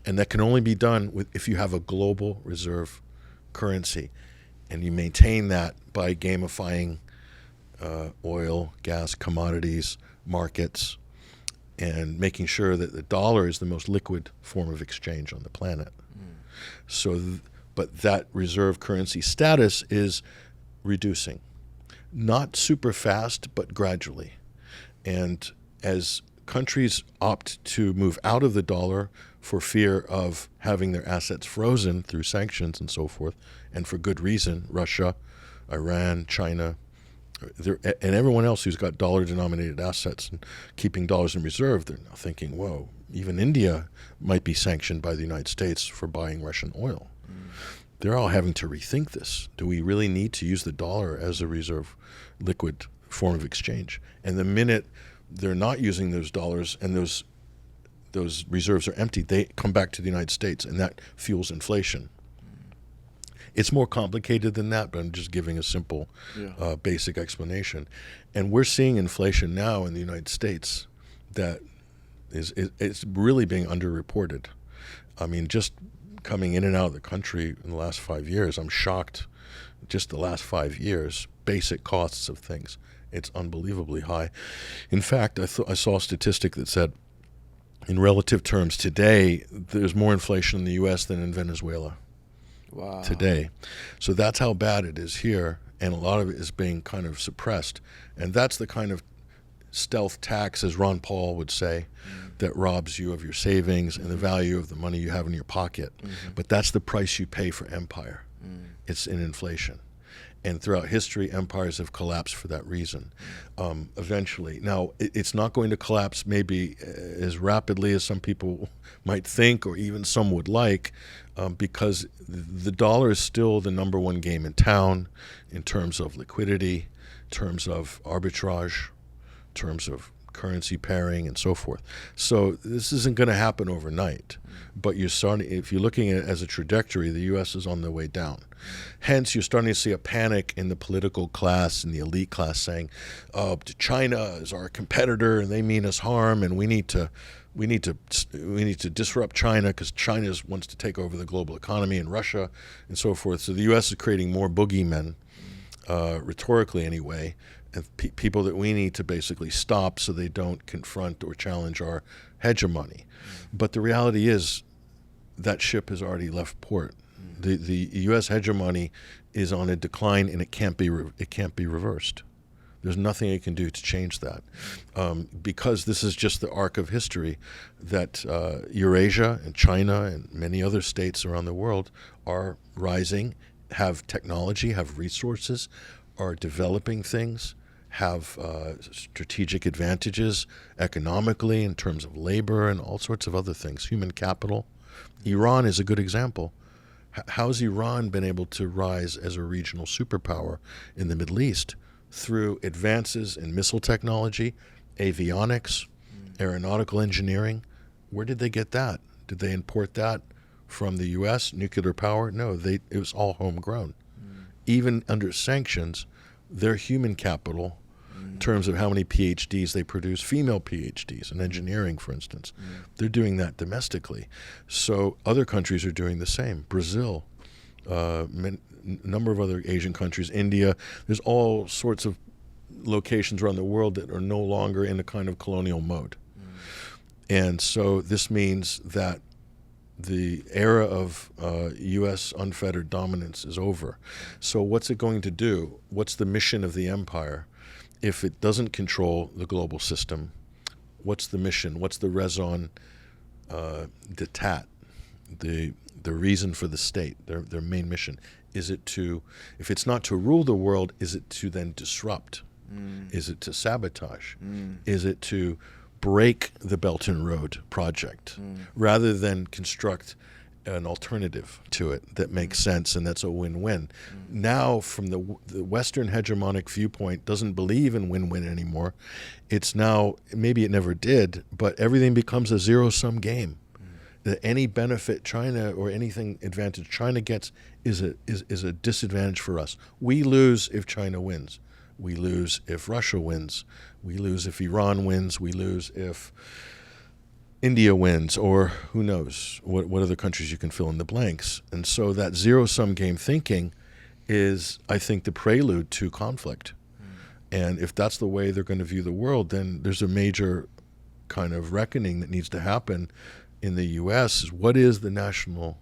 And that can only be done if you have a global reserve currency, and you maintain that by gamifying oil, gas, commodities, markets, and making sure that the dollar is the most liquid form of exchange on the planet. But that reserve currency status is reducing. Not super fast, but gradually. And as countries opt to move out of the dollar for fear of having their assets frozen through sanctions and so forth, and for good reason, Russia, Iran, China, and everyone else who's got dollar-denominated assets and keeping dollars in reserve, they're now thinking, whoa, even India might be sanctioned by the United States for buying Russian oil. They're all having to rethink this. Do we really need to use the dollar as a reserve liquid form of exchange? And the minute they're not using those dollars and those reserves are empty, they come back to the United States, and that fuels inflation. It's more complicated than that, but I'm just giving a simple, basic explanation. And we're seeing inflation now in the United States that it's really being underreported. I mean, just coming in and out of the country in the last 5 years, I'm shocked. Just the last 5 years, basic costs of things, it's unbelievably high. In fact, I saw a statistic that said, in relative terms, today there's more inflation in the U.S. than in Venezuela. Wow. Today. So that's how bad it is here, and a lot of it is being kind of suppressed. And that's the kind of stealth tax, as Ron Paul would say, that robs you of your savings and the value of the money you have in your pocket. But that's the price you pay for empire. It's in inflation. And throughout history, empires have collapsed for that reason, eventually. Now, it's not going to collapse maybe as rapidly as some people might think, or even some would like, because the dollar is still the number one game in town in terms of liquidity, in terms of arbitrage, in terms of currency pairing and so forth. So this isn't going to happen overnight, but if you're looking at it as a trajectory, the U.S. is on the way down. Hence, you're starting to see a panic in the political class and the elite class saying, China is our competitor and they mean us harm, and we need to disrupt China because China wants to take over the global economy, and Russia and so forth. So the U.S. is creating more boogeymen, rhetorically anyway, and people that we need to basically stop so they don't confront or challenge our hegemony. But the reality is that ship has already left port. The U.S. hegemony is on a decline, and it can't be reversed. There's nothing it can do to change that, because this is just the arc of history that Eurasia and China and many other states around the world are rising, have technology, have resources, are developing things, have strategic advantages economically in terms of labor and all sorts of other things, human capital. Iran is a good example. How's Iran been able to rise as a regional superpower in the Middle East? Through advances in missile technology, avionics, aeronautical engineering. Where did they get that? Did they import that from the U.S., nuclear power? No, it was all homegrown. Even under sanctions, their human capital, in terms of how many PhDs they produce, female PhDs in engineering, for instance, they're doing that domestically. So other countries are doing the same. Brazil, number of other Asian countries, India. There's all sorts of locations around the world that are no longer in a kind of colonial mode. And so this means that the era of U.S. unfettered dominance is over. So what's it going to do? What's the mission of the empire? If it doesn't control the global system, what's the mission? What's the raison d'etat? The reason for the state, their main mission? Is it to, if it's not to rule the world, is it to then disrupt? Is it to sabotage? Is it to break the Belt and Road project rather than construct an alternative to it that makes sense and that's a win-win? Now, from the Western hegemonic viewpoint, doesn't believe in win-win anymore. It's now, maybe it never did, but everything becomes a zero-sum game. That any benefit China or anything advantage China gets is a disadvantage for us. We lose if China wins. We lose if Russia wins. We lose if Iran wins. We lose if India wins, or who knows what other countries you can fill in the blanks. And so that zero-sum game thinking is, I think, the prelude to conflict. And if that's the way they're going to view the world, then there's a major kind of reckoning that needs to happen in the U.S. Is what is the national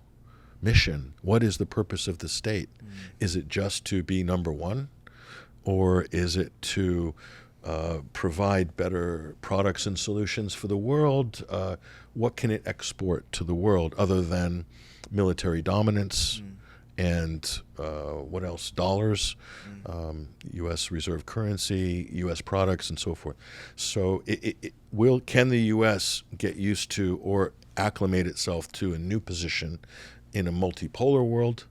mission? What is the purpose of the state? Is it just to be number one? Or is it to provide better products and solutions for the world? What can it export to the world other than military dominance and what else? Dollars, U.S. reserve currency, U.S. products, and so forth. So can the U.S. get used to or acclimate itself to a new position in a multipolar world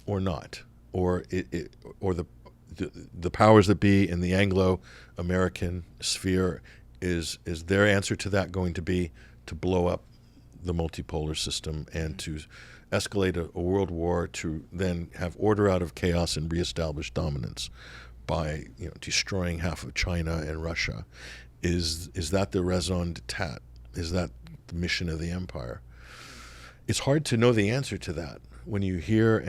or not? Or the powers that be in the Anglo-American sphere, is their answer to that going to be to blow up the multipolar system and to escalate a world war to then have order out of chaos and reestablish dominance by destroying half of China and Russia? Is that the raison d'etat? Is that the mission of the empire? It's hard to know the answer to that when you hear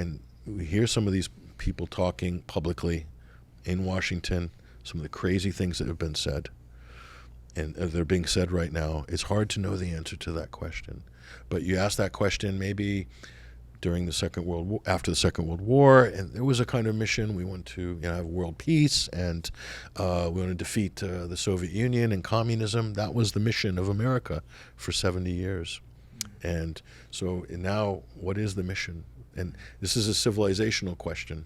some of these people talking publicly in Washington, some of the crazy things that have been said, and they're being said right now. It's hard to know the answer to that question. But you ask that question maybe during the Second World War, after the Second World War, and there was a kind of mission. We want to have world peace, and we want to defeat the Soviet Union and communism. That was the mission of America for 70 years. And so now, what is the mission? And this is a civilizational question.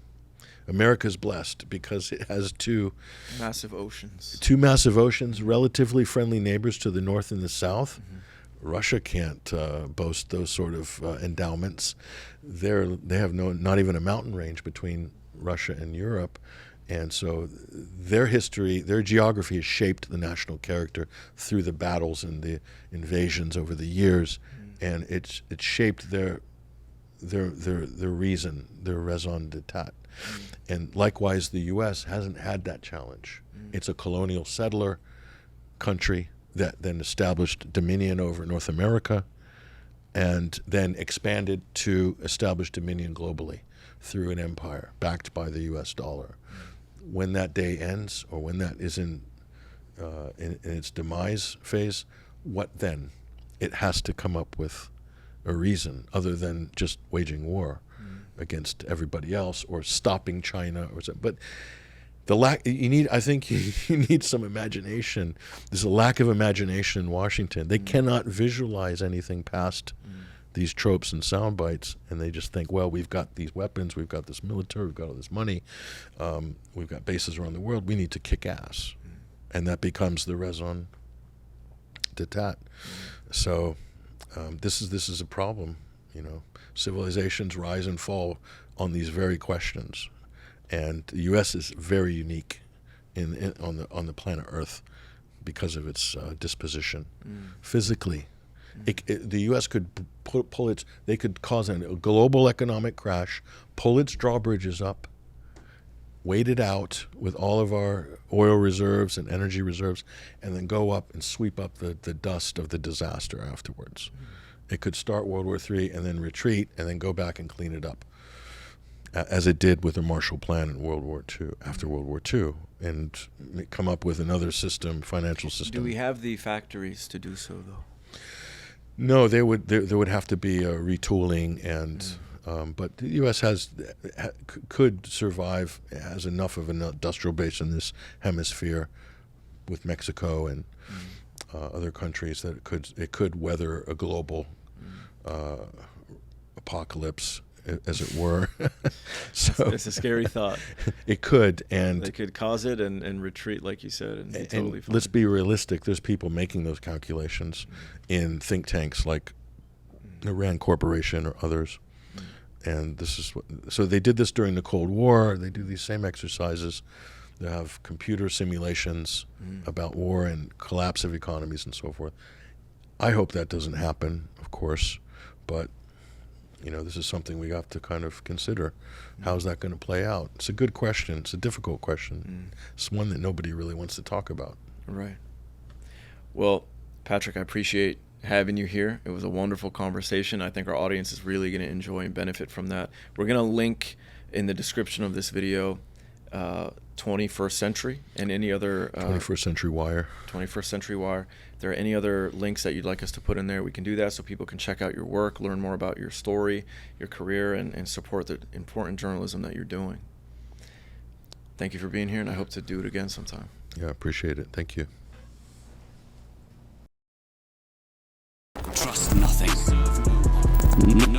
America's blessed because it has two massive oceans, relatively friendly neighbors to the north and the south. Russia can't boast those sort of endowments. They have not even a mountain range between Russia and Europe. And so their history, their geography has shaped the national character through the battles and the invasions over the years. And it's shaped their reason, their raison d'etat. And likewise, the U.S. hasn't had that challenge. It's a colonial settler country that then established dominion over North America and then expanded to establish dominion globally through an empire backed by the U.S. dollar. When that day ends, or when that is in its demise phase, what then? It has to come up with a reason other than just waging war against everybody else or stopping China or something. But I think you need some imagination. There's a lack of imagination in Washington. They cannot visualize anything past these tropes and sound bites, and they just think, well, we've got these weapons, we've got this military, we've got all this money, we've got bases around the world, we need to kick ass. And that becomes the raison d'etat. So this is a problem. You know, civilizations rise and fall on these very questions, and the U.S. is very unique on the planet Earth because of its disposition. Physically, the U.S. could they could cause a global economic crash, pull its drawbridges up, wait it out with all of our oil reserves and energy reserves, and then go up and sweep up the dust of the disaster afterwards. It could start World War III and then retreat and then go back and clean it up, as it did with the Marshall Plan in World War II, after World War II, and come up with another system, financial system. Do we have the factories to do so, though? No, there would have to be a retooling, and but the U.S. could survive, has enough of an industrial base in this hemisphere, with Mexico and other countries, that it could weather a global apocalypse, as it were. So it's a scary thought. It could, and they could cause it and retreat, like you said, and be totally fine. Let's be realistic. There's people making those calculations in think tanks like the Rand Corporation or others. And this is so they did this during the Cold War. They do these same exercises. They have computer simulations about war and collapse of economies and so forth. I hope that doesn't happen, of course, but you know, this is something we have to kind of consider. How's that going to play out? It's a good question. It's a difficult question. It's one that nobody really wants to talk about. Right. Well, Patrick, I appreciate having you here. It was a wonderful conversation. I think our audience is really going to enjoy and benefit from that. We're going to link in the description of this video 21st Century and any other 21st Century Wire. 21st Century Wire. If there are any other links that you'd like us to put in there, we can do that so people can check out your work, learn more about your story, your career, and support the important journalism that you're doing. Thank you for being here, and I hope to do it again sometime. Yeah, I appreciate it. Thank you. Trust nothing. No